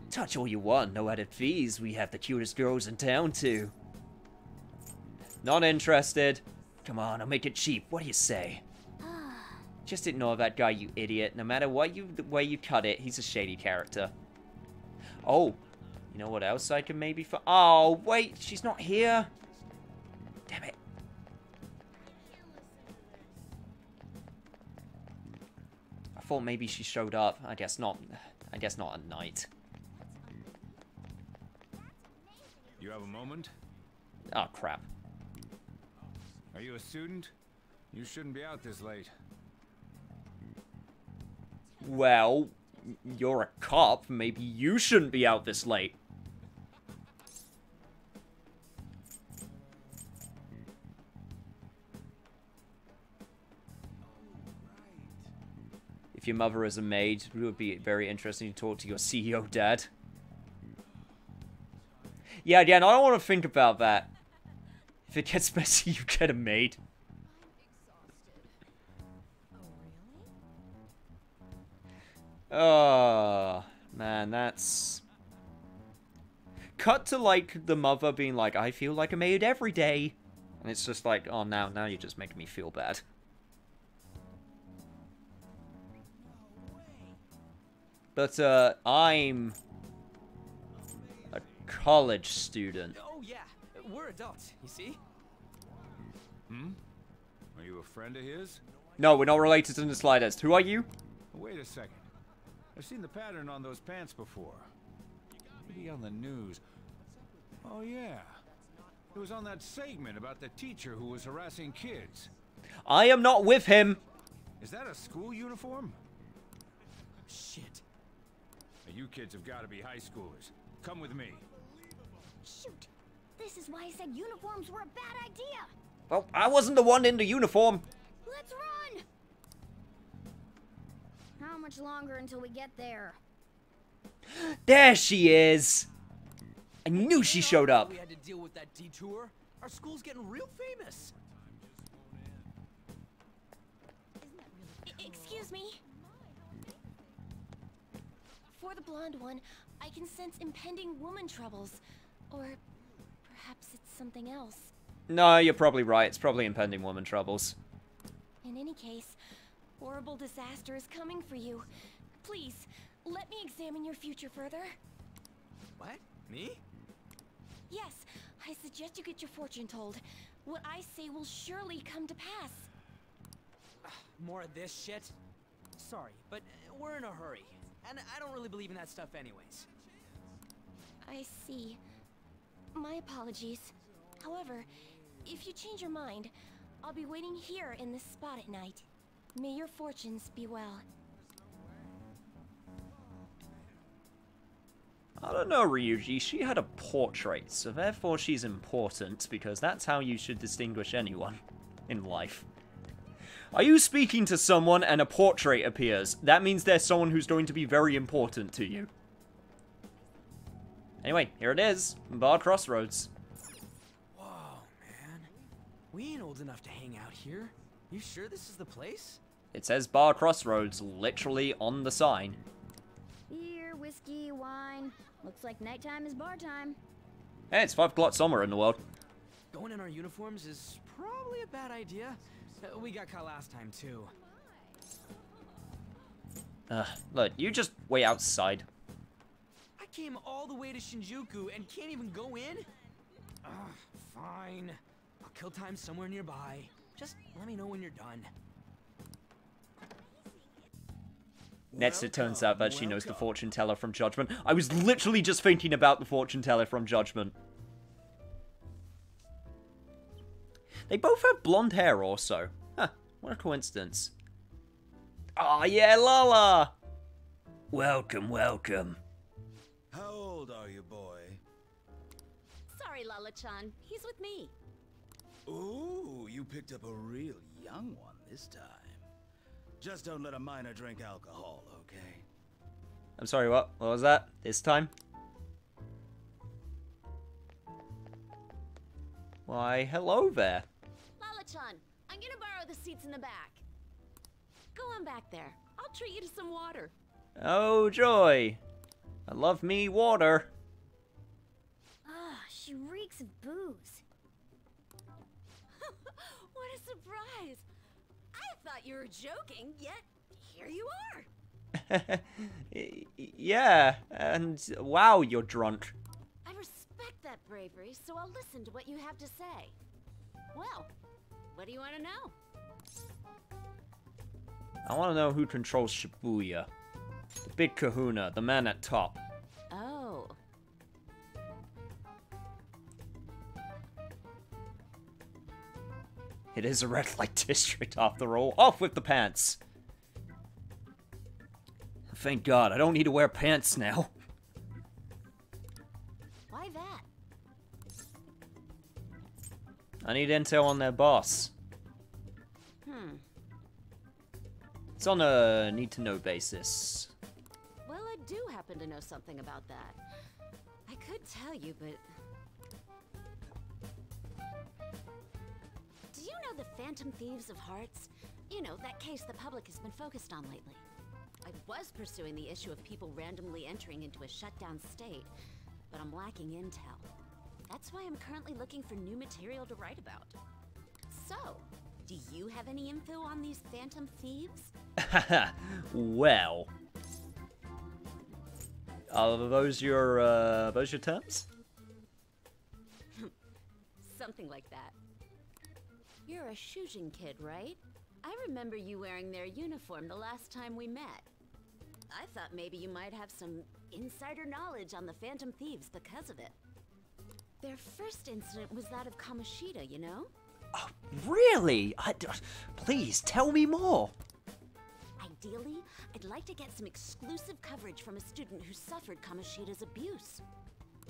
Touch all you want, no added fees. We have the cutest girls in town too. Not interested. Come on, I'll make it cheap. What do you say? Just ignore that guy, you idiot. No matter what way you cut it, he's a shady character. Oh, you know what else I can maybe Oh, wait, she's not here. Damn it. thought maybe she showed up. I guess not. I guess not at night. You have a moment? Oh, crap. Are you a student? You shouldn't be out this late. Well, you're a cop. Maybe you shouldn't be out this late. If your mother is a maid, it would be very interesting to talk to your CEO dad. Yeah, Dan, I don't want to think about that. If it gets messy, you get a maid. Oh, man, that's... Cut to, like, the mother being like, I feel like a maid every day. And it's just like, oh, now you're just making me feel bad. But, I'm a college student. Oh, yeah. We're adults, you see? Hmm? Are you a friend of his? No, we're not related in the slightest. Who are you? Wait a second. I've seen the pattern on those pants before. Maybe on the news. Oh, yeah. It was on that segment about the teacher who was harassing kids. I am not with him. Is that a school uniform? Shit. You kids have got to be high schoolers. Come with me. Shoot! This is why I said uniforms were a bad idea! Well, I wasn't the one in the uniform. Let's run! How much longer until we get there? There she is! I knew she showed up. We had to deal with that detour. Our school's getting real famous. Excuse me? For the blonde one, I can sense impending woman troubles. Or perhaps it's something else. No, you're probably right. It's probably impending woman troubles. In any case, horrible disaster is coming for you. Please, let me examine your future further. What? Me? Yes, I suggest you get your fortune told. What I say will surely come to pass. More of this shit? Sorry, but we're in a hurry. And I don't really believe in that stuff anyways. I see. My apologies. However, if you change your mind, I'll be waiting here in this spot at night. May your fortunes be well. I don't know, Ryuji. She had a portrait, so therefore she's important, because that's how you should distinguish anyone in life. Are you speaking to someone and a portrait appears? That means there's someone who's going to be very important to you. Anyway, here it is. Bar Crossroads. Whoa, man. We ain't old enough to hang out here. You sure this is the place? It says Bar Crossroads literally on the sign. Beer, whiskey, wine. Looks like nighttime is bar time. Hey, it's 5 o'clock somewhere in the world. Going in our uniforms is probably a bad idea. We got caught last time, too. Look, you just wait outside. I came all the way to Shinjuku and can't even go in? Fine. I'll kill time somewhere nearby. Just let me know when you're done. Next, it turns out that she knows the fortune teller from Judgment. I was literally just thinking about the fortune teller from Judgment. They both have blonde hair also. Huh, what a coincidence. Oh yeah, Lala! Welcome, welcome. How old are you, boy? Sorry, Lala-chan. He's with me. Ooh, you picked up a real young one this time. Just don't let a minor drink alcohol, okay? I'm sorry, what? What was that? This time? Why, hello there. Lala-chan, I'm gonna borrow the seats in the back. Go on back there. I'll treat you to some water. Oh, joy. I love me water. Ah, she reeks of booze. What a surprise! I thought you were joking, yet here you are. Yeah, and wow, you're drunk. I respect that bravery, so I'll listen to what you have to say. Well, what do you want to know? I want to know who controls Shibuya. The big kahuna, the man at top. Oh. It is a red light district after all. Off with the pants. Thank God, I don't need to wear pants now. Why that? I need intel on their boss. It's on a need-to-know basis. Well, I do happen to know something about that. I could tell you, but... Do you know the Phantom Thieves of Hearts? You know, that case the public has been focused on lately. I was pursuing the issue of people randomly entering into a shutdown state, but I'm lacking intel. That's why I'm currently looking for new material to write about. So, do you have any info on these Phantom Thieves? Well, are those your terms? Something like that. You're a Shujin kid, right? I remember you wearing their uniform the last time we met. I thought maybe you might have some insider knowledge on the Phantom Thieves because of it. Their first incident was that of Kamoshida, you know? Oh, really? Please, tell me more. Ideally, I'd like to get some exclusive coverage from a student who suffered Kamoshida's abuse.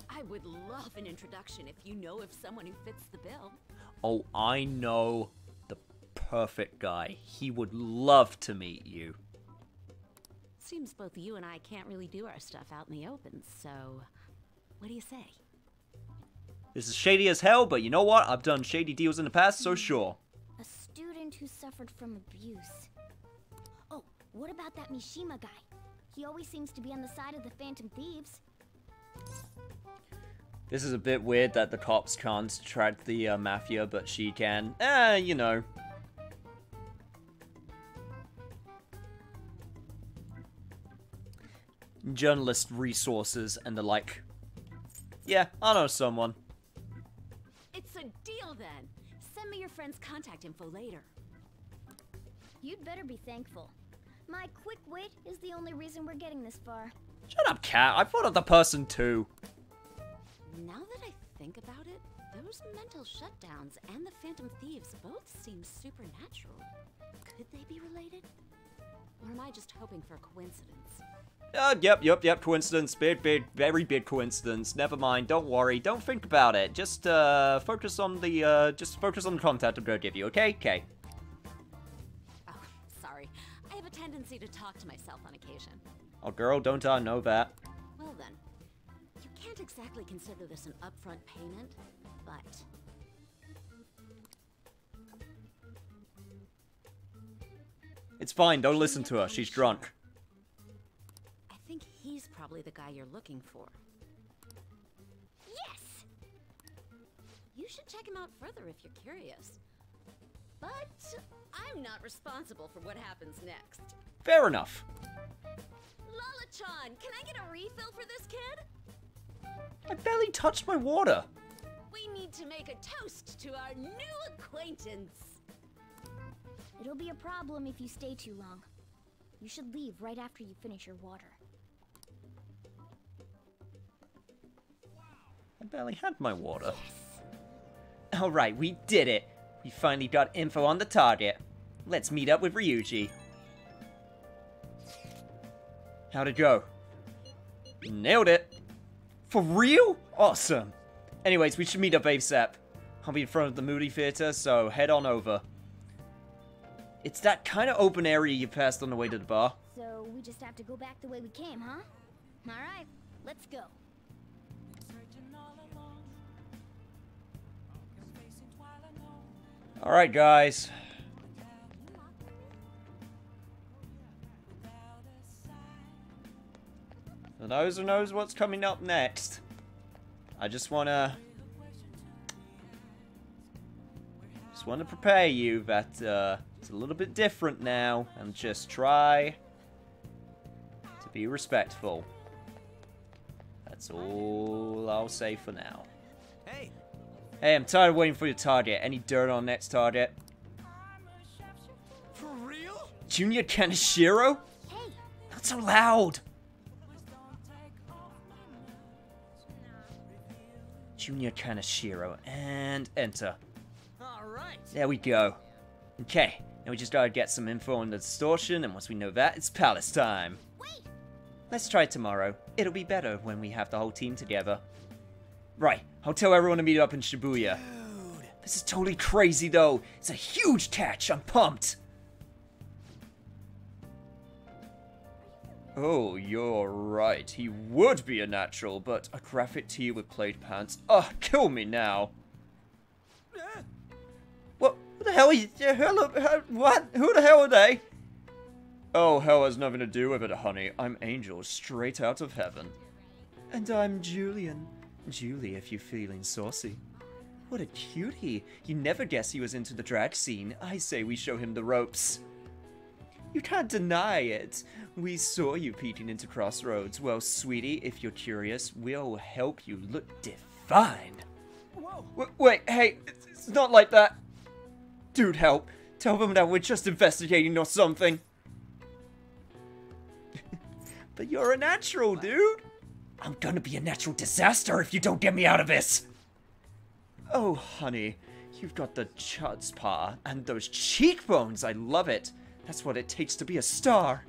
I would love an introduction if you know of someone who fits the bill. Oh, I know the perfect guy. He would love to meet you. Seems both you and I can't really do our stuff out in the open, so what do you say? This is shady as hell, but you know what? I've done shady deals in the past, so sure. A student who suffered from abuse. Oh, what about that Mishima guy? He always seems to be on the side of the Phantom Thieves. This is a bit weird that the cops can't track the mafia, but she can. You know. Journalist resources and the like. Yeah, I know someone. It's a deal then. Send me your friend's contact info later. You'd better be thankful. My quick wit is the only reason we're getting this far. Shut up, Cat. I thought of the person too. Now that I think about it, those mental shutdowns and the Phantom Thieves both seem supernatural. Could they be related? Or am I just hoping for a coincidence? Yep. Coincidence. Big, very big coincidence. Never mind. Don't worry. Don't think about it. Just focus on the content I'm gonna give you. Okay? Okay. Oh, sorry. I have a tendency to talk to myself on occasion. Oh, girl, don't I know that? Well then, you can't exactly consider this an upfront payment, but... It's fine. Don't listen to her. She's drunk. I think he's probably the guy you're looking for. Yes! You should check him out further if you're curious. But I'm not responsible for what happens next. Fair enough. Lala-chan, can I get a refill for this kid? I barely touched my water. We need to make a toast to our new acquaintance. It'll be a problem if you stay too long. You should leave right after you finish your water. I barely had my water. Yes. Alright, we did it. We finally got info on the target. Let's meet up with Ryuji. How'd it go? Nailed it. For real? Awesome. Anyways, we should meet up ASAP. I'll be in front of the movie theater, so head on over. It's that kind of open area you passed on the way to the bar. So we just have to go back the way we came, huh? Alright, let's go. Alright, guys. For those who knows what's coming up next, I just wanna prepare you that it's a little bit different now, and just try to be respectful. That's all I'll say for now. Hey, I'm tired of waiting for your target. Any dirt on next target? For real? Junior Kaneshiro? Hey! Not so loud! Junior Kaneshiro, and enter. Alright! There we go. Okay, now we just gotta get some info on the distortion, and once we know that, it's palace time. Wait! Let's try it tomorrow. It'll be better when we have the whole team together. Right, I'll tell everyone to meet up in Shibuya. Dude. This is totally crazy though. It's a huge catch, I'm pumped. Oh, you're right. He would be a natural, but a graphic tee with plaid pants. Ugh, kill me now. What the hell are you? What? Who the hell are they? Oh, hell has nothing to do with it, honey. I'm Angel, straight out of heaven. And I'm Julian. Julie, if you're feeling saucy. What a cutie. You never guess he was into the drag scene. I say we show him the ropes. You can't deny it. We saw you peeking into Crossroads. Well, sweetie, if you're curious, we'll help you look divine. Whoa! Wait, hey, it's not like that. Dude, help. Tell them that we're just investigating or something. But you're a natural, dude. I'm gonna be a natural disaster if you don't get me out of this. Oh, honey, you've got the chutzpah and those cheekbones. I love it. That's what it takes to be a star.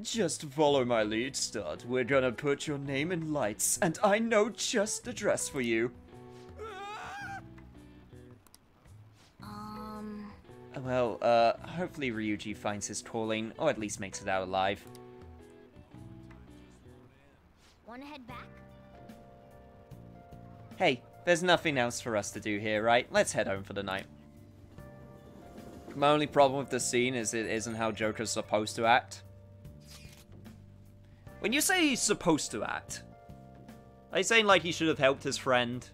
Just follow my lead, stud. We're gonna put your name in lights, and I know just the dress for you. Well, hopefully Ryuji finds his calling, or at least makes it out alive. Wanna head back? Hey, there's nothing else for us to do here, right? Let's head home for the night. My only problem with this scene is it isn't how Joker's supposed to act. When you say he's supposed to act, are you saying like he should have helped his friend?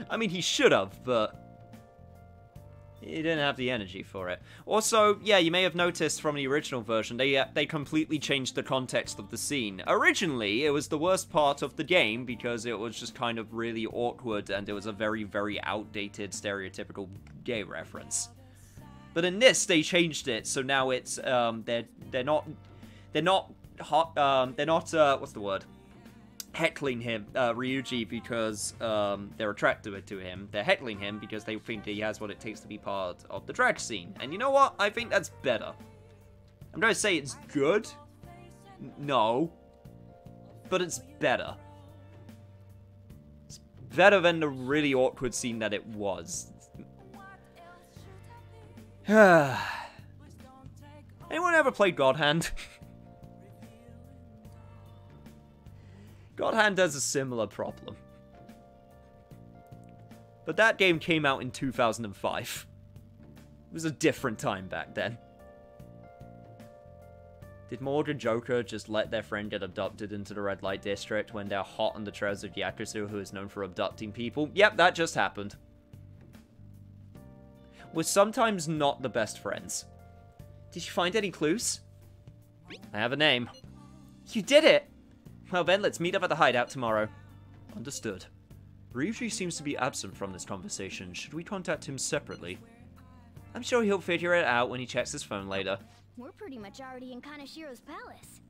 I mean, he should have, but he didn't have the energy for it. Also, yeah, you may have noticed from the original version, they completely changed the context of the scene. Originally, it was the worst part of the game because it was just kind of really awkward and it was a very, very outdated, stereotypical gay reference. But in this, they changed it, so now it's they're not what's the word? Heckling him, Ryuji, because they're attracted to him. They're heckling him because they think that he has what it takes to be part of the drag scene. And you know what? I think that's better. I'm going to say it's good. No. But it's better. It's better than the really awkward scene that it was. Anyone ever played God Hand? God Hand has a similar problem. But that game came out in 2005. It was a different time back then. Did Morgan Joker just let their friend get abducted into the red light district when they're hot on the trails of Yakuza, who is known for abducting people? Yep, that just happened. We're sometimes not the best friends. Did you find any clues? I have a name. You did it! Well then, let's meet up at the hideout tomorrow. Understood. Ryuji seems to be absent from this conversation. Should we contact him separately? I'm sure he'll figure it out when he checks his phone later. We're pretty much already in Kaneshiro's palace.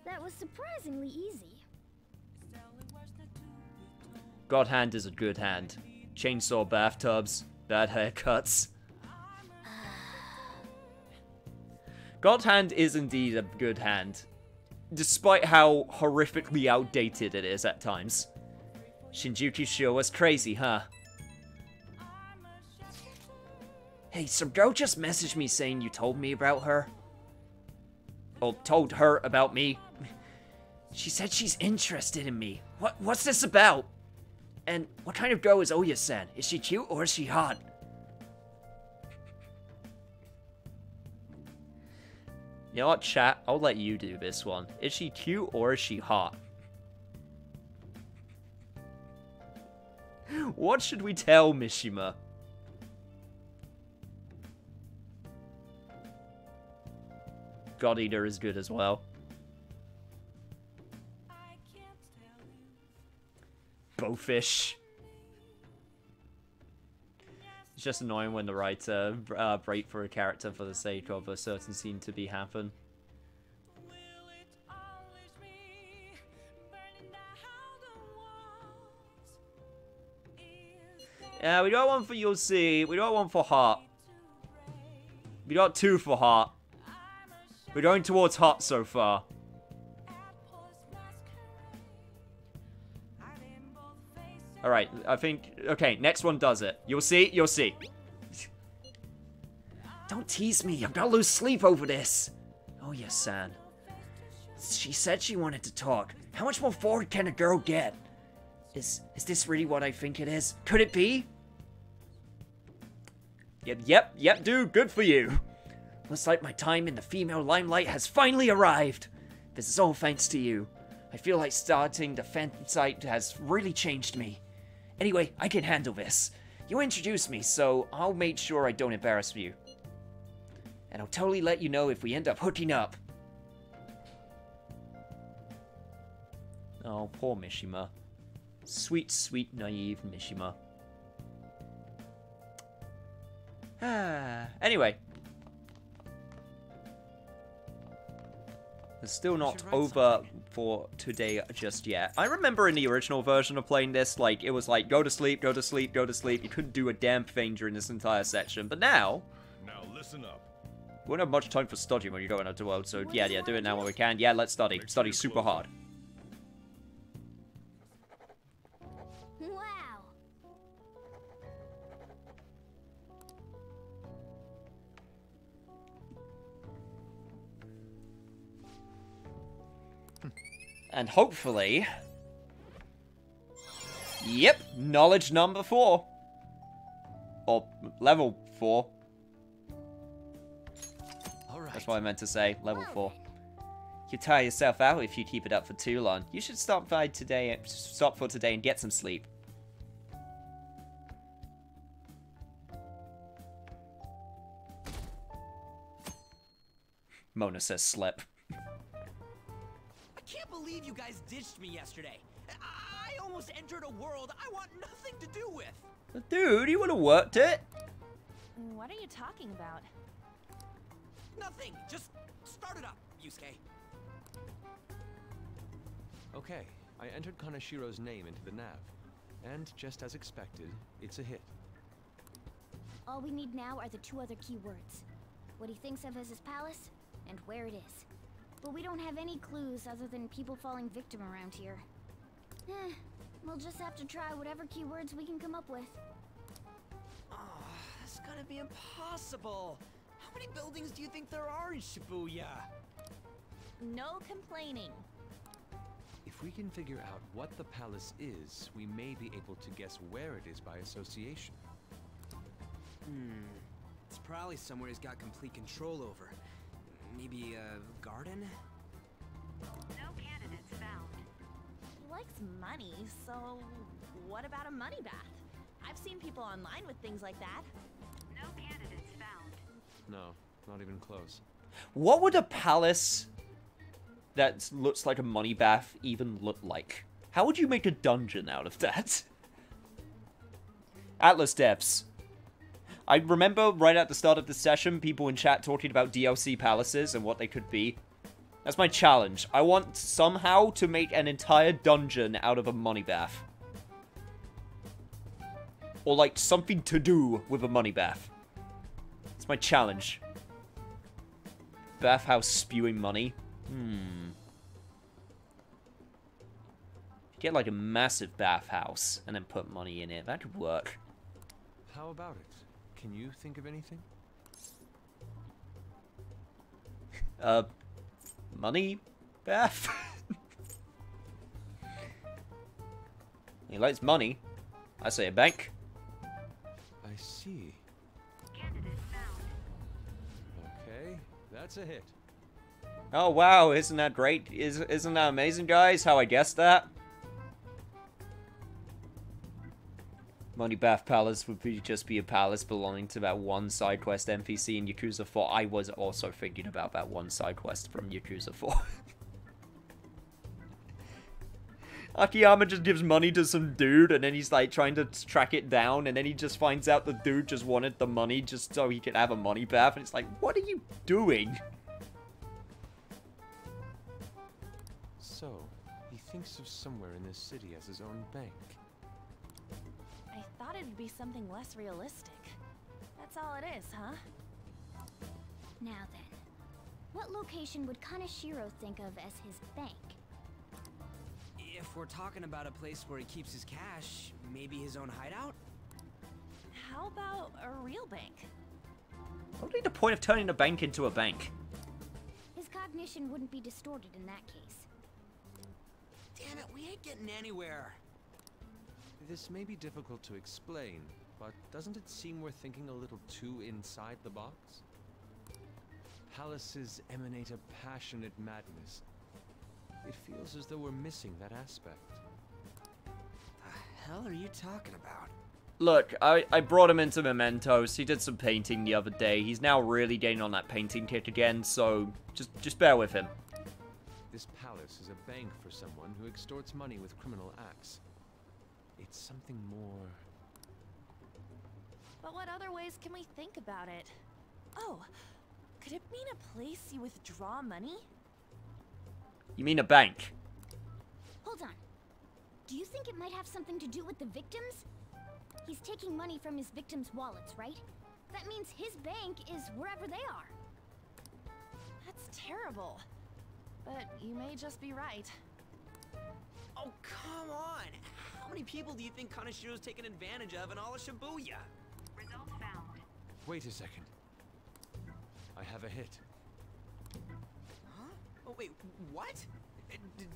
That was surprisingly easy. God Hand is a good hand. Chainsaw bathtubs, bad haircuts. God Hand is indeed a good hand, despite how horrifically outdated it is at times. Shinjuku sure was crazy, huh? Hey, some girl just messaged me saying you told me about her. Or told her about me. She said she's interested in me. What's this about? And what kind of girl is Oya-san? Is she cute or is she hot? You know what, chat? I'll let you do this one. Is she cute or is she hot? What should we tell Mishima? God Eater is good as well. Bowfish. It's just annoying when the writer break for a character for the sake of a certain scene to be happen. Yeah, we got one for You'll See. We got one for Heart. We got 2 for Heart. We're going towards Heart so far. Alright, I think... Okay, next one does it. You'll see, you'll see. Don't tease me, I'm gonna lose sleep over this. Oh yes, San. She said she wanted to talk. How much more forward can a girl get? Is this really what I think it is? Could it be? Yep, dude, good for you. Looks like my time in the female limelight has finally arrived. This is all thanks to you. I feel like starting the fan site has really changed me. Anyway, I can handle this. You introduced me, so I'll make sure I don't embarrass you. And I'll totally let you know if we end up hooking up. Oh, poor Mishima. Sweet, sweet, naive Mishima. Anyway. It's still not over for today just yet. I remember in the original version of playing this, like, it was like, go to sleep, go to sleep, go to sleep. You couldn't do a damn thing during this entire section. But now... Now listen up. We won't have much time for studying when you go into the world, so yeah, do it now when we can. Yeah, let's study. Study super hard. Wow. And hopefully... Yep, knowledge number 4. Or level 4. That's what I meant to say, level 4. You tire yourself out if you keep it up for too long. You should stop for today and get some sleep. Mona says slip. I can't believe you guys ditched me yesterday. I almost entered a world I want nothing to do with. Dude, you would have worked it. What are you talking about? Nothing. Just start it up, Yusuke. Okay, I entered Kanashiro's name into the nav. And just as expected, it's a hit. All we need now are the 2 other keywords. What he thinks of as his palace, and where it is. But we don't have any clues other than people falling victim around here. We'll just have to try whatever keywords we can come up with. Oh, that's gonna be impossible. How many buildings do you think there are in Shibuya? No complaining. If we can figure out what the palace is, we may be able to guess where it is by association. It's probably somewhere he's got complete control over. Maybe a garden? No candidates found. He likes money, so what about a money bath? I've seen people online with things like that. No candidates found. No, not even close. What would a palace that looks like a money bath even look like? How would you make a dungeon out of that? Atlas Depths. I remember right at the start of the session, people in chat talking about DLC palaces and what they could be. That's my challenge. I want somehow to make an entire dungeon out of a money bath. Or like something to do with a money bath. It's my challenge. Bathhouse spewing money. Get like a massive bathhouse and then put money in it. That could work. How about it? Can you think of anything? Money bath? He likes money. I say a bank. I see. Candidate found. Okay, that's a hit. Oh wow, isn't that great? Isn't that amazing, guys? How I guessed that? Money Bath Palace would just be a palace belonging to that one side quest NPC in Yakuza 4. I was also thinking about that one side quest from Yakuza 4. Akiyama just gives money to some dude, and then he's like trying to track it down, and then he just finds out the dude just wanted the money just so he could have a money bath, and it's like, what are you doing? So, he thinks of somewhere in this city as his own bank. I thought it'd be something less realistic. That's all it is, huh? Now then, what location would Kaneshiro think of as his bank? If we're talking about a place where he keeps his cash, maybe his own hideout? How about a real bank? What would be the point of turning a bank into a bank? His cognition wouldn't be distorted in that case. Damn it, we ain't getting anywhere. This may be difficult to explain, but doesn't it seem we're thinking a little too inside the box? Palaces emanate a passionate madness. It feels as though we're missing that aspect. The hell are you talking about? Look, I brought him into Mementos. He did some painting the other day. He's now really getting on that painting kick again, so just bear with him. This palace is a bank for someone who extorts money with criminal acts. It's something more... But what other ways can we think about it? Oh, could it mean a place you withdraw money? You mean a bank? Hold on. Do you think it might have something to do with the victims? He's taking money from his victims' wallets, right? That means his bank is wherever they are. That's terrible. But you may just be right. Oh, come on! How many people do you think Kaneshiro's taken advantage of in all of Shibuya? Results found. Wait a second. I have a hit. Huh? Oh, wait, what?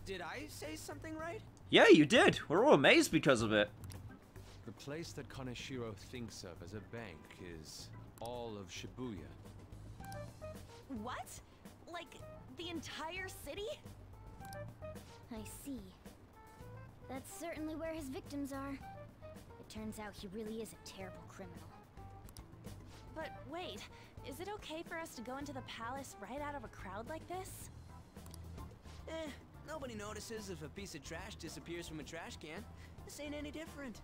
Did I say something right? Yeah, you did. We're all amazed because of it. The place that Kaneshiro thinks of as a bank is all of Shibuya. What? Like, the entire city? I see. That's certainly where his victims are. It turns out he really is a terrible criminal. But wait, is it okay for us to go into the palace right out of a crowd like this? Nobody notices if a piece of trash disappears from a trash can. This ain't any different.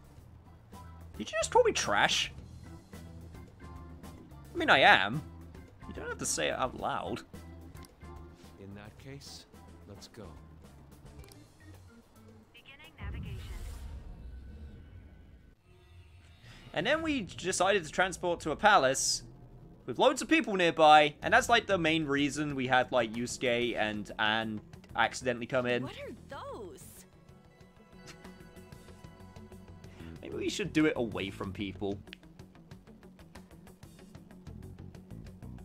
Did you just call me trash? I mean, I am. You don't have to say it out loud. In that case, let's go. Beginning navigation. And then we decided to transport to a palace with loads of people nearby, and that's like the main reason we had like Yusuke and Anne accidentally come in. What are those? Maybe we should do it away from people.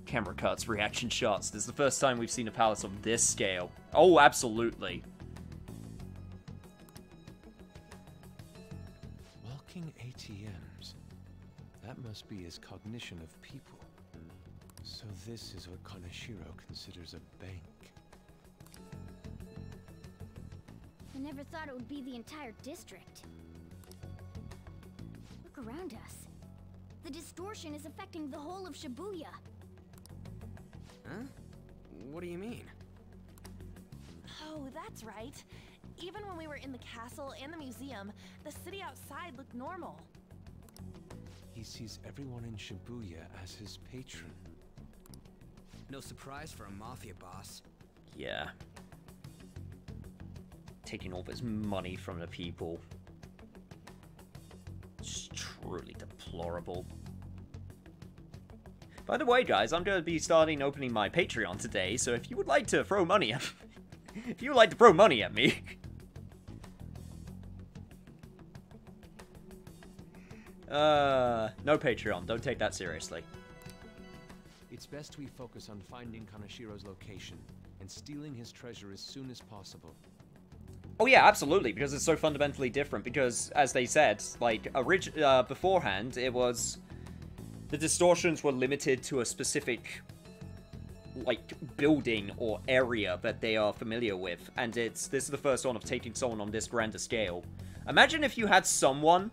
Camera cuts, reaction shots. This is the first time we've seen a palace of this scale. Oh, absolutely. Walking ATMs. That must be his cognition of people. So this is what Kaneshiro considers a bank. I never thought it would be the entire district. Look around us. The distortion is affecting the whole of Shibuya. Huh? What do you mean? Oh, that's right. Even when we were in the castle and the museum, the city outside looked normal. He sees everyone in Shibuya as his patron. No surprise for a mafia boss. Yeah. Taking all this money from the people. Just truly deplorable. By the way, guys, I'm going to be starting opening my Patreon today, so if you would like to throw money at if you would like to throw money at me, no Patreon. Don't take that seriously. It's best we focus on finding Kaneshiro's location and stealing his treasure as soon as possible. Oh yeah, absolutely, because it's so fundamentally different, because, as they said, like, beforehand, it was... The distortions were limited to a specific, like, building or area that they are familiar with, and this is the first one of taking someone on this grander scale. Imagine if you had someone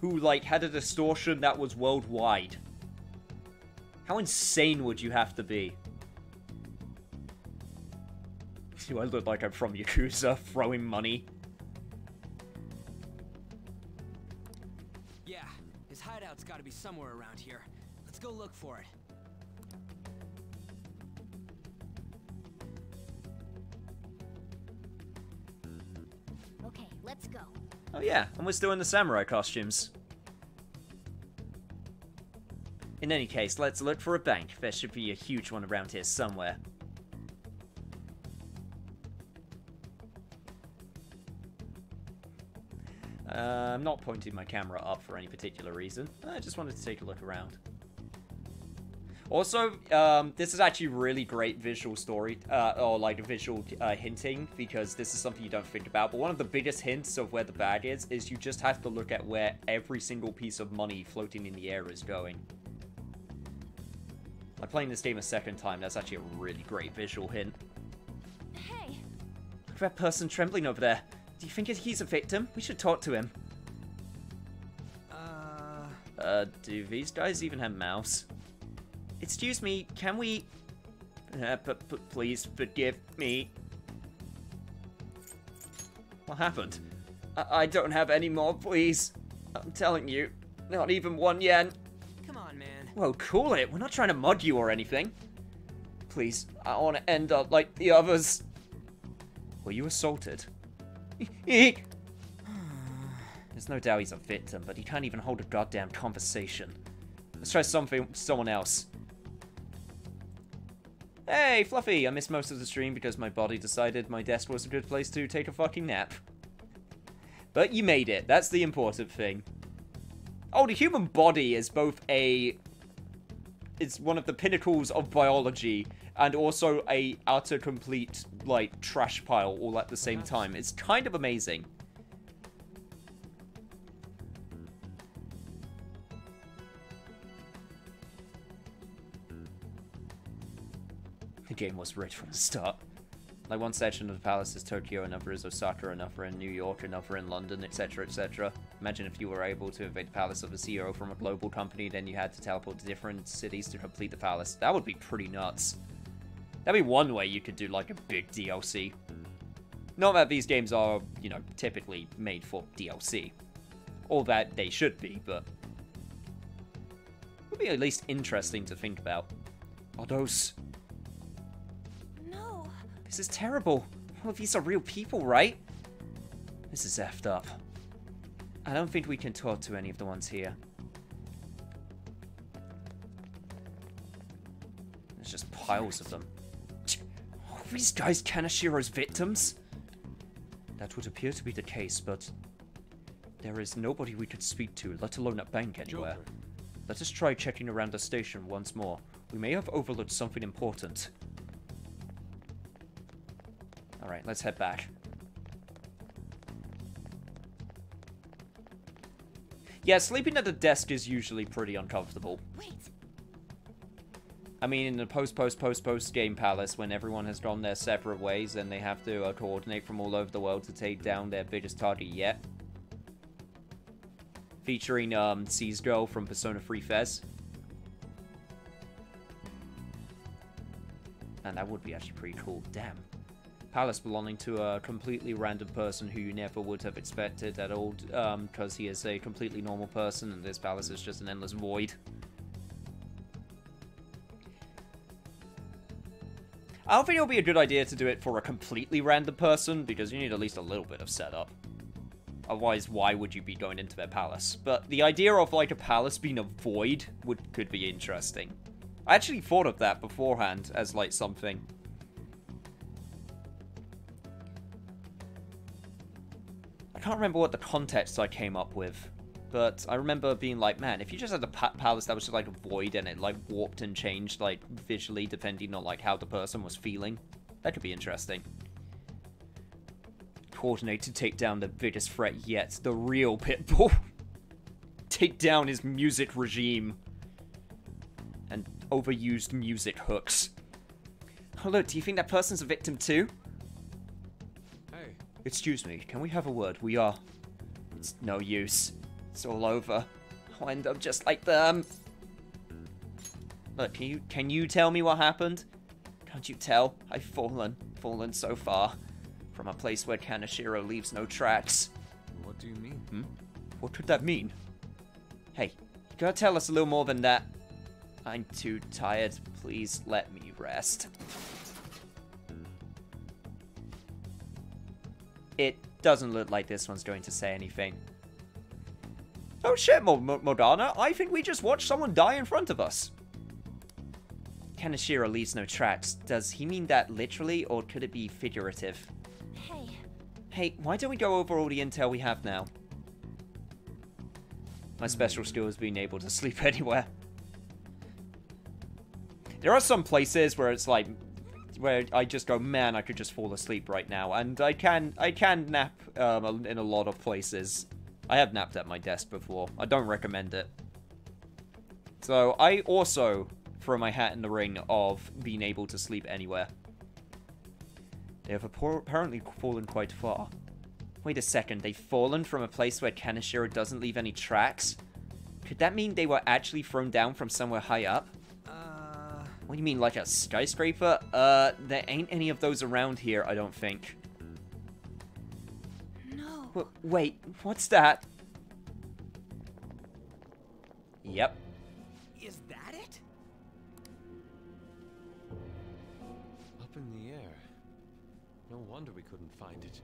who, like, had a distortion that was worldwide. How insane would you have to be? Do I look like I'm from Yakuza, throwing money? Yeah, his hideout's gotta be somewhere around here. Let's go look for it. Okay, let's go. Oh yeah, and we're still in the samurai costumes. In any case, let's look for a bank. There should be a huge one around here somewhere. I'm not pointing my camera up for any particular reason. I just wanted to take a look around. Also, this is actually really great visual story, or like visual hinting, because this is something you don't think about. But one of the biggest hints of where the bag is you just have to look at where every single piece of money floating in the air is going. Like playing this game a second time, that's actually a really great visual hint. Hey! Look at that person trembling over there. Do you think he's a victim? We should talk to him. Do these guys even have mouths? Excuse me, can we... please forgive me. What happened? I don't have any more, please. I'm telling you, not even 1 yen. Come on, man. Whoa, cool it. We're not trying to mug you or anything. Please, I want to end up like the others. Were you assaulted? There's no doubt he's a victim, but he can't even hold a goddamn conversation. Let's try someone else. Hey, Fluffy! I missed most of the stream because my body decided my desk was a good place to take a fucking nap. But you made it. That's the important thing. Oh, the human body is both a... It's one of the pinnacles of biology, and also a utter complete, like, trash pile all at the same time. It's kind of amazing. The game was rigged from the start. Like, one section of the palace is Tokyo, another is Osaka, another in New York, another in London, etc., etc. Imagine if you were able to invade the palace of a CEO from a global company, then you had to teleport to different cities to complete the palace. That would be pretty nuts. That'd be one way you could do, like, a big DLC. Not that these games are, you know, typically made for DLC. Or that they should be, but... it would be at least interesting to think about. Are those... No. This is terrible. All of these are real people, right? This is effed up. I don't think we can talk to any of the ones here. There's just piles of them. Are these guys Kanashiro's victims? That would appear to be the case, but there is nobody we could speak to, let alone a bank anywhere. Joker. Let us try checking around the station once more. We may have overlooked something important. Alright, let's head back. Yeah, sleeping at a desk is usually pretty uncomfortable. Wait. I mean, in the post-game palace, when everyone has gone their separate ways and they have to coordinate from all over the world to take down their biggest target yet. Featuring C's girl from Persona 3 Fez. And that would be actually pretty cool. Damn. Palace belonging to a completely random person who you never would have expected at all, because he is a completely normal person and this palace is just an endless void. I don't think it'll be a good idea to do it for a completely random person, because you need at least a little bit of setup. Otherwise, why would you be going into their palace? But the idea of, like, a palace being a void could be interesting. I actually thought of that beforehand as, like, something. I can't remember what the context I came up with, but I remember being like, man, if you just had a palace that was just like a void and it like warped and changed like visually depending on like how the person was feeling, that could be interesting. Coordinate to take down the biggest threat yet, the real Pitbull. Take down his music regime and overused music hooks. Oh look, do you think that person's a victim too? Hey. Excuse me, can we have a word? We are... It's no use. It's all over. I'll end up just like them. Look, can you tell me what happened? Can't you tell? I've fallen so far. From a place where Kanashiro leaves no tracks. What do you mean? What could that mean? Hey, you gotta tell us a little more than that. I'm too tired. Please let me rest. It doesn't look like this one's going to say anything. Oh shit, Morgana. I think we just watched someone die in front of us. Kaneshiro leaves no tracks. Does he mean that literally, or could it be figurative? Hey. Hey, why don't we go over all the intel we have now? My special skill is being able to sleep anywhere. There are some places where it's like, where I just go, man, I could just fall asleep right now, and I can nap in a lot of places. I have napped at my desk before. I don't recommend it. So I also throw my hat in the ring of being able to sleep anywhere. They have apparently fallen quite far. Wait a second, they've fallen from a place where Kaneshiro doesn't leave any tracks? Could that mean they were actually thrown down from somewhere high up? What do you mean, like a skyscraper? There ain't any of those around here, I don't think. No. Wait, what's that? Yep. Is that it? Up in the air. No wonder we couldn't find it.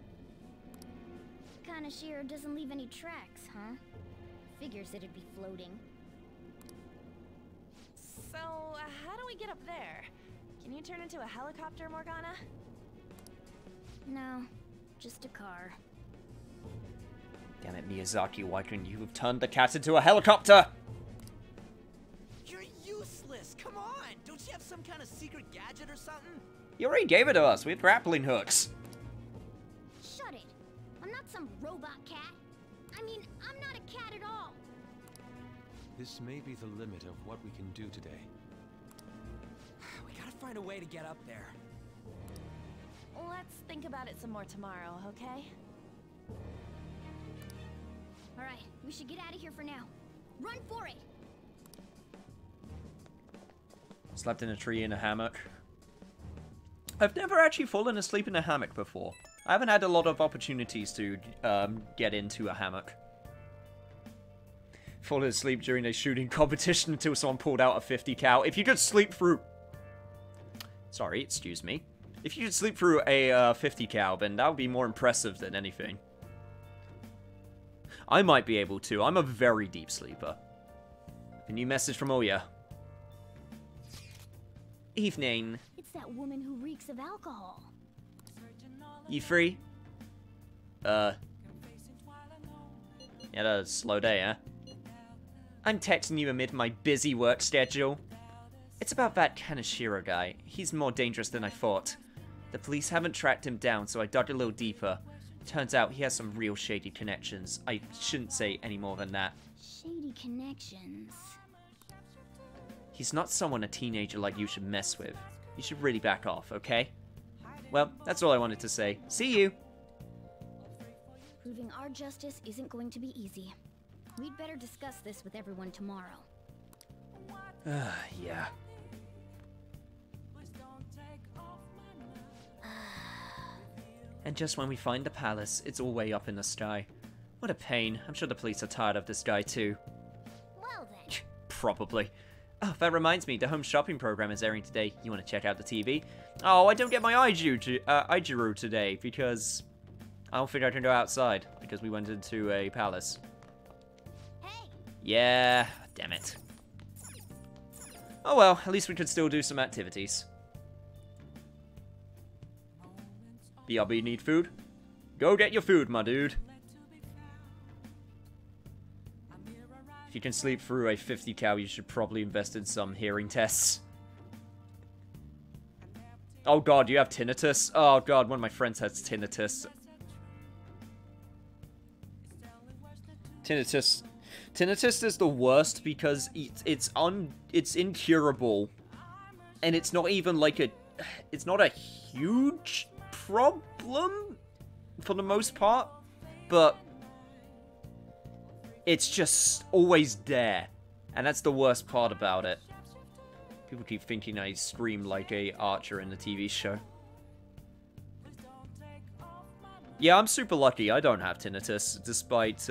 Kaneshiro doesn't leave any tracks, huh? Figures it'd be floating. So, how do we get up there? Can you turn into a helicopter, Morgana? No, just a car. Damn it, Miyazaki, why couldn't you have turned the cat into a helicopter? You're useless! Come on! Don't you have some kind of secret gadget or something? You already gave it to us. We have grappling hooks. Shut it! I'm not some robot cat. I mean, I'm not a cat at all. This may be the limit of what we can do today. We gotta find a way to get up there. Let's think about it some more tomorrow, okay? Alright, we should get out of here for now. Run for it! Slept in a tree in a hammock. I've never actually fallen asleep in a hammock before. I haven't had a lot of opportunities to get into a hammock. Fallen asleep during a shooting competition until someone pulled out a 50 cal. If you could sleep through... Sorry, excuse me. If you could sleep through a 50 cal, then that would be more impressive than anything. I might be able to. I'm a very deep sleeper. A new message from Oya. Evening. It's that woman who reeks of alcohol. You free? Yeah, that's a slow day, huh? I'm texting you amid my busy work schedule. It's about that Kaneshiro guy. He's more dangerous than I thought. The police haven't tracked him down, so I dug a little deeper. Turns out he has some real shady connections. I shouldn't say any more than that. Shady connections. He's not someone a teenager like you should mess with. You should really back off, okay? Well, that's all I wanted to say. See you! Proving our justice isn't going to be easy. We'd better discuss this with everyone tomorrow. Yeah. And just when we find the palace, it's all way up in the sky. What a pain. I'm sure the police are tired of this guy too. Well then. Probably. Oh, that reminds me, the home shopping program is airing today. You want to check out the TV? Oh, I don't get my Aijuru today because I don't think I can go outside because we went into a palace. Hey. Yeah, damn it. Oh well, at least we could still do some activities. BRB need food? Go get your food, my dude. If you can sleep through a 50 cal, you should probably invest in some hearing tests. Oh god, you have tinnitus? Oh god, one of my friends has tinnitus. Tinnitus is the worst because it's incurable. And it's not even like it's not a huge problem for the most part, but it's just always there, and that's the worst part about it. People keep thinking I scream like a Archer in the TV show. Yeah, I'm super lucky. I don't have tinnitus, despite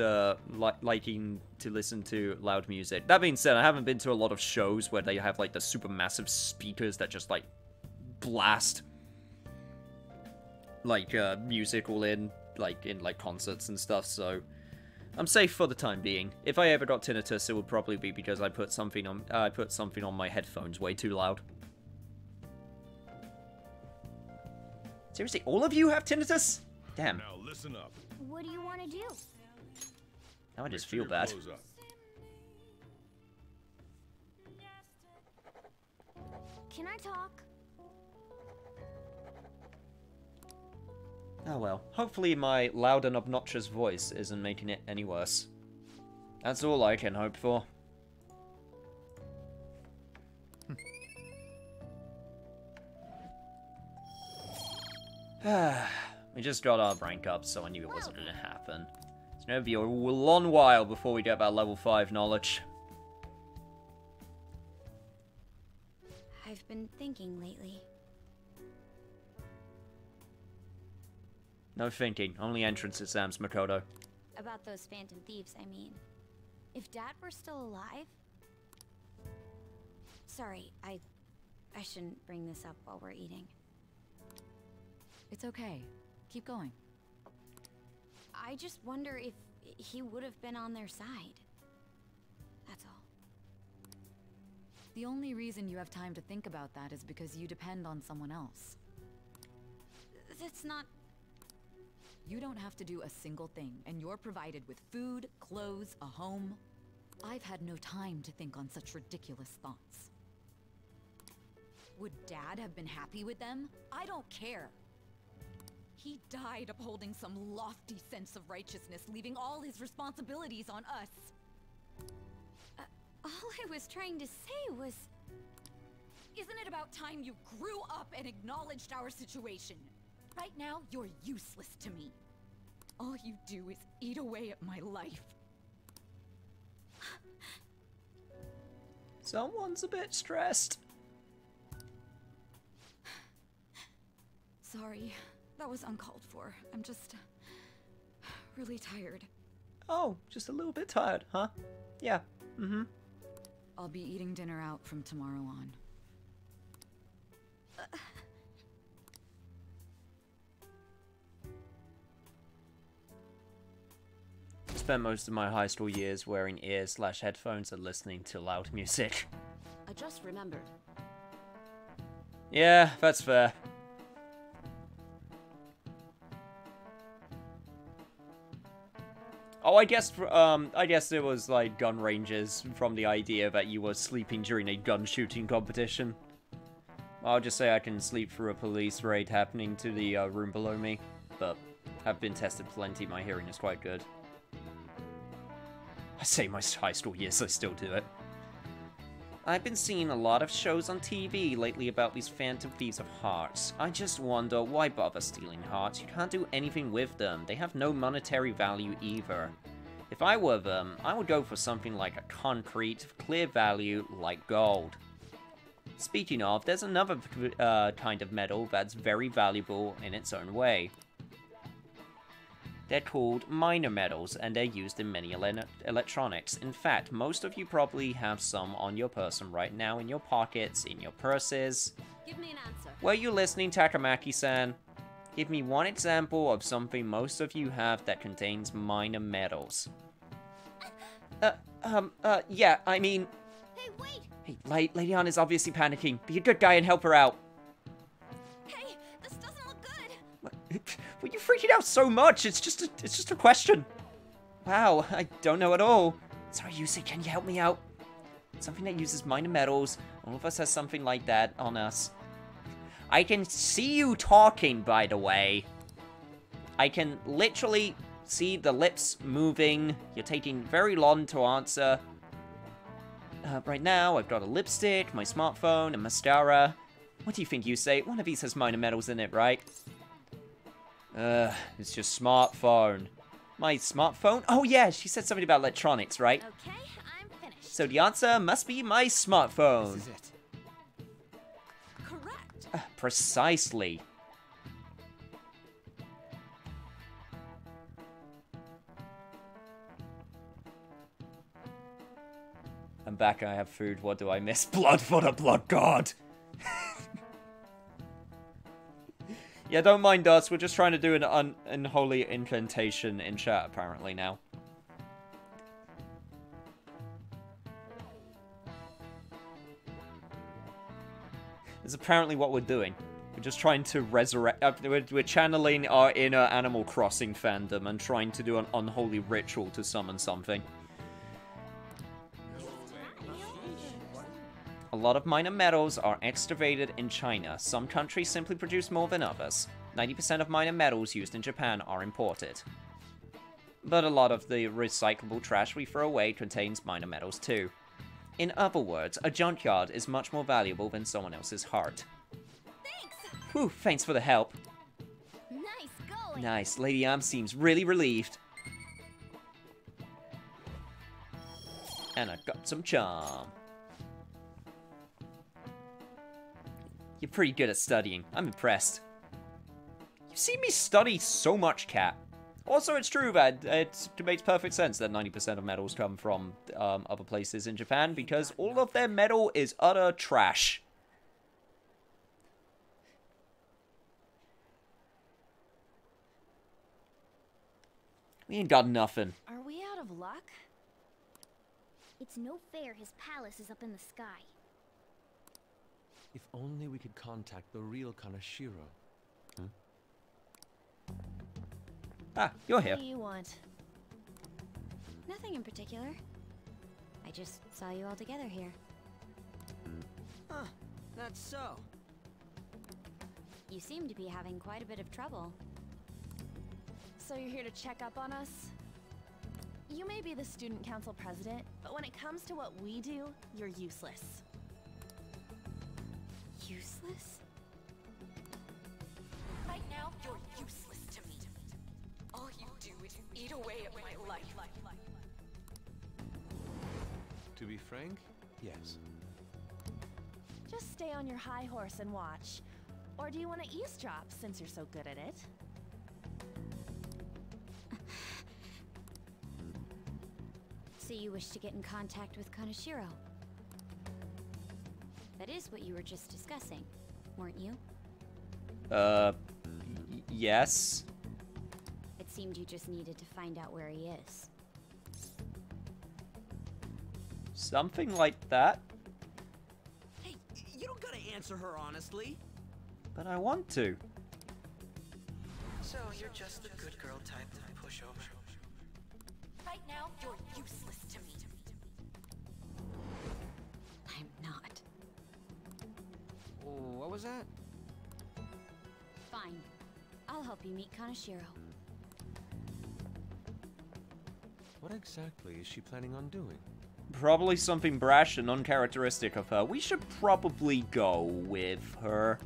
liking to listen to loud music. That being said, I haven't been to a lot of shows where they have, like, the super massive speakers that just, like, blast, like, music all in, like, concerts and stuff, so I'm safe for the time being. If I ever got tinnitus, it would probably be because I put something on my headphones way too loud. Seriously, all of you have tinnitus? Damn. Now listen up. What do you want to do? Now I just feel bad. Can I talk? Oh well. Hopefully my loud and obnoxious voice isn't making it any worse. That's all I can hope for. We just got our rank up, so I knew it wasn't gonna happen. It's gonna be a long while before we get that level 5 knowledge. I've been thinking lately. No thinking, only entrance exams, Makoto. About those phantom thieves, I mean. If Dad were still alive... Sorry, I shouldn't bring this up while we're eating. It's okay. Keep going. I just wonder if he would have been on their side. That's all. The only reason you have time to think about that is because you depend on someone else. That's not... You don't have to do a single thing, and you're provided with food, clothes, a home. I've had no time to think on such ridiculous thoughts. Would Dad have been happy with them? I don't care. He died upholding some lofty sense of righteousness, leaving all his responsibilities on us. All I was trying to say was... Isn't it about time you grew up and acknowledged our situation? Right now, you're useless to me. All you do is eat away at my life. Someone's a bit stressed. Sorry, that was uncalled for. I'm just... really tired. Oh, just a little bit tired, huh? Yeah, I'll be eating dinner out from tomorrow on. Spent most of my high school years wearing ears/headphones and listening to loud music. I just remembered. Yeah, that's fair. Oh, I guess it was like gun ranges from the idea that you were sleeping during a gun shooting competition. I'll just say I can sleep through a police raid happening to the room below me, but I've been tested plenty, my hearing is quite good. I say my high school years, I still do it. I've been seeing a lot of shows on TV lately about these phantom thieves of hearts. I just wonder, why bother stealing hearts? You can't do anything with them. They have no monetary value either. If I were them, I would go for something like a concrete, clear value like gold. Speaking of, there's another kind of metal that's very valuable in its own way. They're called minor metals, and they're used in many electronics. In fact, most of you probably have some on your person right now, in your pockets, in your purses. Give me an answer. Were you listening, Takamaki-san? Give me one example of something most of you have that contains minor metals. Yeah, I mean... Hey, wait! Hey, Lady Ann is obviously panicking. Be a good guy and help her out. Hey, this doesn't look good! Well, you freaking out so much. It's just a question. Wow, I don't know at all. Sorry, Yusei, can you help me out? Something that uses minor metals. All of us has something like that on us. I can see you talking, by the way. I can literally see the lips moving. You're taking very long to answer. Right now, I've got a lipstick, my smartphone, and mascara. What do you think, Yusei? One of these has minor metals in it, right? It's your smartphone. My smartphone? Oh yeah, she said something about electronics, right? Okay, I'm finished. So the answer must be my smartphone. This is it. Correct. Precisely. I'm back, I have food. What do I miss? Blood for the blood god! Yeah, don't mind us. We're just trying to do an unholy incantation in chat, apparently, now. That's apparently what we're doing. We're just trying to resurrect... we're channeling our inner Animal Crossing fandom and trying to do an unholy ritual to summon something. A lot of minor metals are excavated in China. Some countries simply produce more than others. 90% of minor metals used in Japan are imported. But a lot of the recyclable trash we throw away contains minor metals too. In other words, a junkyard is much more valuable than someone else's heart. Thanks! Whew, thanks for the help. Nice going! Nice, Lady Am seems really relieved. And I got some charm. You're pretty good at studying. I'm impressed. You've seen me study so much, Cat. Also, it's true that it makes perfect sense that 90% of metals come from other places in Japan, because all of their metal is utter trash. We ain't got nothing. Are we out of luck? It's no fair his palace is up in the sky. If only we could contact the real Kanashiro. Ah, you're here. What do you want? Nothing in particular. I just saw you all together here. Huh, that's so. You seem to be having quite a bit of trouble. So you're here to check up on us? You may be the student council president, but when it comes to what we do, you're useless. Useless? Right now, you're useless to me. All you do is eat away at my life. To be frank, yes. Just stay on your high horse and watch. Or do you want to eavesdrop, since you're so good at it? So you wish to get in contact with Kanashiro? That is what you were just discussing, weren't you? Yes. It seemed you just needed to find out where he is. Something like that. Hey, you don't gotta answer her honestly. But I want to. So you're just the good girl type to push over. Right now, you're useless to me. I'm not. What was that? Fine. I'll help you meet Kanashiro. What exactly is she planning on doing? Probably something brash and uncharacteristic of her. We should probably go with her.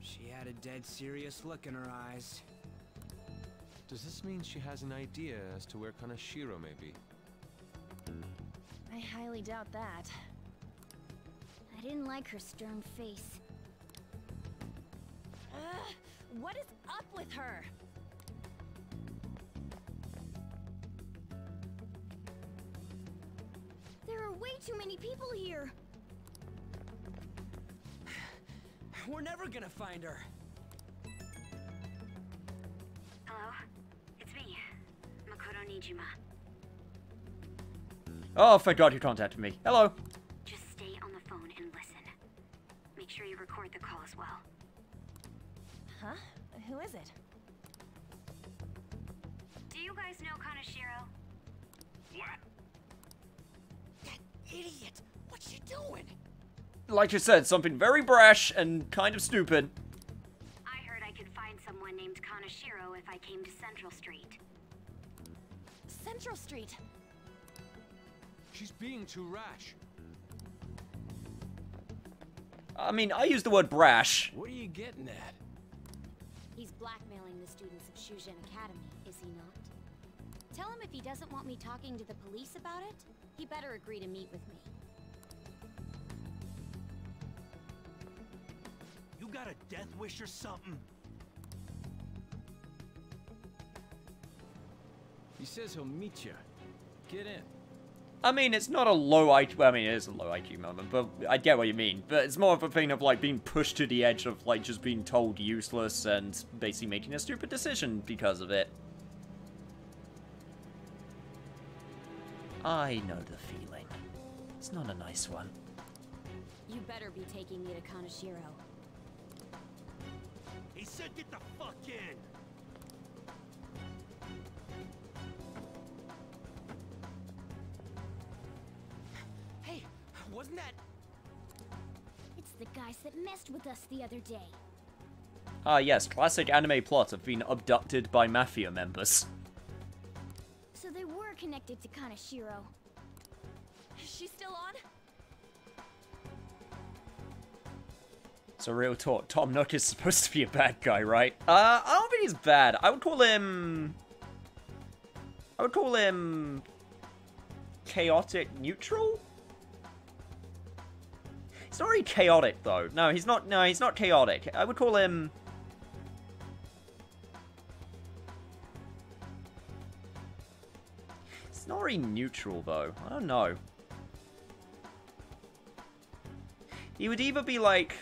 She had a dead serious look in her eyes. Does this mean she has an idea as to where Kanashiro may be? I highly doubt that. I didn't like her stern face. Ugh, what is up with her? There are way too many people here. We're never gonna find her. Hello? It's me, Makoto Nijima. Oh, thank God you contacted me. Hello. Just stay on the phone and listen. Make sure you record the call as well. Huh? Who is it? Do you guys know Kanashiro? What? That idiot! What's she doing? Like you said, something very brash and kind of stupid. I heard I could find someone named Kanashiro if I came to Central Street. Central Street. She's being too rash. I mean, I use the word brash. What are you getting at? He's blackmailing the students of Shujin Academy, is he not? Tell him if he doesn't want me talking to the police about it, he better agree to meet with me. You got a death wish or something? He says he'll meet you. Get in. I mean, it's not a low IQ, I mean, it is a low IQ moment, but I get what you mean. But it's more of a thing of, like, being pushed to the edge of, like, just being told useless and basically making a stupid decision because of it. I know the feeling. It's not a nice one. You better be taking me to Kaneshiro. He said get the fuck in! Hey, wasn't that... It's the guys that messed with us the other day. Ah, yes, classic anime plot of being abducted by mafia members. So they were connected to Kaneshiro. Is she still on? So real talk, Tom Nook is supposed to be a bad guy, right? I don't think he's bad. I would call him chaotic neutral? He's not really chaotic though. No, he's not chaotic. I would call him It's not really neutral though. I don't know. He would either be like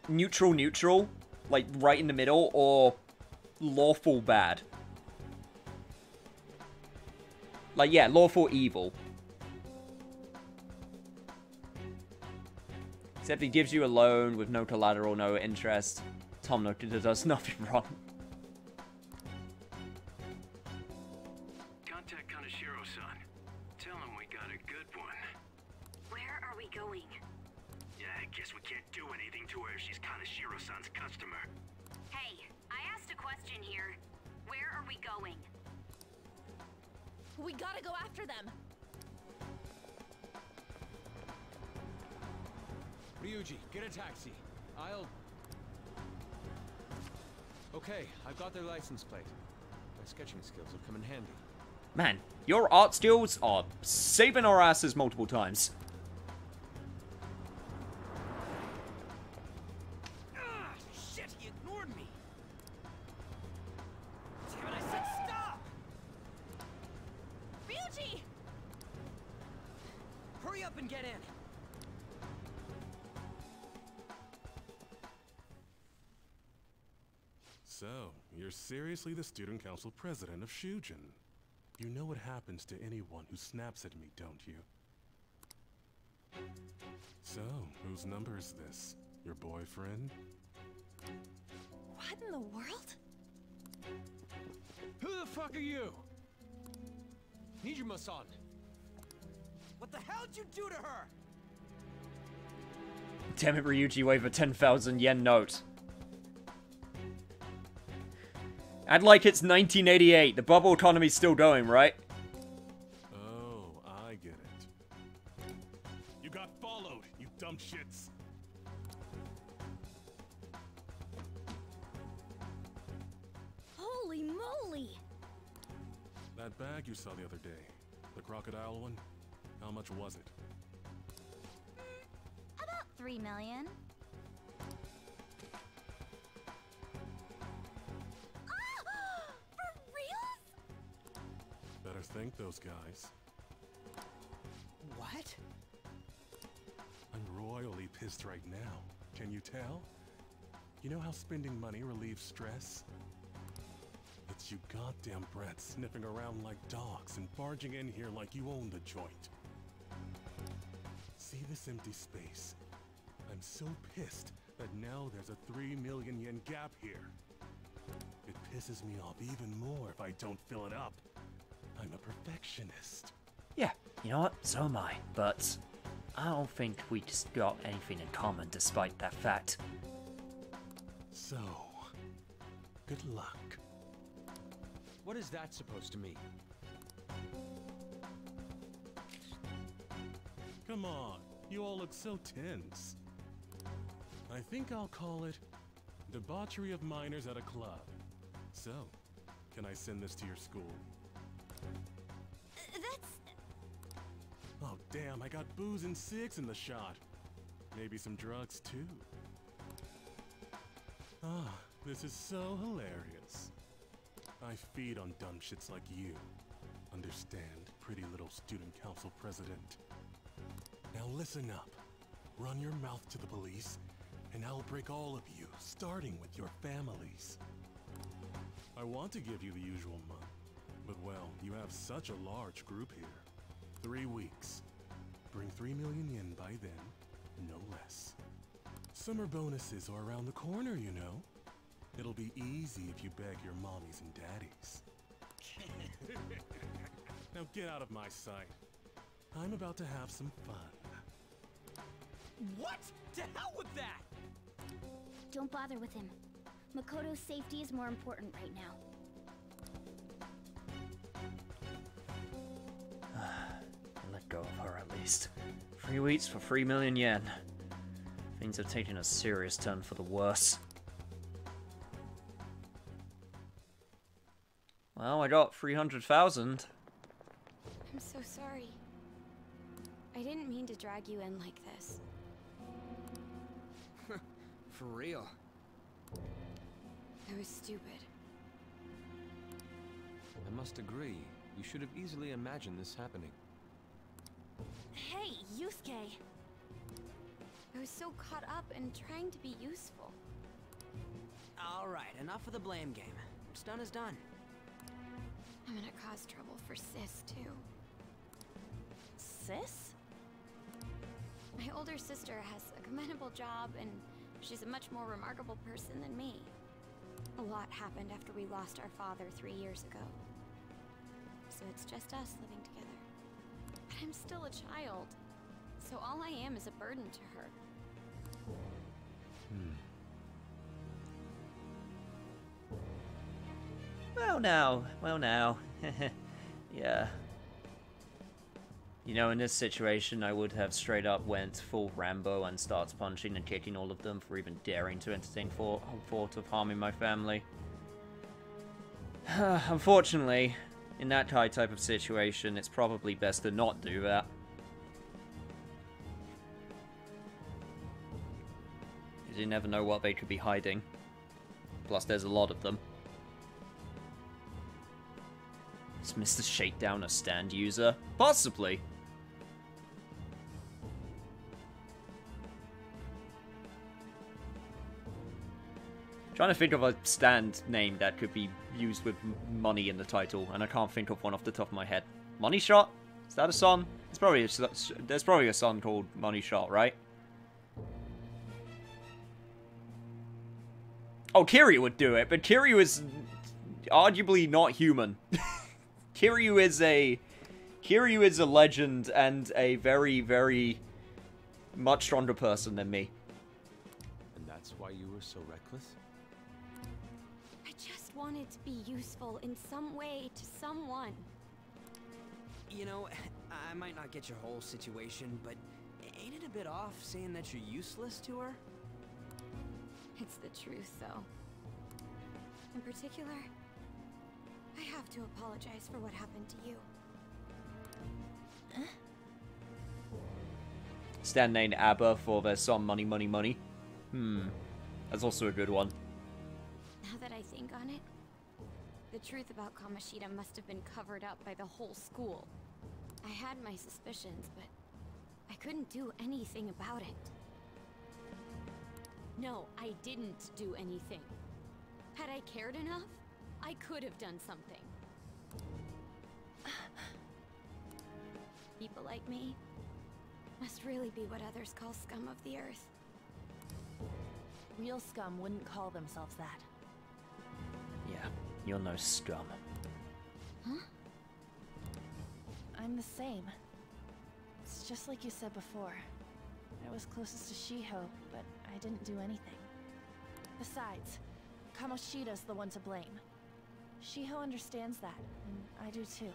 neutral, like right in the middle, or lawful bad. Like, yeah, lawful evil. Except he gives you a loan with no collateral, no interest. Tom Nook does nothing wrong. Contact Kaneshiro-san. Tell him we got a good one. Where are we going? Yeah, I guess we can't do anything to her if she's Kaneshiro-san's customer. Hey, I asked a question here. Where are we going? We gotta go after them. Ryuji, get a taxi. I'll... Okay, I've got their license plate. My sketching skills will come in handy. Man, your art skills are saving our asses multiple times. Ah, shit, he ignored me. Damn it, I said stop! Ryuji! Hurry up and get in. So, you're seriously the student council president of Shujin. You know what happens to anyone who snaps at me, don't you? So, whose number is this? Your boyfriend? What in the world? Who the fuck are you? Nijima-san. What the hell'd you do to her? Damn it, Ryuji, wave a 10,000 yen note. And like it's 1988, the bubble economy's still going, right? Oh, I get it. You got followed, you dumb shits. Holy moly! That bag you saw the other day, the crocodile one, how much was it? About 3 million. Better thank those guys. What? I'm royally pissed right now. Can you tell? You know how spending money relieves stress? It's you goddamn brats sniffing around like dogs and barging in here like you own the joint. See this empty space? I'm so pissed that now there's a 3 million yen gap here. It pisses me off even more if I don't fill it up. I'm a perfectionist. Yeah, you know what? So am I. But I don't think we just got anything in common despite that fact. So, good luck. What is that supposed to mean? Come on, you all look so tense. I think I'll call it debauchery of minors at a club. So, can I send this to your school? That's... Oh damn, I got booze and cigs in the shot. Maybe some drugs too. Ah, this is so hilarious. I feed on dumb shits like you. Understand? pretty little student council president. Now listen up. Run your mouth to the police, and I'll break all of you, starting with your families. I want to give you the usual month, but well, you have such a large group here. 3 weeks. Bring 3 million yen by then, no less. Summer bonuses are around the corner, you know. It'll be easy if you beg your mommies and daddies. Now get out of my sight. I'm about to have some fun. What? To hell with that! Don't bother with him. Makoto's safety is more important right now. Let go of her at least. 3 weeks for 3 million yen. Things have taken a serious turn for the worse. Well, I got 300,000. I'm so sorry. I didn't mean to drag you in like this. For real. I was stupid. I must agree. You should have easily imagined this happening. Hey, Yusuke! I was so caught up in trying to be useful. Alright, enough of the blame game. What's done is done. I'm gonna cause trouble for Sis, too. Sis? My older sister has a commendable job, and she's a much more remarkable person than me. A lot happened after we lost our father 3 years ago. So it's just us living together. But I'm still a child, so all I am is a burden to her. Well now. Yeah. You know, in this situation, I would have straight up went full Rambo and starts punching and kicking all of them for even daring to entertain thought of harming my family. Unfortunately, in that type of situation, it's probably best to not do that. Because you never know what they could be hiding. Plus, there's a lot of them. Is Mr. Shakedown a stand user? Possibly. Trying to think of a stand name that could be used with money in the title, and I can't think of one off the top of my head. Money Shot? Is that a song? It's probably there's probably a song called Money Shot, right? Oh, Kiryu would do it, but Kiryu is arguably not human. Kiryu is a legend and a very, very much stronger person than me. And that's why you were so reckless? I just wanted to be useful in some way to someone. You know, I might not get your whole situation, but ain't it a bit off saying that you're useless to her? It's the truth, though. In particular, I have to apologize for what happened to you. Stand named ABBA for their song Money, Money, Money. That's also a good one. Now that I think on it, the truth about Kamoshida must have been covered up by the whole school. I had my suspicions, but I couldn't do anything about it. No, I didn't do anything. Had I cared enough, I could have done something. People like me must really be what others call scum of the earth. Real scum wouldn't call themselves that. Yeah, you're no scum. Huh? I'm the same. It's just like you said before. I was closest to Shiho, but I didn't do anything. Besides, Kamoshida's the one to blame. Shiho understands that, and I do too.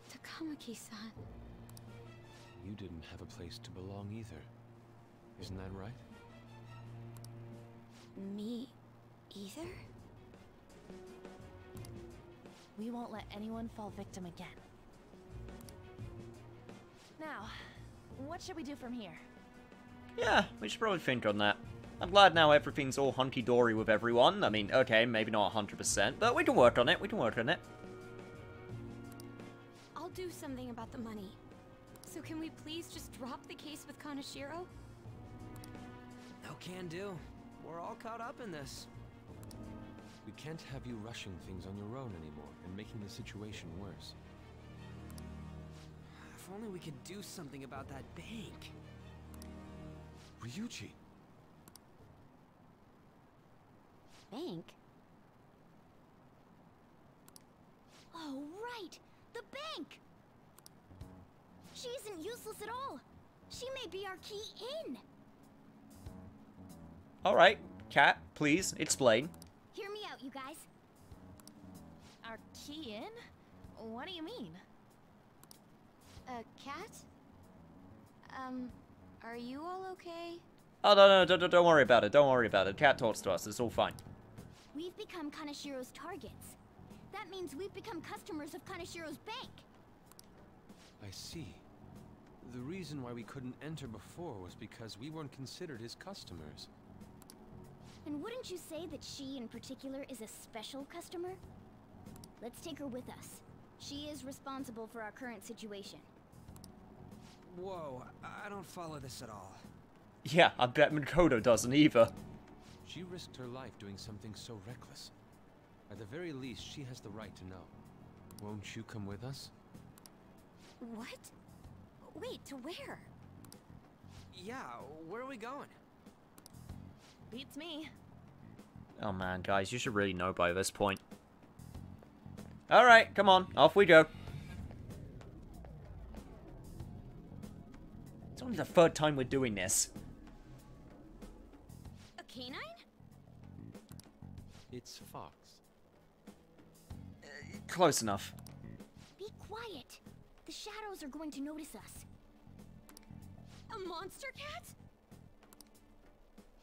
Takamaki-san. You didn't have a place to belong either. Isn't that right? Me either? We won't let anyone fall victim again. Now, what should we do from here? Yeah, we should probably think on that. I'm glad now everything's all hunky-dory with everyone. I mean, okay, maybe not 100%, but we can work on it, we can work on it. do something about the money. So can we please just drop the case with Kaneshiro? No can do. We're all caught up in this. We can't have you rushing things on your own anymore and making the situation worse. If only we could do something about that bank. Ryuji! Bank? Oh, right! The bank! She isn't useless at all! She may be our key in! Alright, Cat, please, explain. Hear me out, you guys. Our key in? What do you mean? Cat? Are you all okay? Oh, no, don't worry about it. Don't worry about it. Cat talks to us. It's all fine. We've become Kaneshiro's targets. That means we've become customers of Kaneshiro's bank. I see. The reason why we couldn't enter before was because we weren't considered his customers. And wouldn't you say that she in particular is a special customer? Let's take her with us. She is responsible for our current situation. Whoa, I don't follow this at all. Yeah, I bet Makoto doesn't either. She risked her life doing something so reckless. At the very least, she has the right to know. Won't you come with us? What? Wait, to where? Yeah, where are we going? Beats me. Oh man, guys, you should really know by this point. Alright, come on, off we go. It's only the third time we're doing this. A canine? It's Fox. Close enough. Be quiet. The shadows are going to notice us. A monster cat?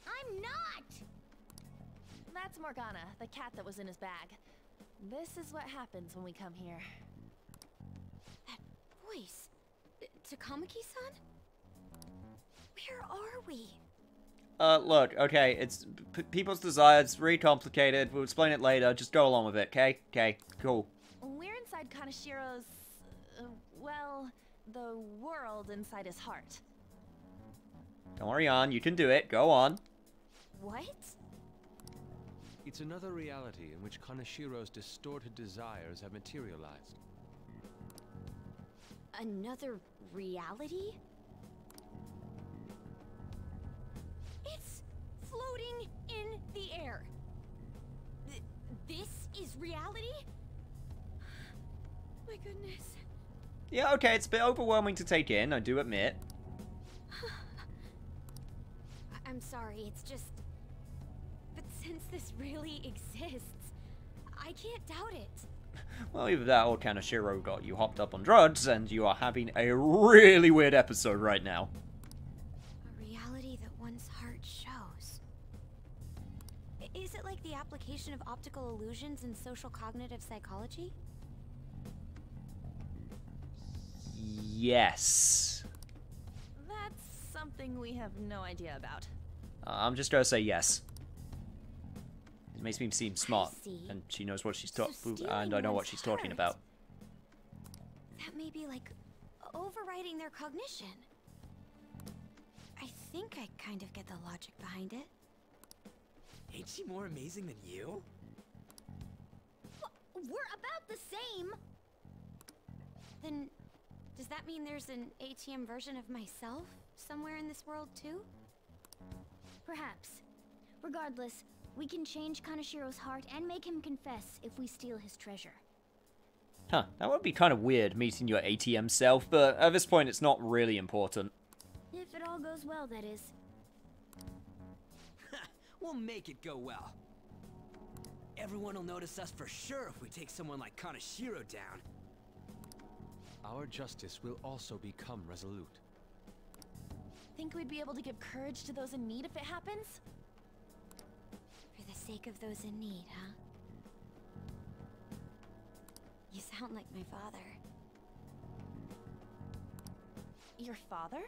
I'm not! That's Morgana, the cat that was in his bag. This is what happens when we come here. That voice. Takamaki-san? Where are we? Look, okay, it's people's desires, it's really complicated. We'll explain it later. Just go along with it, okay? Okay, cool. We're inside Kaneshiro's, well, the world inside his heart. Don't worry, on. You can do it. Go on. What? It's another reality in which Kaneshiro's distorted desires have materialized. Another reality? It's floating in the air. This is reality? My goodness. Yeah, okay, it's a bit overwhelming to take in, I do admit. I'm sorry, it's just... But since this really exists, I can't doubt it. Well, either that or Kaneshiro got you hopped up on drugs, and you are having a really weird episode right now. A reality that one's heart shows. Is it like the application of optical illusions in social cognitive psychology? Yes. That's something we have no idea about. I'm just gonna say yes. It makes me seem smart, see. and she knows what she's So talking, stealing and I know what one's she's talking heart. about. That may be like overriding their cognition. I think I kind of get the logic behind it. Ain't she more amazing than you? We're about the same! Then, does that mean there's an ATM version of myself somewhere in this world too? Perhaps. Regardless, we can change Kaneshiro's heart and make him confess if we steal his treasure. Huh, that would be kind of weird, meeting your ATM self, but at this point it's not really important. If it all goes well, that is. We'll make it go well. Everyone will notice us for sure if we take someone like Kaneshiro down. Our justice will also become resolute. Think we'd be able to give courage to those in need if it happens? For the sake of those in need, huh? You sound like my father. Your father?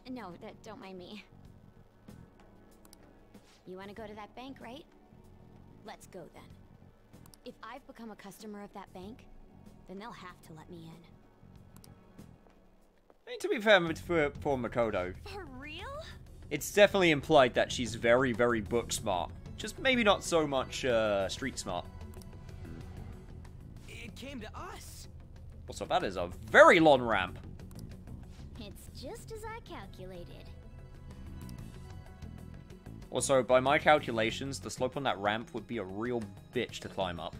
No, don't mind me. You want to go to that bank, right? Let's go then. If I've become a customer of that bank, then they'll have to let me in. I mean, to be fair for Makoto, For real? it's definitely implied that she's very, very book smart. Just maybe not so much street smart. It came to us. Also, that is a very long ramp. It's just as I calculated. Also, by my calculations, the slope on that ramp would be a real bitch to climb up.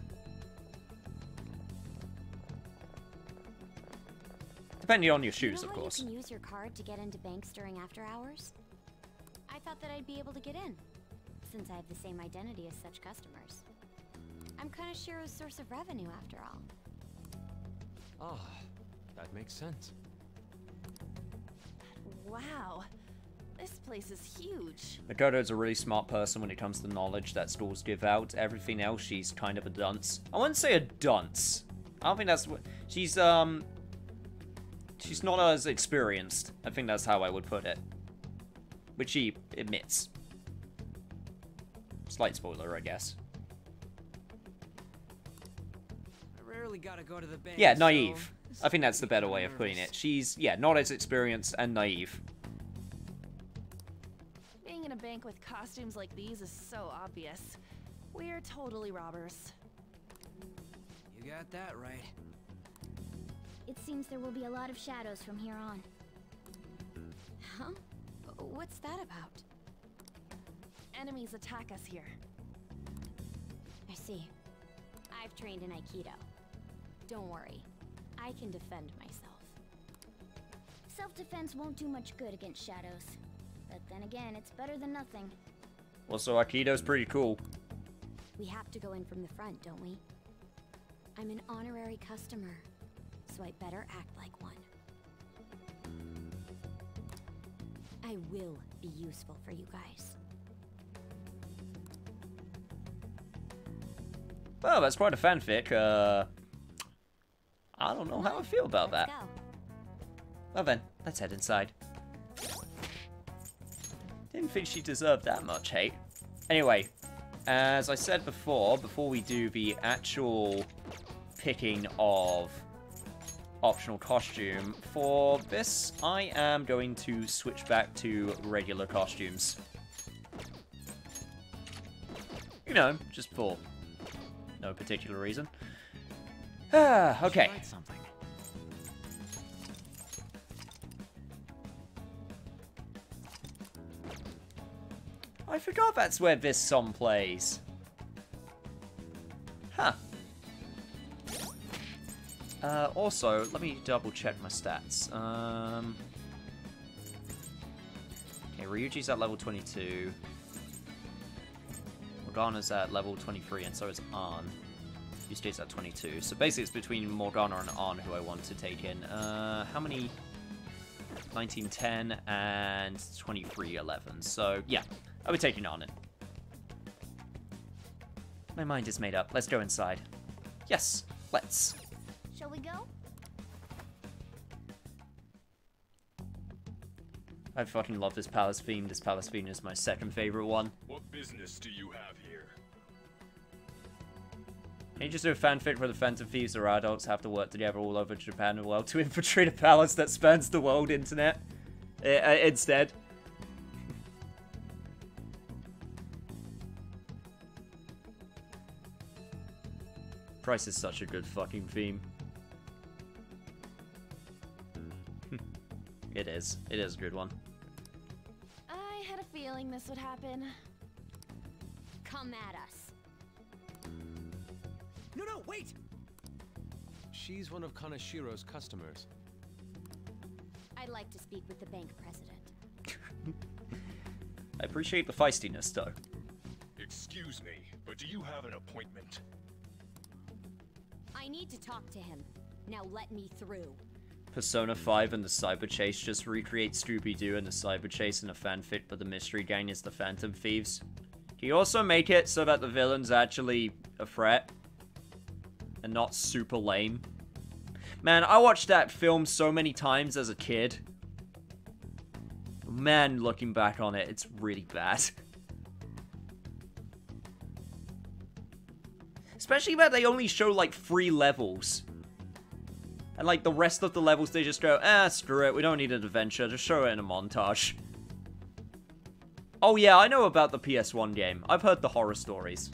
Depending on your shoes, of course. You can use your card to get into banks during after hours? I thought that I'd be able to get in, since I have the same identity as such customers. I'm Kanashiro's source of revenue, after all. Ah, that makes sense. Wow. This place is huge. Makoto's a really smart person when it comes to the knowledge that stores give out. Everything else, she's kind of a dunce. I wouldn't say a dunce. I don't think that's what... She's not as experienced. I think that's how I would put it. Which she admits. Slight spoiler, I guess. I rarely gotta go to the bank. Yeah, naive. I think that's the better way of putting it. She's, yeah, not as experienced and naive. Being in a bank with costumes like these is so obvious. We're totally robbers. You got that right. It seems there will be a lot of shadows from here on. Huh? What's that about? Enemies attack us here. I see. I've trained in Aikido. Don't worry. I can defend myself. Self-defense won't do much good against shadows. But then again, it's better than nothing. Also, Aikido's pretty cool. We have to go in from the front, don't we? I'm an honorary customer, so I better act like one. I will be useful for you guys. Well, that's quite a fanfic. I don't know how I feel about that. Well then, let's head inside. Didn't think she deserved that much hate. Anyway, as I said before we do the actual picking of optional costume, for this I am going to switch back to regular costumes. You know, just for no particular reason. Okay. I forgot that's where this song plays. Huh. Also, let me double check my stats. Okay, Ryuji's at level 22. Morgana's at level 23, and so is Ahn. Yusuke's at 22. So basically it's between Morgana and Ahn who I want to take in. How many? 1910 and 2311. So, yeah. I'll be taking Ahn in. My mind is made up. Let's go inside. Yes, let's. Shall we go? I fucking love this palace theme. This palace theme is my second favorite one. What business do you have here? Can you just do a fanfic where the Phantom Thieves or adults have to work together all over Japan and the world to infiltrate a palace that spans the world internet? Instead. Price is such a good fucking theme. It is. It is a good one. I had a feeling this would happen. Come at us. No, wait! She's one of Kanashiro's customers. I'd like to speak with the bank president. I appreciate the feistiness, though. Excuse me, but do you have an appointment? I need to talk to him. Now let me through. Persona 5 and the Cyber Chase just recreate Scooby-Doo and the Cyber Chase in a fanfic, but the mystery gang is the Phantom Thieves. Can you also make it so that the villain's actually a threat? And not super lame? Man, I watched that film so many times as a kid. Man, looking back on it, it's really bad. Especially that they only show like 3 levels. And like the rest of the levels, they just go, screw it, we don't need an adventure, just show it in a montage. Oh yeah, I know about the PS1 game. I've heard the horror stories.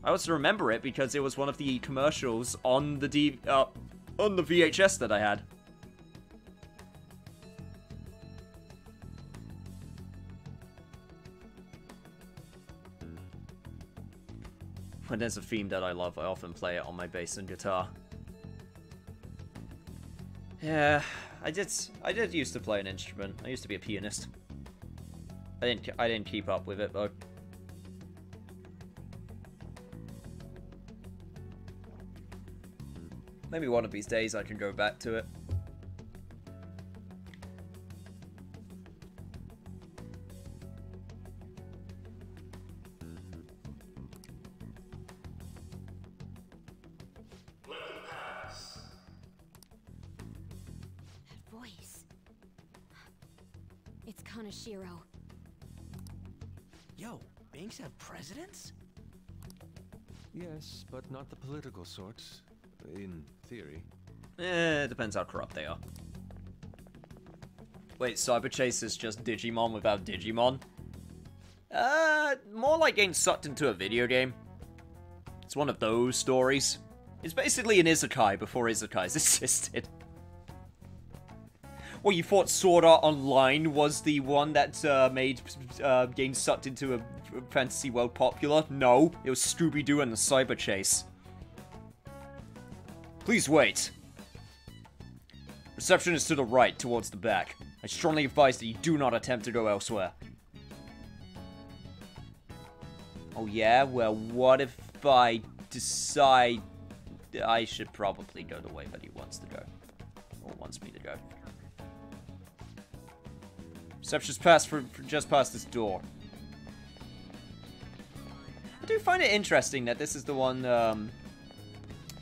I also remember it because it was one of the commercials on the on the VHS that I had. When there's a theme that I love, I often play it on my bass and guitar. Yeah, I did used to play an instrument. I used to be a pianist. I didn't keep up with it though. Maybe one of these days I can go back to it. That voice. It's Kaneshiro. Yo, banks have presidents? Yes, but not the political sorts. In theory. It depends how corrupt they are. Wait, Cyber Chase is just Digimon without Digimon? More like getting sucked into a video game. It's one of those stories. It's basically an isekai before isekais existed. Well, you thought Sword Art Online was the one that made getting sucked into a fantasy world popular? No, it was Scooby-Doo and the Cyber Chase. Please wait. Reception is to the right, towards the back. I strongly advise that you do not attempt to go elsewhere. Oh yeah? Well, what if I decide I should probably go the way that he wants to go? Or wants me to go. Reception's passed for just past this door. I do find it interesting that this is the one,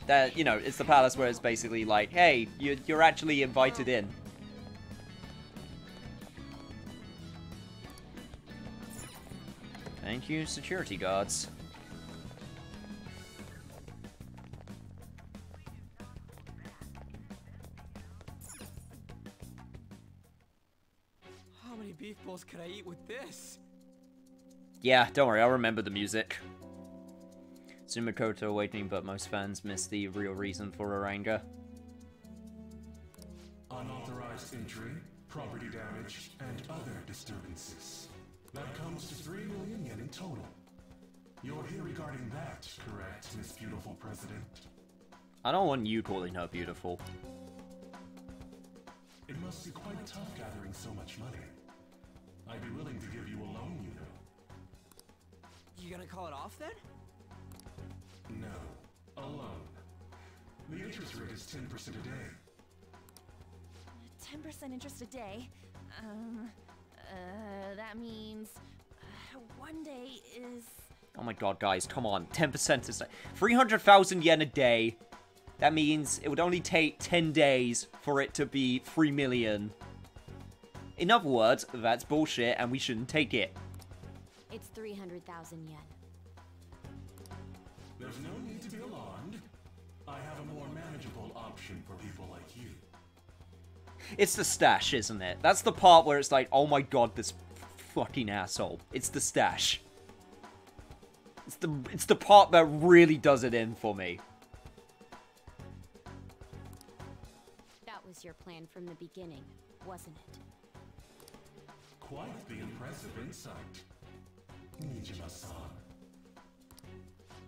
that, you know, it's the palace where it's basically like, hey, you're actually invited in. Thank you, security guards. How many beef bowls could I eat with this? Yeah, don't worry, I'll remember the music. Sumakoto awakening, but most fans miss the real reason for her anger. Unauthorized entry, property damage, and other disturbances. That comes to 3 million yen in total. You're here regarding that, correct, Miss Beautiful President? I don't want you calling her beautiful. It must be quite tough gathering so much money. I'd be willing to give you a loan, you know. You gonna call it off then? No, a loan. The interest rate is 10% a day. 10% interest a day? That means... one day is... Oh my god, guys, come on. 10% is... 300,000 yen a day. That means it would only take 10 days for it to be 3 million. In other words, that's bullshit and we shouldn't take it. It's 300,000 yen. There's no need to be alarmed. I have a more manageable option for people like you. It's the stash, isn't it? That's the part where it's like, oh my god, this fucking asshole. It's the stash. It's the part that really does it in for me. That was your plan from the beginning, wasn't it? Quite the impressive insight, Nijima-san.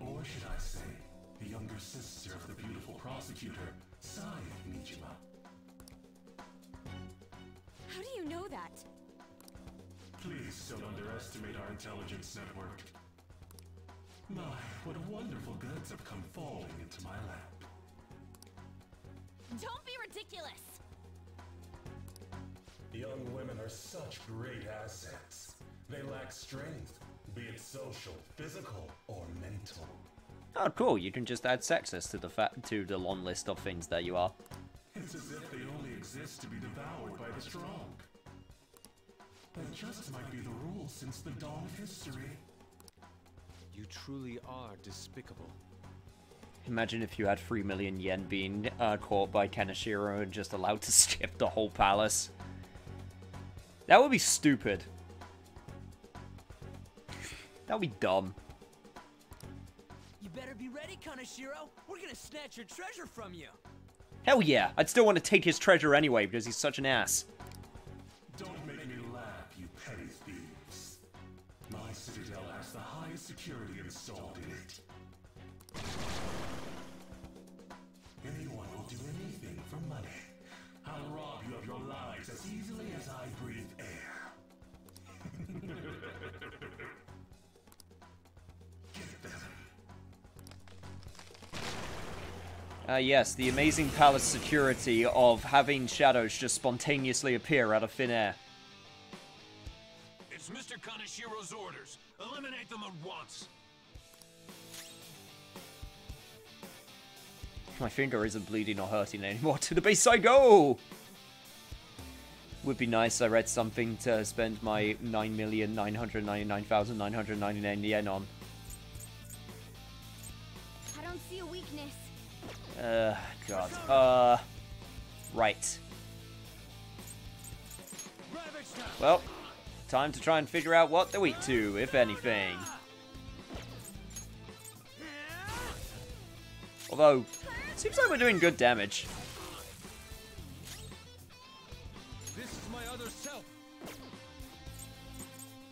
Or should I say, the younger sister of the beautiful prosecutor, Sai Nijima. How do you know that? Please don't underestimate our intelligence network. My, what wonderful goods have come falling into my lap. Don't be ridiculous! Young women are such great assets. They lack strength, be it social, physical, or mental. Oh, cool. You can just add sexist to the long list of things that you are. It's as if they only exist to be devoured by the strong. That just might be the rule since the dawn of history. You truly are despicable. Imagine if you had 3 million yen being caught by Kaneshiro and just allowed to skip the whole palace. That would be stupid. That would be dumb. You better be ready, Kaneshiro. We're gonna snatch your treasure from you. Hell yeah. I'd still want to take his treasure anyway because he's such an ass. Don't make me laugh, you petty thieves. My citadel has the highest security installed in it. Anyone will do anything for money. I'll rob you of your lives as easily as I breathe air. Get them. Yes, the amazing palace security of having shadows just spontaneously appear out of thin air. It's Mr. Kaneshiro's orders. Eliminate them at once. My finger isn't bleeding or hurting anymore. To the base I go! Would be nice, I read something to spend my 9,999,999 yen on. I don't see a weakness. God. Right. Well, time to try and figure out what they're weak to, if anything. Although, it seems like we're doing good damage. This is my other self.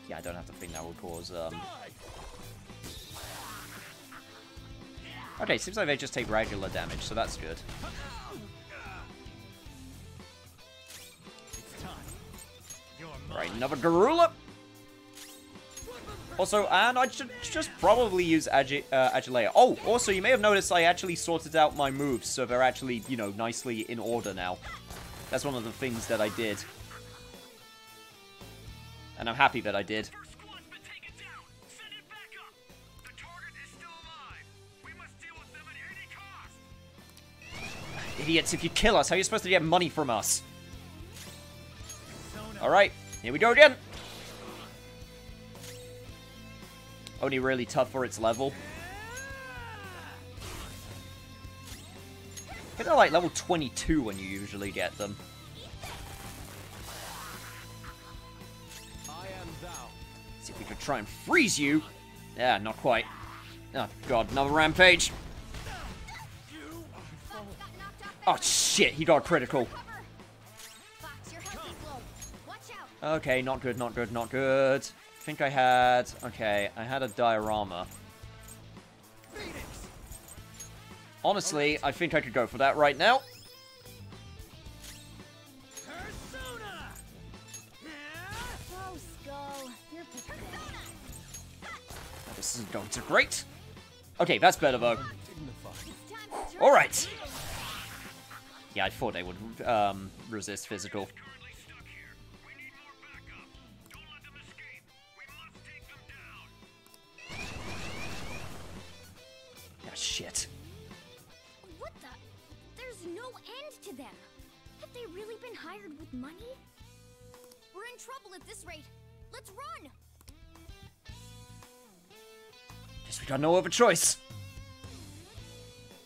Yeah, I don't have to think that would cause, Okay, seems like they just take regular damage, so that's good. Right, another Garula. Also, and I should just probably use Agilea. Oh, also, you may have noticed I actually sorted out my moves, so they're actually, you know, nicely in order now. That's one of the things that I did. And I'm happy that I did. Idiots, if you kill us, how are you supposed to get money from us? Alright, here we go again. Only really tough for its level. I think they're like level 22 when you usually get them. See if we could try and freeze you. Yeah, not quite. Oh god, another rampage. Oh shit, he got critical. Okay, not good, not good, not good. I think I had... Okay, I had a diorama. Honestly, I think I could go for that right now. This isn't going so great. Okay, that's better though. Alright. Yeah, I thought they would resist physical. Ah, shit. What the? There's no end to them. Have they really been hired with money? We're in trouble at this rate. Let's run! Guess we got no other choice.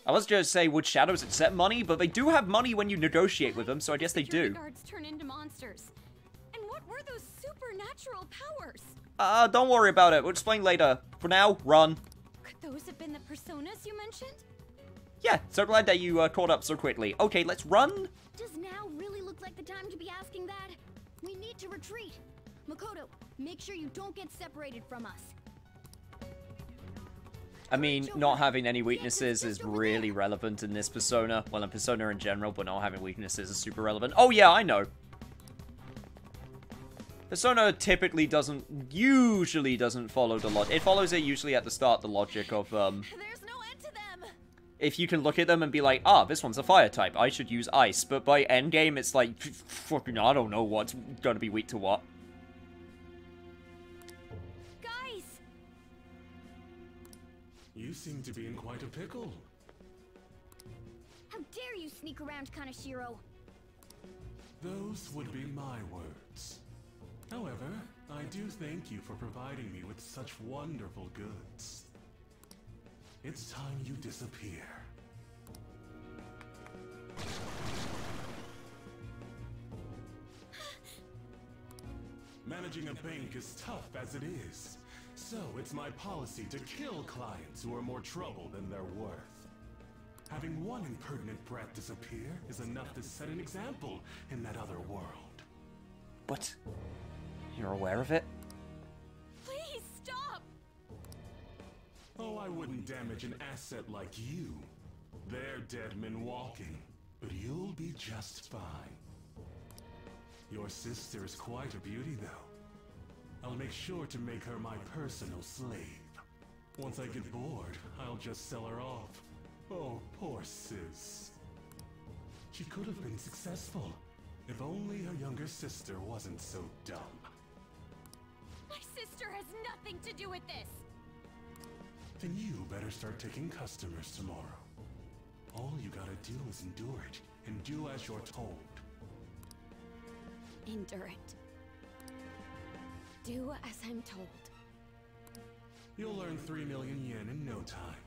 I was going to say, would shadows accept money? But they do have money when you negotiate with them, so I guess they do. Guards turn into monsters. And what were those supernatural powers? Don't worry about it. We'll explain later. For now, run. Could those have been the personas you mentioned? Yeah, so glad that you caught up so quickly. Okay, let's run. Does now really look like the time to be asking that? We need to retreat. Makoto, make sure you don't get separated from us. I mean, not having any weaknesses is really relevant in this Persona. Well, in Persona in general, but not having weaknesses is super relevant. Oh yeah, I know. Persona typically usually doesn't follow the logic. It follows it usually at the start, the logic of, There's no end to them. If you can look at them and be like, ah, this one's a fire type, I should use ice. But by endgame, it's like, fucking, I don't know what's gonna be weak to what. You seem to be in quite a pickle. How dare you sneak around, Kaneshiro? Those would be my words. However, I do thank you for providing me with such wonderful goods. It's time you disappear. Managing a bank is tough as it is. So it's my policy to kill clients who are more trouble than they're worth. Having one impertinent brat disappear is enough to set an example in that other world. What? You're aware of it? Please stop! Oh, I wouldn't damage an asset like you. They're dead men walking, but you'll be just fine. Your sister is quite a beauty, though. I'll make sure to make her my personal slave. Once I get bored, I'll just sell her off. Oh, poor sis. She could have been successful, if only her younger sister wasn't so dumb. My sister has nothing to do with this! Then you better start taking customers tomorrow. All you gotta do is endure it, and do as you're told. Endure it. Do as I'm told. You'll earn 3 million yen in no time.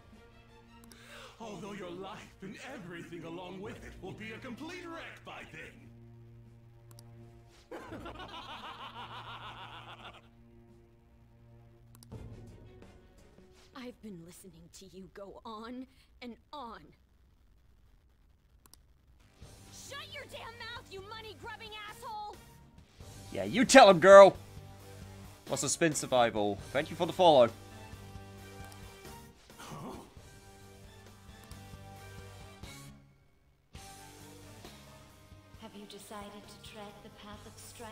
Although your life and everything along with it will be a complete wreck by then. I've been listening to you go on and on. Shut your damn mouth, you money-grubbing asshole! Yeah, you tell him, girl! What's a spin survival? Thank you for the follow. Have you decided to tread the path of strife?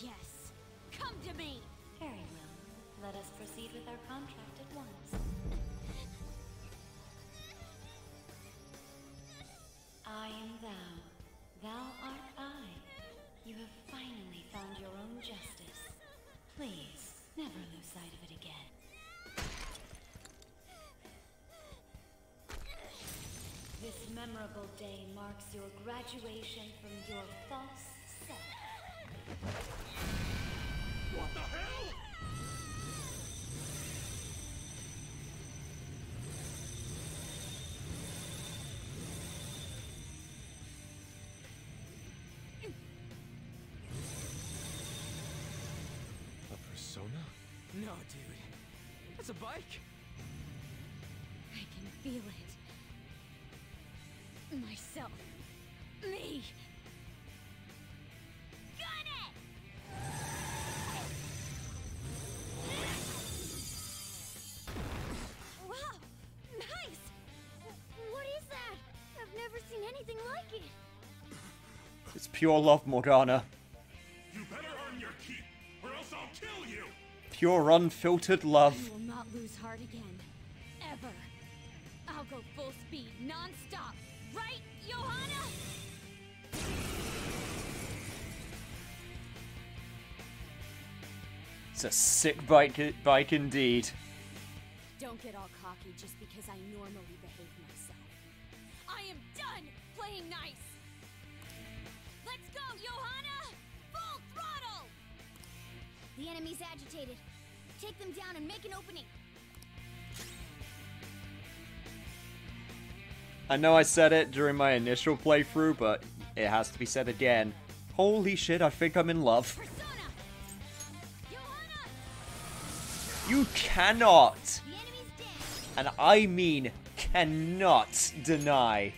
Yes. Come to me! Very well. Let us proceed with our contract at once. I am thou. Thou art I. You have finally found your own justice. Please, never lose sight of it again. This memorable day marks your graduation from your false self. What the hell? A persona? No, dude. That's a bike. I can feel it. Myself. Me. Got it! Wow! Nice! What is that? I've never seen anything like it. It's pure love, Morgana. You better earn your keep, or else I'll kill you! Pure unfiltered love. I will not lose heart again. Ever. I'll go full speed, non-stop. Right, Johanna? It's a sick bike indeed. Don't get all cocky just because I normally behave myself. I am done playing nice. Let's go, Johanna! Full throttle! The enemy's agitated. Take them down and make an opening. I know I said it during my initial playthrough, but it has to be said again. Holy shit, I think I'm in love. You cannot, and I mean cannot, deny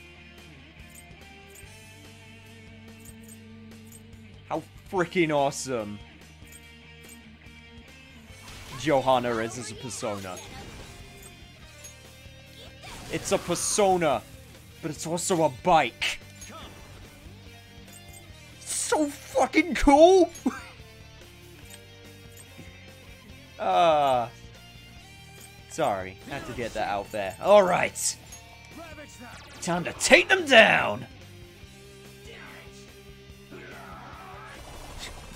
how freaking awesome Johanna is as a persona. It's a persona, but it's also a bike. So fucking cool! Sorry, had to get that out there. Alright! Time to take them down!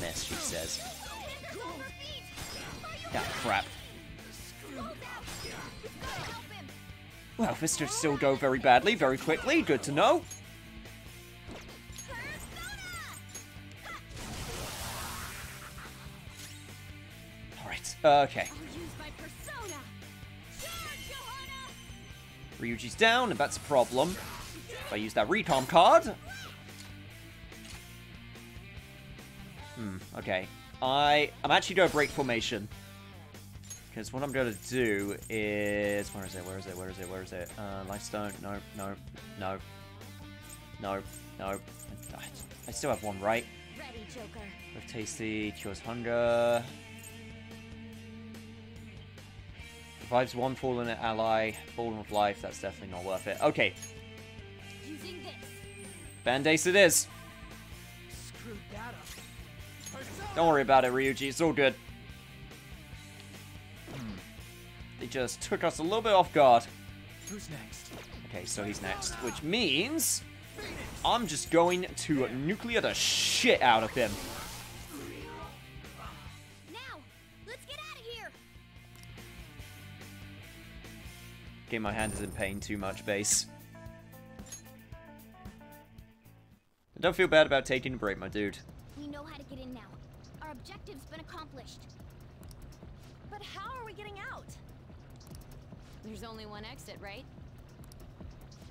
Mess, she says. Ah, crap. Well, this should still go very badly, very quickly. Good to know. Alright, okay. Ryuji's down, and that's a problem. If I use that recom card. Okay. I'm actually going to break formation. Because what I'm going to do is... Where is it? Lifestone. No. I still have one, right? Ready, Joker. With tasty, cures hunger. Revives one fallen ally, fallen with life. That's definitely not worth it. Okay. Using this. Band-Ace it is. Screwed that up. Don't worry about it, Ryuji. It's all good. They just took us a little bit off guard. Who's next? Okay, so he's next, which means I'm just going to nuclear the shit out of him. Now, let's get out of here. Okay, my hand is in pain too much, base. I don't feel bad about taking a break, my dude. We know how to get in now. Our objective's been accomplished. But how are we getting out? There's only one exit, right?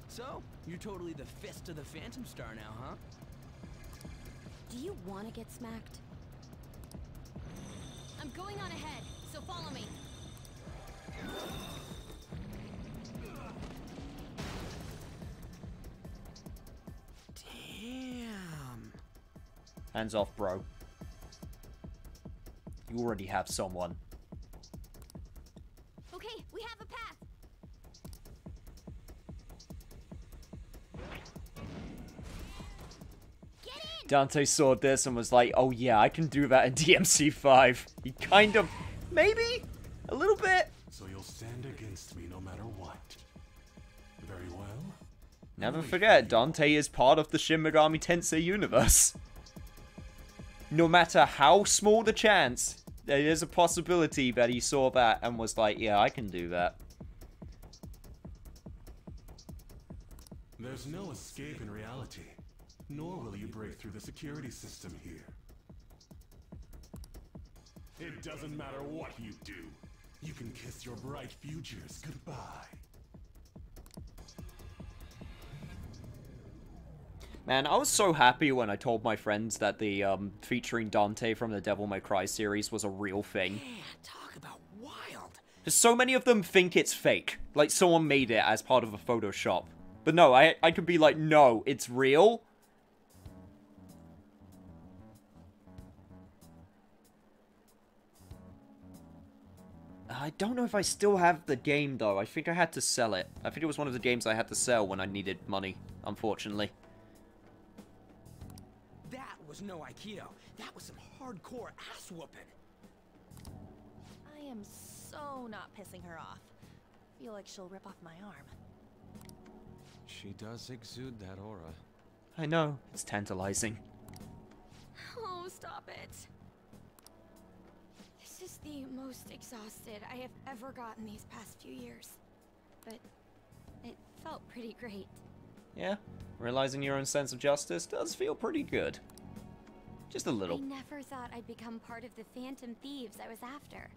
So, you're totally the fist of the Phantom Star now, huh? Do you want to get smacked? I'm going on ahead, so follow me. Damn. Hands off, bro. You already have someone. Okay, we have a path. Get in. Dante saw this and was like, oh yeah, I can do that in DMC5. He kind of, maybe? A little bit? So you'll stand against me no matter what. Very well. Never forget, Dante is part of the Shin Megami Tensei universe. No matter how small the chance, there is a possibility that he saw that and was like, yeah, I can do that. There's no escape in reality, nor will you break through the security system here. It doesn't matter what you do. You can kiss your bright futures goodbye. Man, I was so happy when I told my friends that the featuring Dante from the Devil May Cry series was a real thing. Man, talk about wild. Because so many of them think it's fake. Like, someone made it as part of a Photoshop. But no, I could be like, no, it's real. I don't know if I still have the game, though. I think I had to sell it. I think it was one of the games I had to sell when I needed money, unfortunately. That was no Aikido. That was some hardcore ass whooping. I am so not pissing her off. Feel like she'll rip off my arm. She does exude that aura. I know. It's tantalizing. Oh, stop it. This is the most exhausted I have ever gotten these past few years. But it felt pretty great. Yeah, realizing your own sense of justice does feel pretty good. Just a little. I never thought I'd become part of the Phantom Thieves I was after.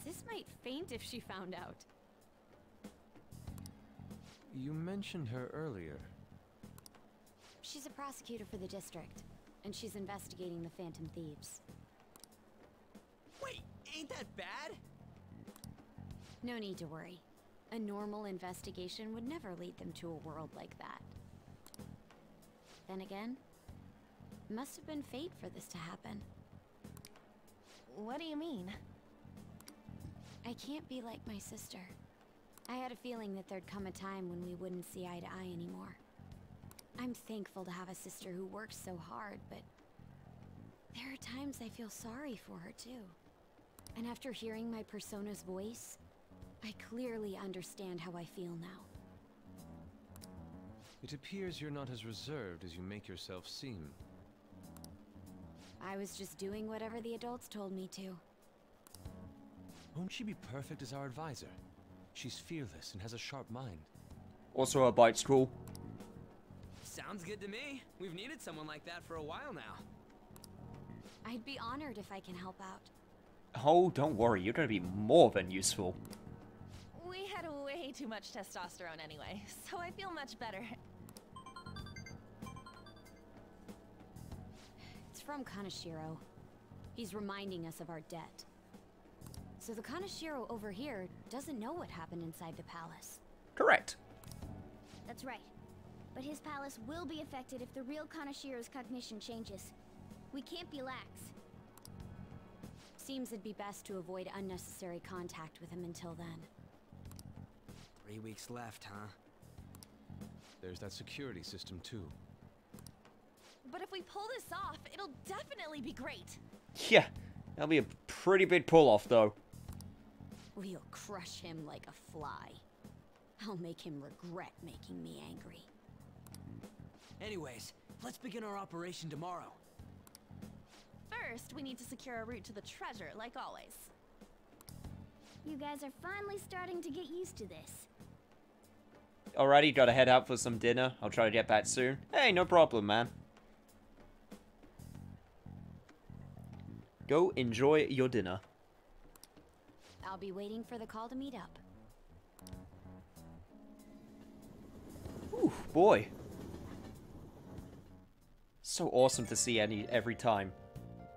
Sis might faint if she found out. You mentioned her earlier. She's a prosecutor for the district, and she's investigating the Phantom Thieves. Wait, ain't that bad? No need to worry. A normal investigation would never lead them to a world like that. Then again, it must have been fate for this to happen. What do you mean? I can't be like my sister. I had a feeling that there'd come a time when we wouldn't see eye to eye anymore. I'm thankful to have a sister who works so hard, but there are times I feel sorry for her too. And after hearing my persona's voice, I clearly understand how I feel now. It appears you're not as reserved as you make yourself seem. I was just doing whatever the adults told me to. Won't she be perfect as our advisor? She's fearless and has a sharp mind. Also, a bite school. Sounds good to me. We've needed someone like that for a while now. I'd be honored if I can help out. Oh, don't worry. You're going to be more than useful. We had way way too much testosterone anyway, so I feel much better. It's from Kaneshiro. He's reminding us of our debt. So the Kaneshiro over here doesn't know what happened inside the palace. Correct. That's right. But his palace will be affected if the real Kaneshiro's cognition changes. We can't be lax. Seems it'd be best to avoid unnecessary contact with him until then. 3 weeks left, huh? There's that security system too. But if we pull this off, it'll definitely be great. Yeah, that'll be a pretty big pull-off, though. We'll crush him like a fly. I'll make him regret making me angry. Anyways, let's begin our operation tomorrow. First, we need to secure a route to the treasure, like always. You guys are finally starting to get used to this. Alrighty, gotta head out for some dinner. I'll try to get back soon. Hey, no problem, man. Go enjoy your dinner. I'll be waiting for the call to meet up. Ooh, boy. So awesome to see every time.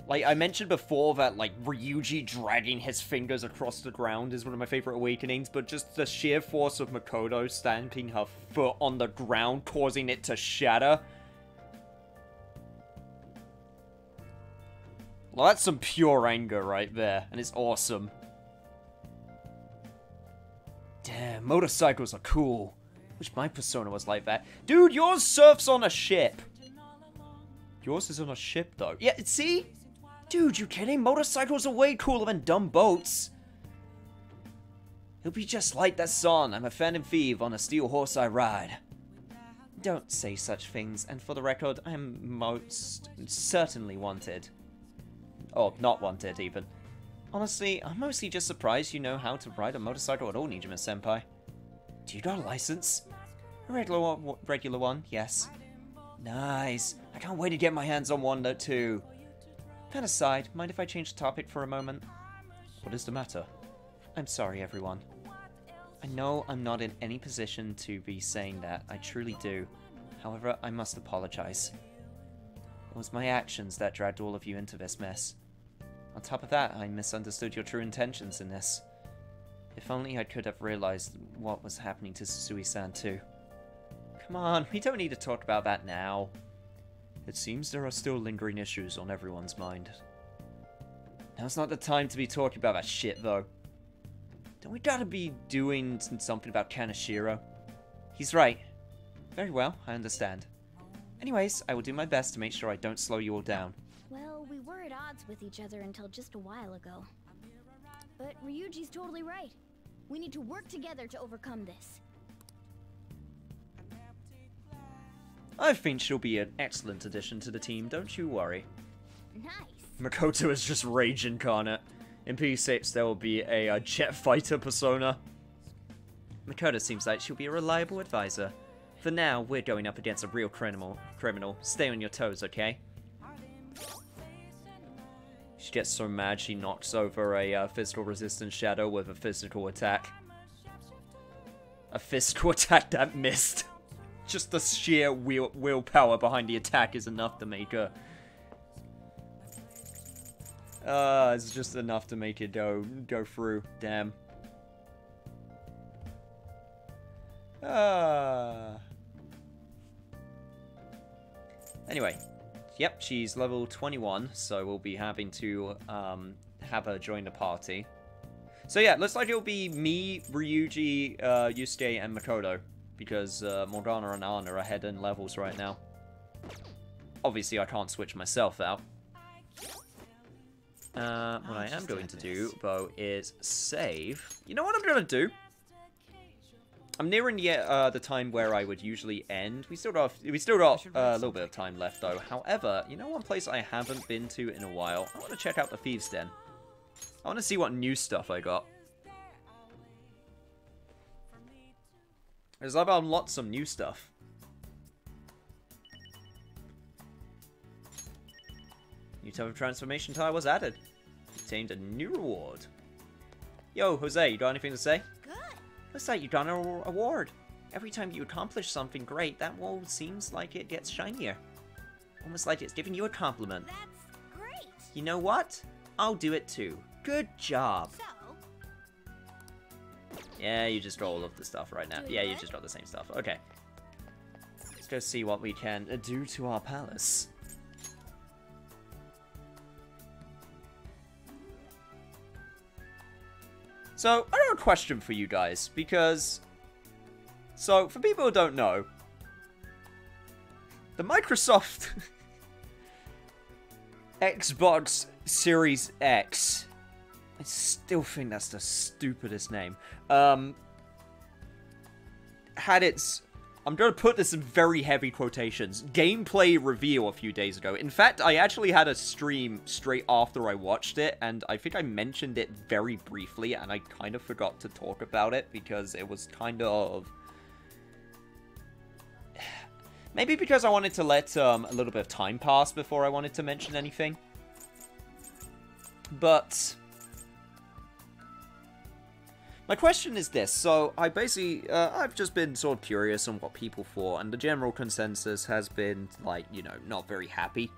Like, I mentioned before that, like, Ryuji dragging his fingers across the ground is one of my favorite awakenings, but just the sheer force of Makoto stamping her foot on the ground, causing it to shatter. Well, that's some pure anger right there, and it's awesome. Damn, motorcycles are cool. Wish my Persona was like that. Dude, yours surfs on a ship. Yours is on a ship, though. Yeah, see? Dude, you kidding? Motorcycles are way cooler than dumb boats. It'll be just like that song, I'm a phantom thief, on a steel horse I ride. Don't say such things, and for the record, I am most certainly wanted. Or, not wanted, even. Honestly, I'm mostly just surprised you know how to ride a motorcycle at all, Nijima-senpai. Do you got a license? A regular one, yes. Nice. I can't wait to get my hands on one, too. That aside, mind if I change the topic for a moment? What is the matter? I'm sorry, everyone. I know I'm not in any position to be saying that, I truly do. However, I must apologize. It was my actions that dragged all of you into this mess. On top of that, I misunderstood your true intentions in this. If only I could have realized what was happening to Susui-san too. Come on, we don't need to talk about that now. It seems there are still lingering issues on everyone's mind. Now's not the time to be talking about that shit, though. Don't we gotta be doing something about Kaneshiro? He's right. Very well, I understand. Anyways, I will do my best to make sure I don't slow you all down. Well, we were at odds with each other until just a while ago. But Ryuji's totally right. We need to work together to overcome this. I think she'll be an excellent addition to the team, don't you worry. Nice. Makoto is just rage incarnate. In P6 there will be a jet fighter persona. Makoto seems like she'll be a reliable advisor. For now, we're going up against a real criminal. Stay on your toes, okay? She gets so mad she knocks over a physical resistance shadow with a physical attack. A physical attack that missed. Just the sheer willpower behind the attack is enough to make her... it's just enough to make it go through. Damn. Anyway. Yep, she's level 21, so we'll be having to have her join the party. So yeah, looks like it'll be me, Ryuji, Yusuke, and Makoto. Because Morgana and Anna are ahead in levels right now. Obviously, I can't switch myself out. What I am going to do, though, is save. You know what I'm going to do? I'm nearing the time where I would usually end. We still got a little bit of time left, though. However, you know one place I haven't been to in a while? I want to check out the Thieves' Den. I want to see what new stuff I got. Because I've unlocked some new stuff. New type of transformation tile was added. Obtained a new reward. Yo, Jose, you got anything to say? Good. Looks like you got an award. Every time you accomplish something great, that wall seems like it gets shinier. Almost like it's giving you a compliment. That's great. You know what? I'll do it too. Good job. So, yeah, you just draw all of the stuff right now. Yeah, you just draw the same stuff. Okay. Let's go see what we can do to our palace. So, I have a question for you guys, because... So, for people who don't know, the Microsoft Xbox Series X, I still think that's the stupidest name, had its, I'm going to put this in very heavy quotations, gameplay reveal a few days ago. In fact, I actually had a stream straight after I watched it, and I think I mentioned it very briefly, and I kind of forgot to talk about it, because it was kind of... Maybe because I wanted to let a little bit of time pass before I wanted to mention anything. But... my question is this. So, I basically... I've just been sort of curious on what people thought, and the general consensus has been, like, you know, not very happy.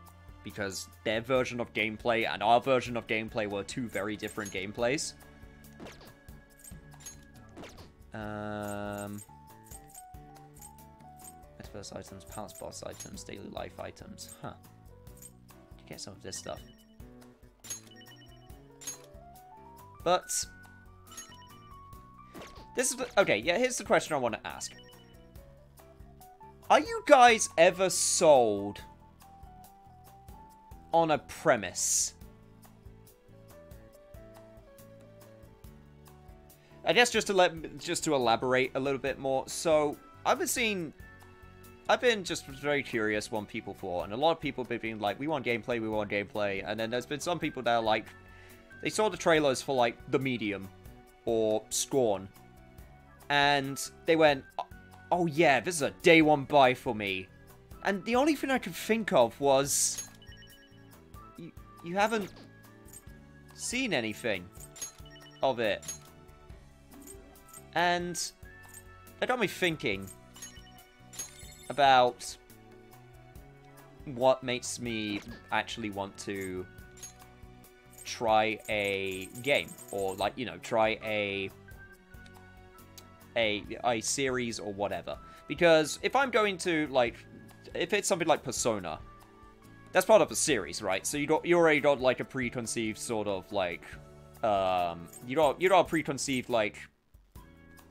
Because their version of gameplay and our version of gameplay were two very different gameplays. First items, palace boss items, daily life items. Huh. To get some of this stuff. But... this is the... okay, yeah, here's the question I want to ask. Are you guys ever sold on a premise? I guess just to elaborate a little bit more. So, I've been just very curious what people thought, and a lot of people have been like, we want gameplay, and then there's been some people that are like, they saw the trailers for, like, The Medium, or Scorn, and they went, oh yeah, this is a day one buy for me. And the only thing I could think of was, you haven't seen anything of it. And that got me thinking about what makes me actually want to try a game, or, like, you know, try a series or whatever. Because if I'm going to, like, if it's something like Persona, that's part of a series, right? So you already got, like, a preconceived sort of, like, you got a preconceived, like,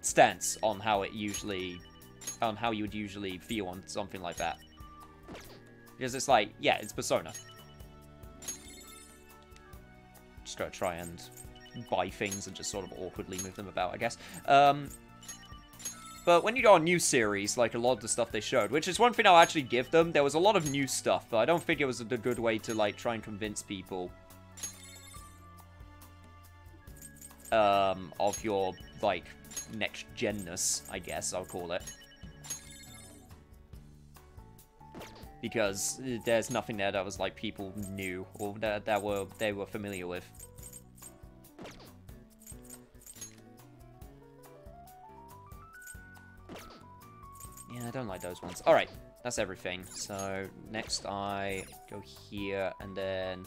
stance on how it usually... on how you would usually feel on something like that. Because it's like, yeah, it's Persona. Just gotta try and buy things and just sort of awkwardly move them about, I guess. But when you go on new series, like a lot of the stuff they showed, which is one thing I'll actually give them, there was a lot of new stuff, but I don't think it was a good way to, like, try and convince people of your, like, next-gen-ness, I guess I'll call it. Because there's nothing there that was, like, people knew, or that they were familiar with. Yeah, I don't like those ones. Alright, that's everything. So, next I go here, and then...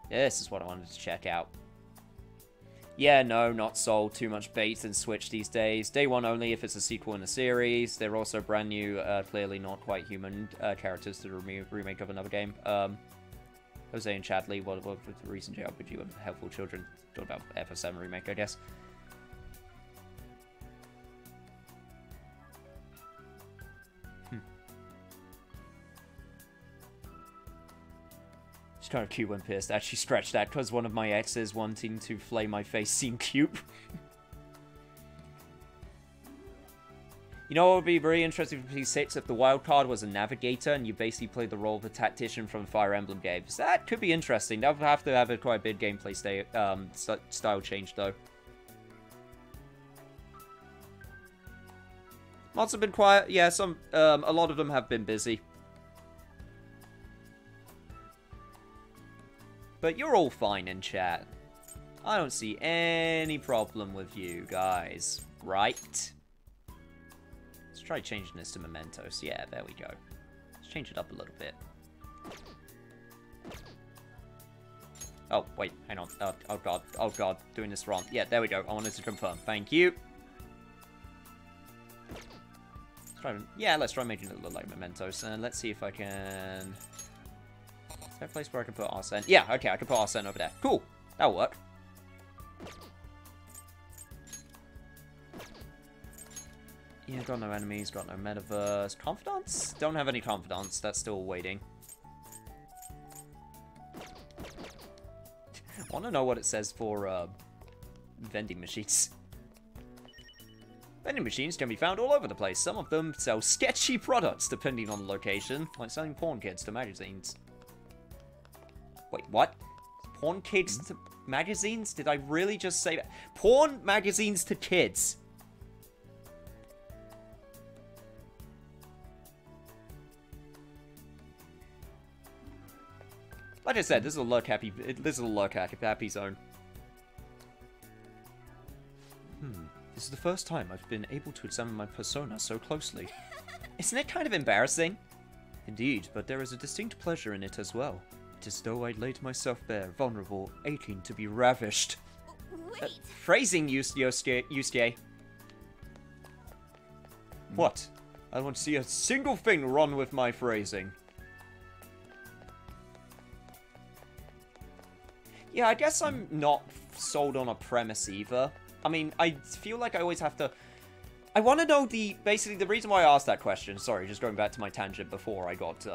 this is what I wanted to check out. Yeah, no, not sold. Too much bait and switch these days. Day one only if it's a sequel in the series. They're also brand new, clearly not quite human characters to the remake of another game. Jose and Chadley, what with the recent JRPG of Helpful Children? Talk about FF7 remake, I guess. It's kind of cute when Pierce actually stretched that, because one of my exes wanting to flay my face seemed cute. You know what would be very interesting for P6 if the wild card was a navigator and you basically played the role of a tactician from Fire Emblem games. That could be interesting. That would have to have a quite big gameplay style change, though. Mods have been quiet. Yeah, a lot of them have been busy. But you're all fine in chat. I don't see any problem with you guys, right? Let's try changing this to mementos. Yeah, there we go. Let's change it up a little bit. Oh, wait, hang on. Oh god, doing this wrong. Yeah, there we go. I wanted to confirm. Thank you. Let's try making it look like mementos, and let's see if I can... Is there a place where I can put Arsene? Yeah, okay, I can put Arsene over there. Cool, that'll work. Yeah, got no enemies, got no metaverse. Confidants? Don't have any confidants, that's still waiting. I want to know what it says for, vending machines. Vending machines can be found all over the place. Some of them sell sketchy products, depending on the location, like selling porn kids to magazines. Wait, what? Porn kids to magazines? Did I really just say that? Porn magazines to kids. Like I said, this is a lurk happy zone. This is the first time I've been able to examine my persona so closely. Isn't it kind of embarrassing? Indeed, but there is a distinct pleasure in it as well. It is though I laid myself bare, vulnerable, aching to be ravished. Phrasing, Yusuke. What? I don't see a single thing wrong with my phrasing. Yeah, I guess I'm not sold on a premise either. I mean, I feel like I always have to... I want to know basically, the reason why I asked that question... Sorry, just going back to my tangent before I got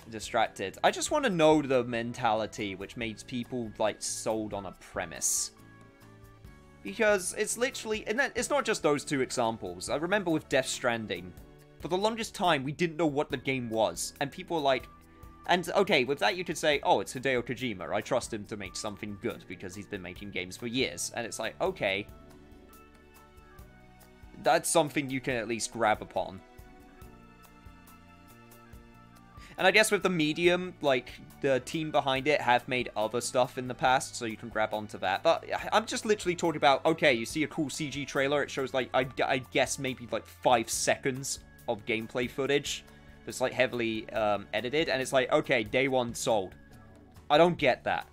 distracted. I just want to know the mentality which makes people, like, sold on a premise. Because it's literally... And then, it's not just those two examples. I remember with Death Stranding. For the longest time, we didn't know what the game was. And people were like... And, okay, with that you could say, oh, it's Hideo Kojima. I trust him to make something good because he's been making games for years. And it's like, okay. That's something you can at least grab upon. And I guess with the Medium, like, the team behind it have made other stuff in the past, so you can grab onto that. But I'm just literally talking about, okay, you see a cool CG trailer, it shows, like, I guess maybe, like, 5 seconds of gameplay footage. It's like heavily edited, and it's like, okay, day one sold. I don't get that.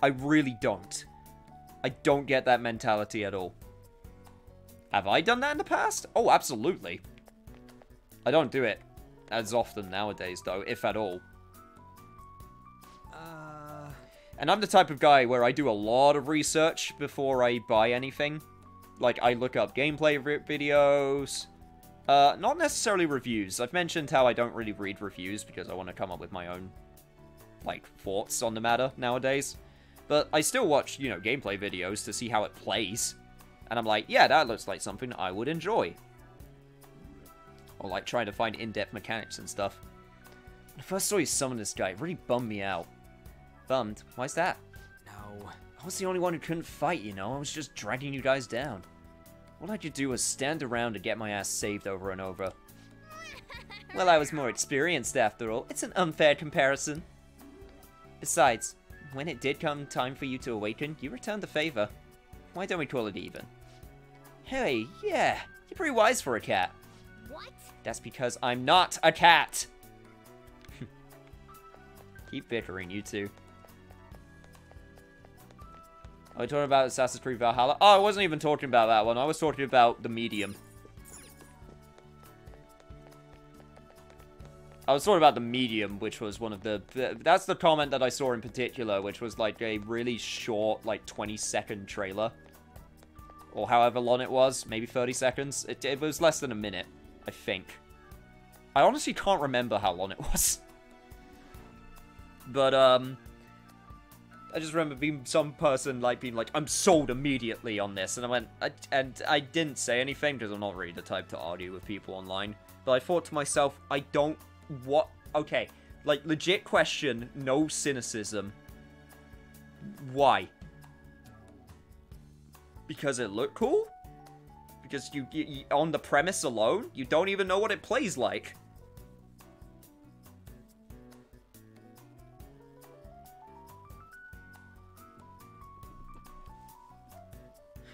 I really don't. I don't get that mentality at all. Have I done that in the past? Oh, absolutely. I don't do it as often nowadays, though, if at all. And I'm the type of guy where I do a lot of research before I buy anything. Like, I look up gameplay videos... not necessarily reviews. I've mentioned how I don't really read reviews because I want to come up with my own, like, thoughts on the matter nowadays. But I still watch, you know, gameplay videos to see how it plays. And I'm like, yeah, that looks like something I would enjoy. Or, like, trying to find in-depth mechanics and stuff. When I first saw you summon this guy, it really bummed me out. Bummed? Why's that? No. I was the only one who couldn't fight, you know? I was just dragging you guys down. All I could do was stand around and get my ass saved over and over. Well, I was more experienced after all. It's an unfair comparison. Besides, when it did come time for you to awaken, you returned the favor. Why don't we call it even? Hey, yeah, you're pretty wise for a cat. What? That's because I'm not a cat. Keep bickering, you two. Are we talking about Assassin's Creed Valhalla? Oh, I wasn't even talking about that one. I was talking about the Medium. I was talking about the Medium, which was one of the... That's the comment that I saw in particular, which was like a really short, like 20-second trailer. Or however long it was. Maybe 30 seconds. It was less than a minute, I think. I honestly can't remember how long it was. But, I just remember being some person, like, being like, I'm sold immediately on this. And I went, and I didn't say anything, because I'm not really the type to argue with people online. But I thought to myself, I don't, what, okay, like, legit question, no cynicism. Why? Because it looked cool? Because you, on the premise alone, you don't even know what it plays like.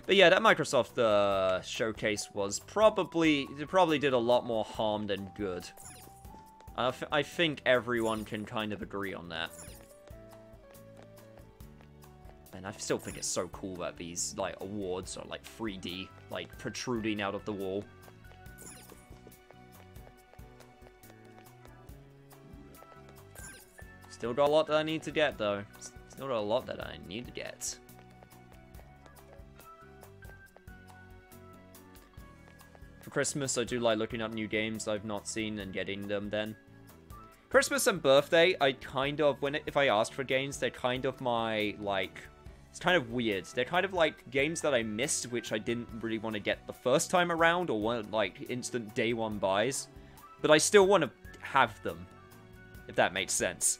But yeah, that Microsoft showcase was probably did a lot more harm than good. I think everyone can kind of agree on that. And I still think it's so cool that these, like, awards are, like, 3D, like, protruding out of the wall. Still got a lot that I need to get, though. Still got a lot that I need to get. For Christmas, I do like looking up new games I've not seen and getting them then. Christmas and birthday, I kind of, if I ask for games, they're kind of my, like... It's kind of weird. They're kind of like games that I missed, which I didn't really want to get the first time around, or weren't like instant day one buys. But I still want to have them, if that makes sense.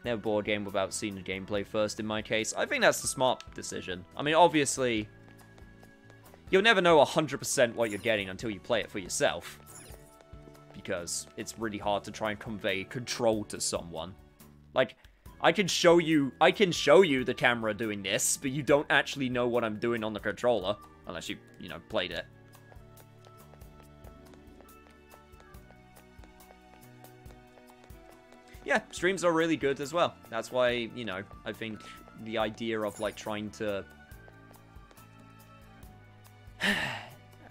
Never bought a game without seeing the gameplay first in my case. I think that's the smart decision. I mean, obviously, you'll never know 100% what you're getting until you play it for yourself. Because it's really hard to try and convey control to someone. Like, I can show you the camera doing this, but you don't actually know what I'm doing on the controller. Unless you know, played it. Yeah, streams are really good as well. That's why, you know, I think the idea of, like, trying to...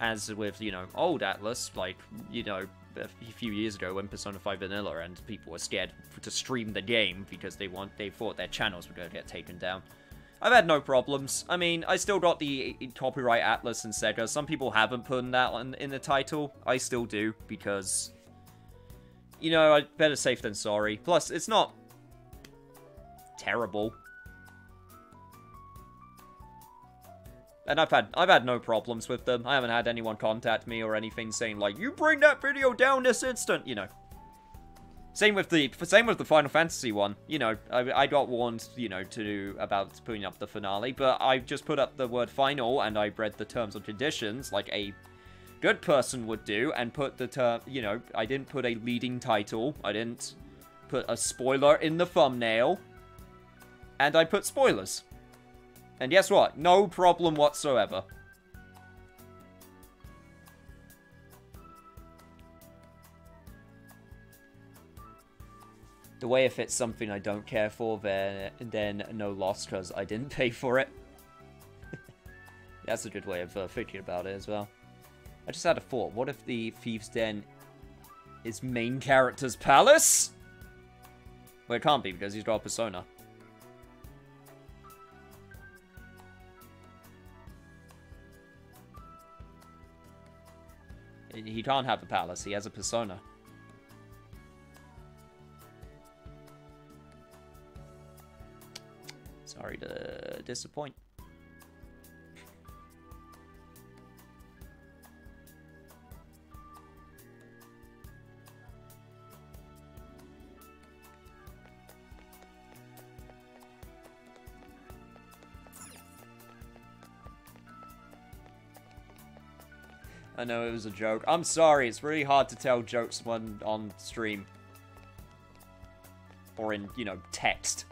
As with, you know, old Atlus, like, you know, a few years ago when Persona 5 Vanilla and people were scared to stream the game because they thought their channels were going to get taken down. I've had no problems. I mean, I still got the copyright Atlus and Sega. Some people haven't put that in the title. I still do because, you know, better safe than sorry. Plus, it's not terrible. And I've had no problems with them. I haven't had anyone contact me or anything saying like, "You bring that video down this instant," you know. Same with the Final Fantasy one. You know, I got warned, you know, about putting up the finale, but I just put up the word final and I read the terms and conditions like a good person would do and put the term, you know, I didn't put a leading title. I didn't put a spoiler in the thumbnail. And I put spoilers. And guess what? No problem whatsoever. The way if it's something I don't care for, then no loss because I didn't pay for it. That's a good way of thinking about it as well. I just had a thought. What if the Thieves' Den is main character's palace? Well, it can't be because he's got a persona. He can't have a palace, he has a persona. Sorry to disappoint. I know it was a joke. I'm sorry, it's really hard to tell jokes when on stream. Or in, you know, text.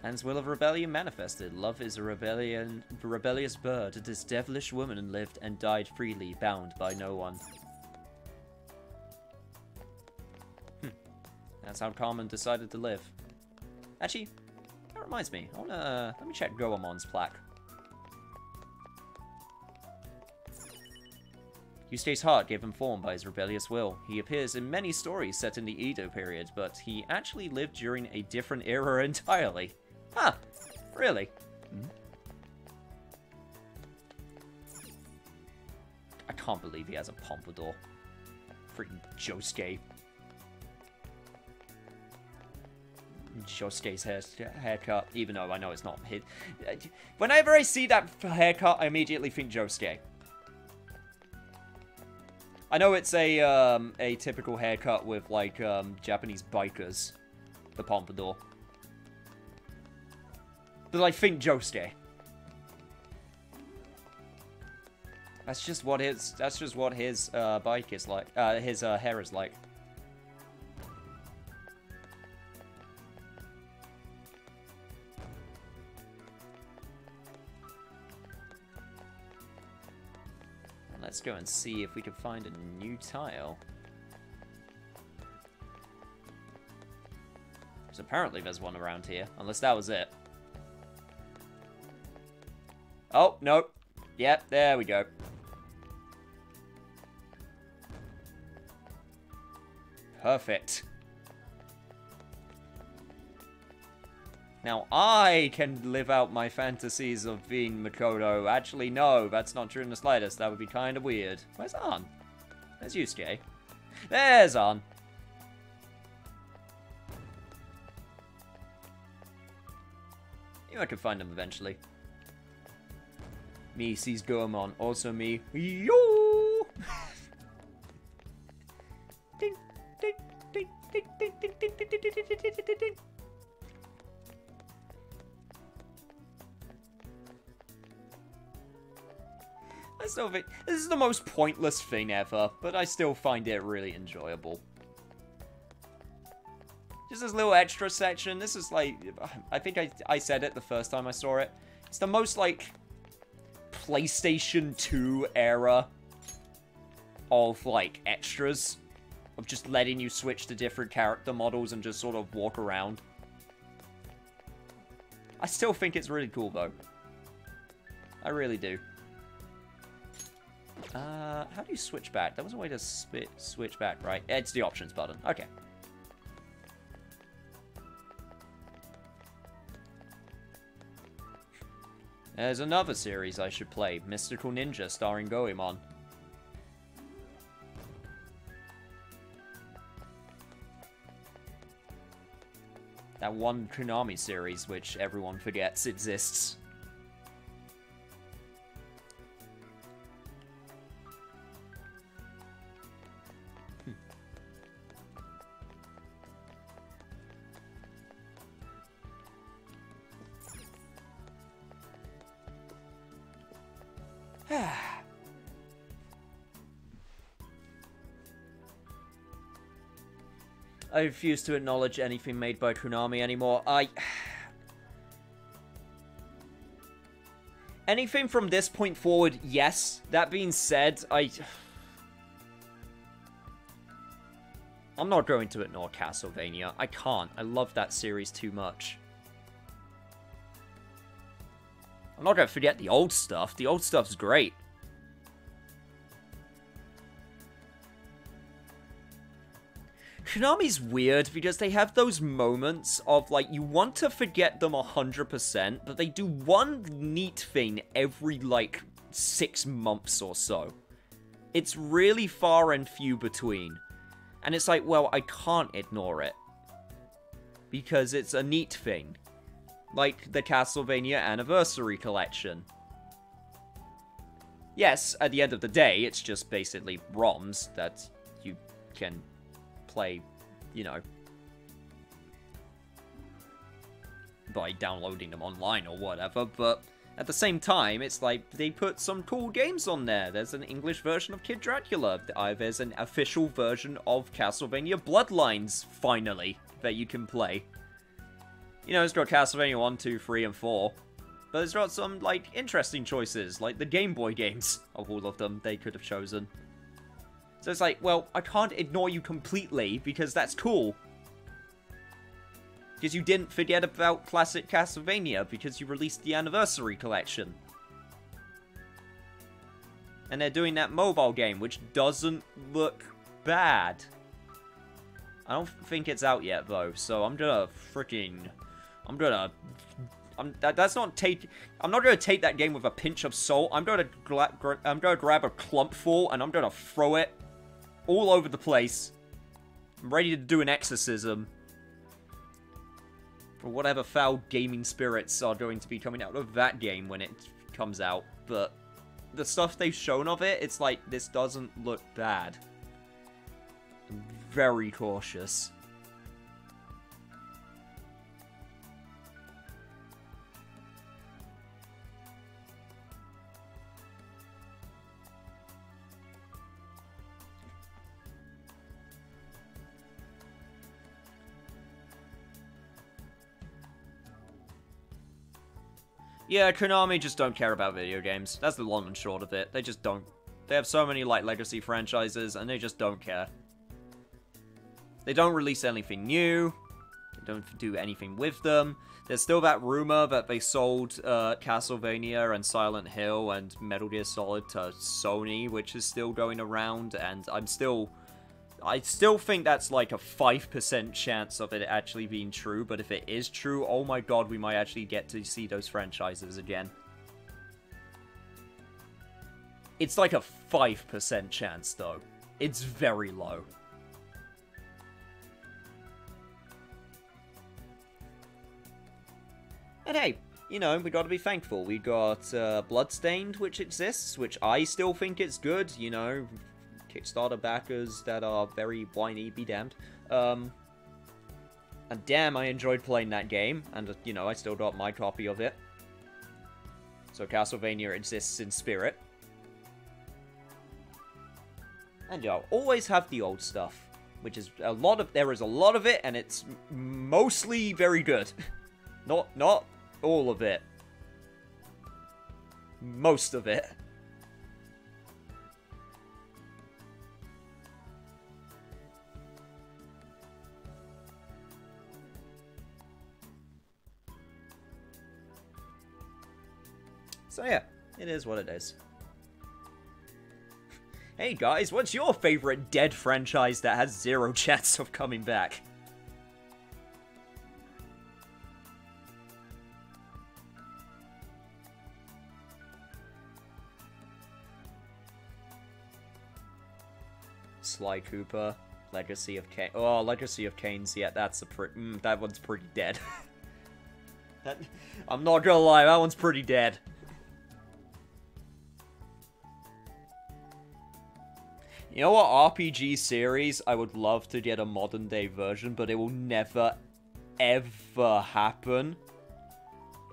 Anne's will of rebellion manifested. Love is a rebellious bird. This devilish woman lived and died freely, bound by no one. That's how Carmen decided to live. Actually, that reminds me. Let me check Goemon's plaque. Yusuke's heart gave him form by his rebellious will. He appears in many stories set in the Edo period, but he actually lived during a different era entirely. Huh, really? I can't believe he has a pompadour. Freaking Josuke. Josuke's haircut, even though I know it's not his. Whenever I see that haircut, I immediately think Josuke. I know it's a typical haircut with, like, Japanese bikers. The pompadour. But I think Josuke. That's just what his bike is like. His hair is like. let's go and see if we can find a new tile. Because apparently there's one around here, unless that was it. Oh, nope. Yep, there we go. Perfect. Now I can live out my fantasies of being Makoto. Actually, no, that's not true in the slightest. That would be kind of weird. Where's Ann? There's Yusuke. There's Ann. Maybe I could find him eventually. Me sees Goemon. Also me. Yo! Ding, ding, ding, ding, ding, ding, ding, ding, ding, ding, ding, ding, ding. I still think this is the most pointless thing ever, but I still find it really enjoyable. Just this little extra section. This is like, I think I said it the first time I saw it. It's the most like PlayStation 2 era of like extras. Of just letting you switch to different character models and just sort of walk around. I still think it's really cool though. I really do. How do you switch back? There was a way to switch back, right? It's the options button. Okay. There's another series I should play. Mystical Ninja starring Goemon. That one Konami series which everyone forgets exists. I refuse to acknowledge anything made by Konami anymore. Anything from this point forward, yes. That being said, I'm not going to ignore Castlevania. I can't. I love that series too much. I'm not going to forget the old stuff. The old stuff's great. Konami's weird because they have those moments of, like, you want to forget them 100%, but they do one neat thing every, like, 6 months or so. It's really far and few between. And it's like, well, I can't ignore it. Because it's a neat thing. Like the Castlevania Anniversary Collection. Yes, at the end of the day, it's just basically ROMs that you can play, you know, by downloading them online or whatever, but at the same time, it's like, they put some cool games on there. There's an English version of Kid Dracula. There's an official version of Castlevania Bloodlines, finally, that you can play. You know, it's got Castlevania 1, 2, 3, and 4. But it's got some, like, interesting choices, like the Game Boy games, of all of them, they could have chosen. So it's like, well, I can't ignore you completely, because that's cool. Because you didn't forget about classic Castlevania, because you released the Anniversary Collection. And they're doing that mobile game, which doesn't look bad. I don't think it's out yet, though, so I'm gonna freaking... I'm not gonna take that game with a pinch of salt. I'm gonna grab a clump full, and I'm gonna throw it all over the place. I'm ready to do an exorcism. For whatever foul gaming spirits are going to be coming out of that game when it comes out. But the stuff they've shown of it, it's like, this doesn't look bad. I'm very cautious. Yeah, Konami just don't care about video games. That's the long and short of it. They just don't They have so many, like, legacy franchises, and they just don't care. They don't release anything new. They don't do anything with them. There's still that rumor that they sold Castlevania and Silent Hill and Metal Gear Solid to Sony, which is still going around, and I still think that's like a 5% chance of it actually being true, but if it is true, oh my god, we might actually get to see those franchises again. It's like a 5% chance, though. It's very low. And hey, you know, we gotta be thankful. We got Bloodstained, which exists, which I still think it's good, you know. Kickstarter backers that are very whiny, be damned. And damn, I enjoyed playing that game, and, you know, I still got my copy of it. So Castlevania exists in spirit. And, yo, always have the old stuff, which is there is a lot of it, and it's mostly very good. Not all of it. Most of it. So yeah, it is what it is. Hey guys, what's your favorite dead franchise that has zero chance of coming back? Sly Cooper, Legacy of Kain. Oh, Legacy of Kain's, yeah, that's a that one's pretty dead. I'm not gonna lie, that one's pretty dead. You know what RPG series I would love to get a modern day version, but it will never, ever happen?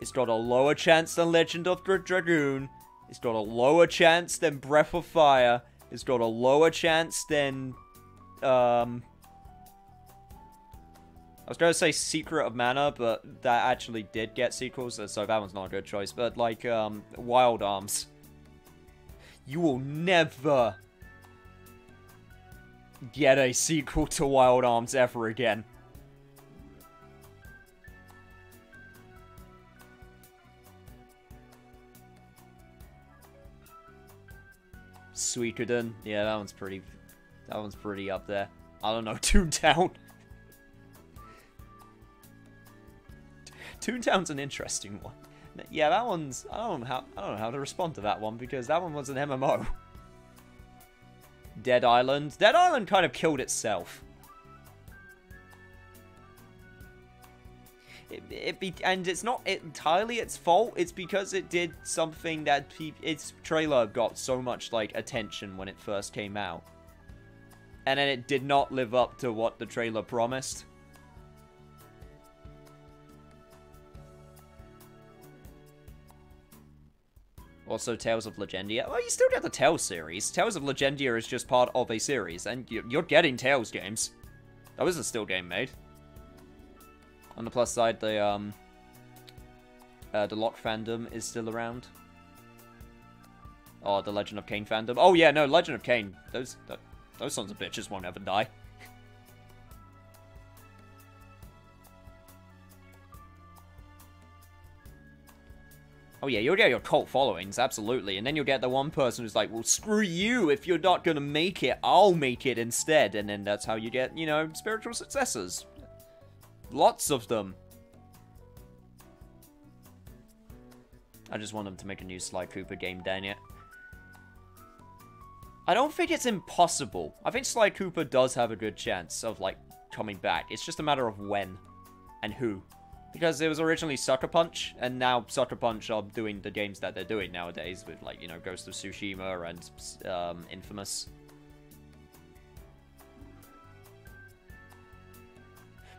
It's got a lower chance than Legend of the Dragoon. It's got a lower chance than Breath of Fire. It's got a lower chance than, I was going to say Secret of Mana, but that actually did get sequels, so that one's not a good choice. But, like, Wild Arms. You will never get a sequel to Wild Arms ever again. Suikoden, yeah, that one's pretty up there. I don't know, Toontown. Toontown's an interesting one. Yeah, that one's, I don't know how to respond to that one, because that one was an MMO. Dead Island. Dead Island kind of killed itself. And it's not entirely its fault. It's because it did something that its trailer got so much, like, attention when it first came out. And then it did not live up to what the trailer promised. Also, Tales of Legendia. Well, you still get the Tales series. Tales of Legendia is just part of a series, and you're getting Tales games. That was a still game made. On the plus side, the Lock fandom is still around. Oh, the Legend of Kain fandom. Oh yeah, no, Legend of Kain. Those sons of bitches won't ever die. Oh yeah, you'll get your cult followings, absolutely. And then you'll get the one person who's like, well, screw you, if you're not gonna make it, I'll make it instead. And then that's how you get, you know, spiritual successors. Lots of them. I just want them to make a new Sly Cooper game, dang it. I don't think it's impossible. I think Sly Cooper does have a good chance of, like, coming back. It's just a matter of when and who. Because it was originally Sucker Punch, and now Sucker Punch are doing the games that they're doing nowadays with, like, you know, Ghost of Tsushima and Infamous.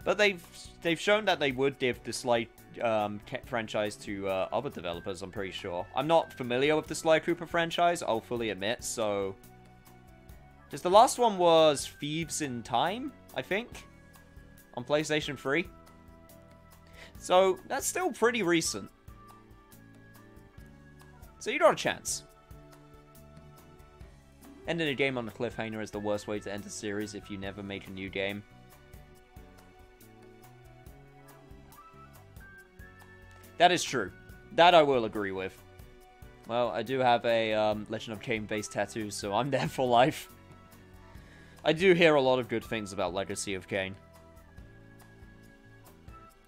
But they've shown that they would give the Sly franchise to other developers, I'm pretty sure. I'm not familiar with the Sly Cooper franchise, I'll fully admit, so... Because the last one was Thieves in Time, I think? On PlayStation 3? So, that's still pretty recent. So you got a chance. Ending a game on a cliffhanger is the worst way to end a series if you never make a new game. That is true. That I will agree with. Well, I do have a Legend of Kain based tattoo, so I'm there for life. I do hear a lot of good things about Legacy of Kain.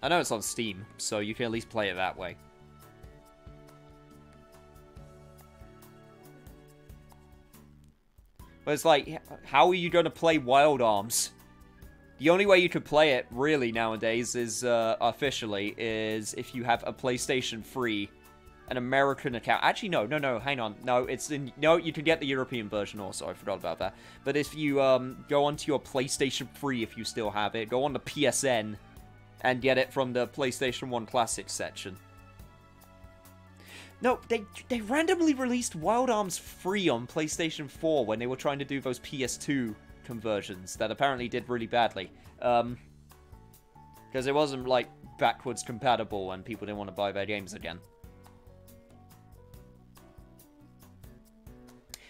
I know it's on Steam, so you can at least play it that way. But it's like, how are you going to play Wild Arms? The only way you could play it, really, nowadays, is, officially, is if you have a PlayStation 3, an American account. Actually, no, hang on. No, it's in, no, you can get the European version also, I forgot about that. But if you, go onto your PlayStation 3, if you still have it, go on to PSN, and get it from the PlayStation 1 Classics section. No, they randomly released Wild Arms free on PlayStation 4 when they were trying to do those PS2 conversions that apparently did really badly. Because it wasn't, like, backwards compatible and people didn't want to buy their games again.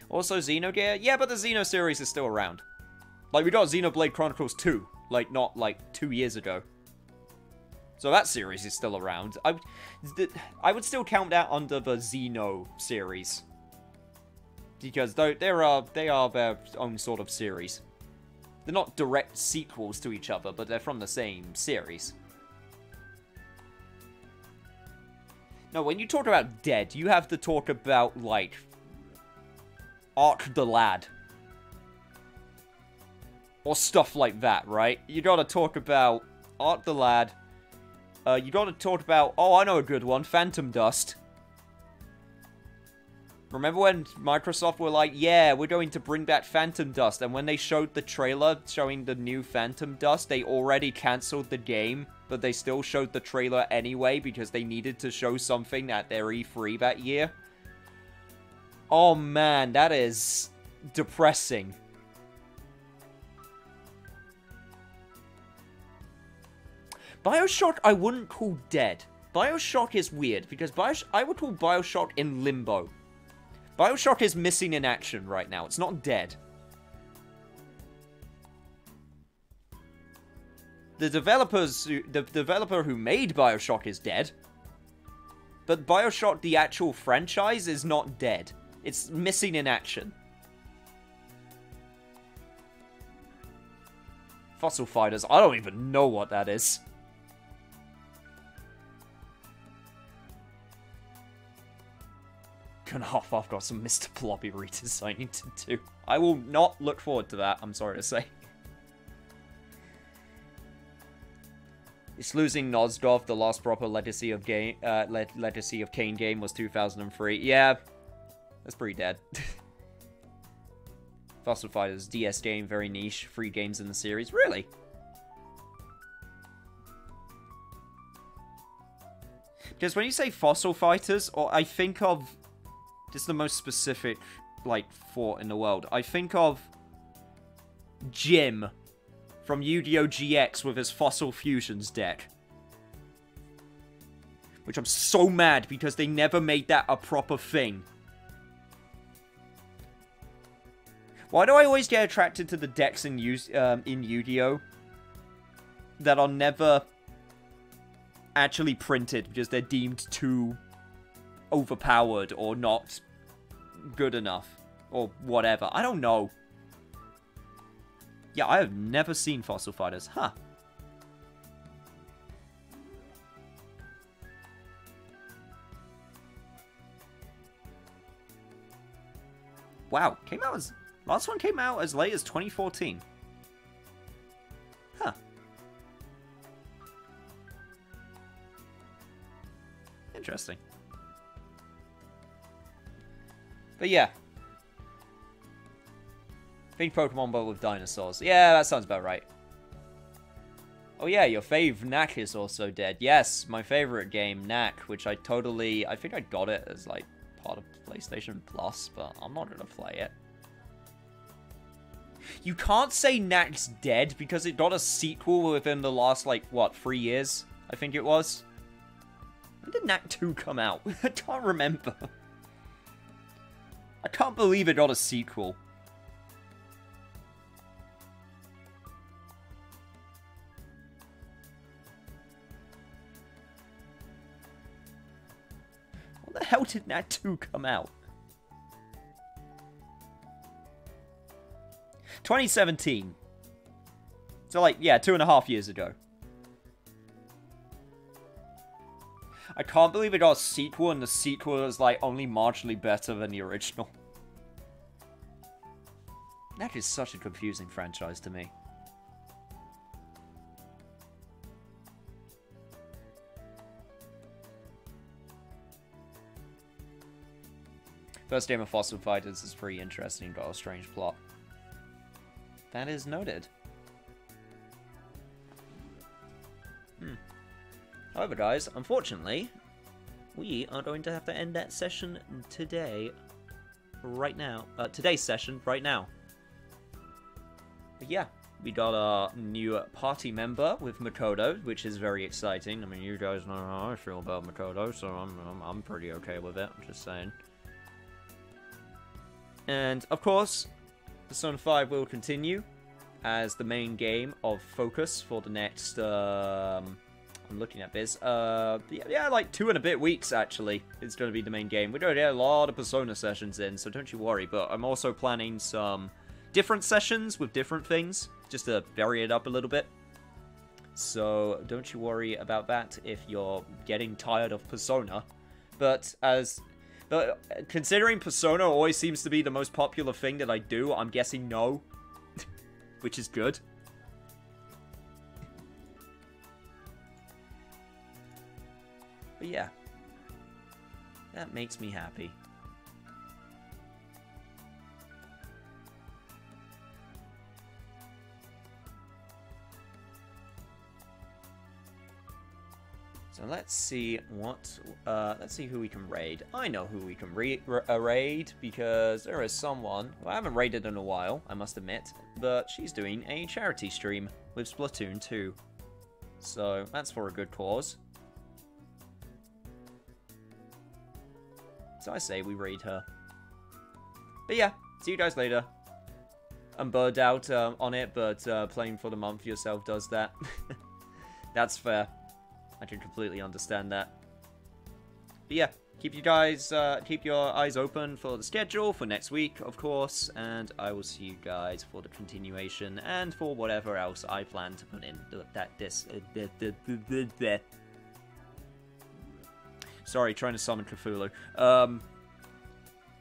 Also, Xenogear? Yeah, but the Xeno series is still around. Like, we got Xenoblade Chronicles 2. Like, not, like, 2 years ago. So that series is still around. I would still count that under the Xeno series. Because they are their own sort of series. They're not direct sequels to each other, but they're from the same series. No, when you talk about Dead, you have to talk about, like, Ark the Lad. Or stuff like that, right? You gotta talk about Ark the Lad. You gotta talk about, oh, I know a good one, Phantom Dust. Remember when Microsoft were like, yeah, we're going to bring back Phantom Dust, and when they showed the trailer showing the new Phantom Dust, they already cancelled the game, but they still showed the trailer anyway because they needed to show something at their E3 that year? Oh man, that is depressing. BioShock I wouldn't call dead. BioShock is weird, because I would call BioShock in limbo. BioShock is missing in action right now. It's not dead. The developer who made BioShock is dead. But BioShock, the actual franchise, is not dead. It's missing in action. Fossil Fighters, I don't even know what that is. I've got some Mr. Floppy redesigning to do. I will not look forward to that, I'm sorry to say. It's losing Nosgoth, the last proper Legacy of Kain game was 2003. Yeah, that's pretty dead. Fossil Fighters, DS game, very niche, 3 games in the series. Really? Because when you say Fossil Fighters, or I think of... This is the most specific, like, thought in the world. I think of Jim from Yu-Gi-Oh! GX with his Fossil Fusions deck. Which I'm so mad because they never made that a proper thing. Why do I always get attracted to the decks in Yu-Gi-Oh! That are never actually printed because they're deemed too overpowered or not good enough or whatever. I don't know. Yeah, I have never seen Fossil Fighters. Huh. Wow, last one came out as late as 2014. Huh. Interesting. But yeah. Think Pokemon but with dinosaurs. Yeah, that sounds about right. Oh yeah, your fave Knack is also dead. Yes, my favorite game, Knack, which I think I got it as like part of PlayStation Plus, but I'm not gonna play it. You can't say Knack's dead because it got a sequel within the last, like, what, 3 years? I think it was. When did Knack 2 come out? I can't remember. I can't believe it got a sequel. did Nat 2 come out? 2017. So, like, yeah, 2.5 years ago. I can't believe it got a sequel, and the sequel is, like, only marginally better than the original. That is such a confusing franchise to me. First game of Fossil Fighters is pretty interesting, got a strange plot. That is noted. However, guys, unfortunately, we are going to have to end that session today, right now. Today's session, right now. But yeah, we got our new party member with Makoto, which is very exciting. I mean, you guys know how I feel about Makoto, so I'm pretty okay with it, I'm just saying. And, of course, Persona 5 will continue as the main game of focus for the next, I'm looking at this, yeah, like 2 and a bit weeks, actually, is going to be the main game. We're going to get a lot of Persona sessions in, so don't you worry, but I'm also planning some different sessions with different things, just to vary it up a little bit. So, don't you worry about that if you're getting tired of Persona. But considering Persona always seems to be the most popular thing that I do, I'm guessing no. Which is good. But yeah. That makes me happy. So let's see what, let's see who we can raid. I know who we can raid, because there is someone who I haven't raided in a while, I must admit, but she's doing a charity stream with Splatoon 2. So that's for a good cause. So I say we raid her. But yeah, see you guys later. I'm burned out on it, but playing for the month yourself does that. That's fair. I can completely understand that. But yeah, keep your eyes open for the schedule for next week, of course, and I will see you guys for the continuation and for whatever else I plan to put in Sorry, trying to summon Cthulhu.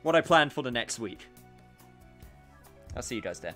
What I plan for the next week. I'll see you guys there.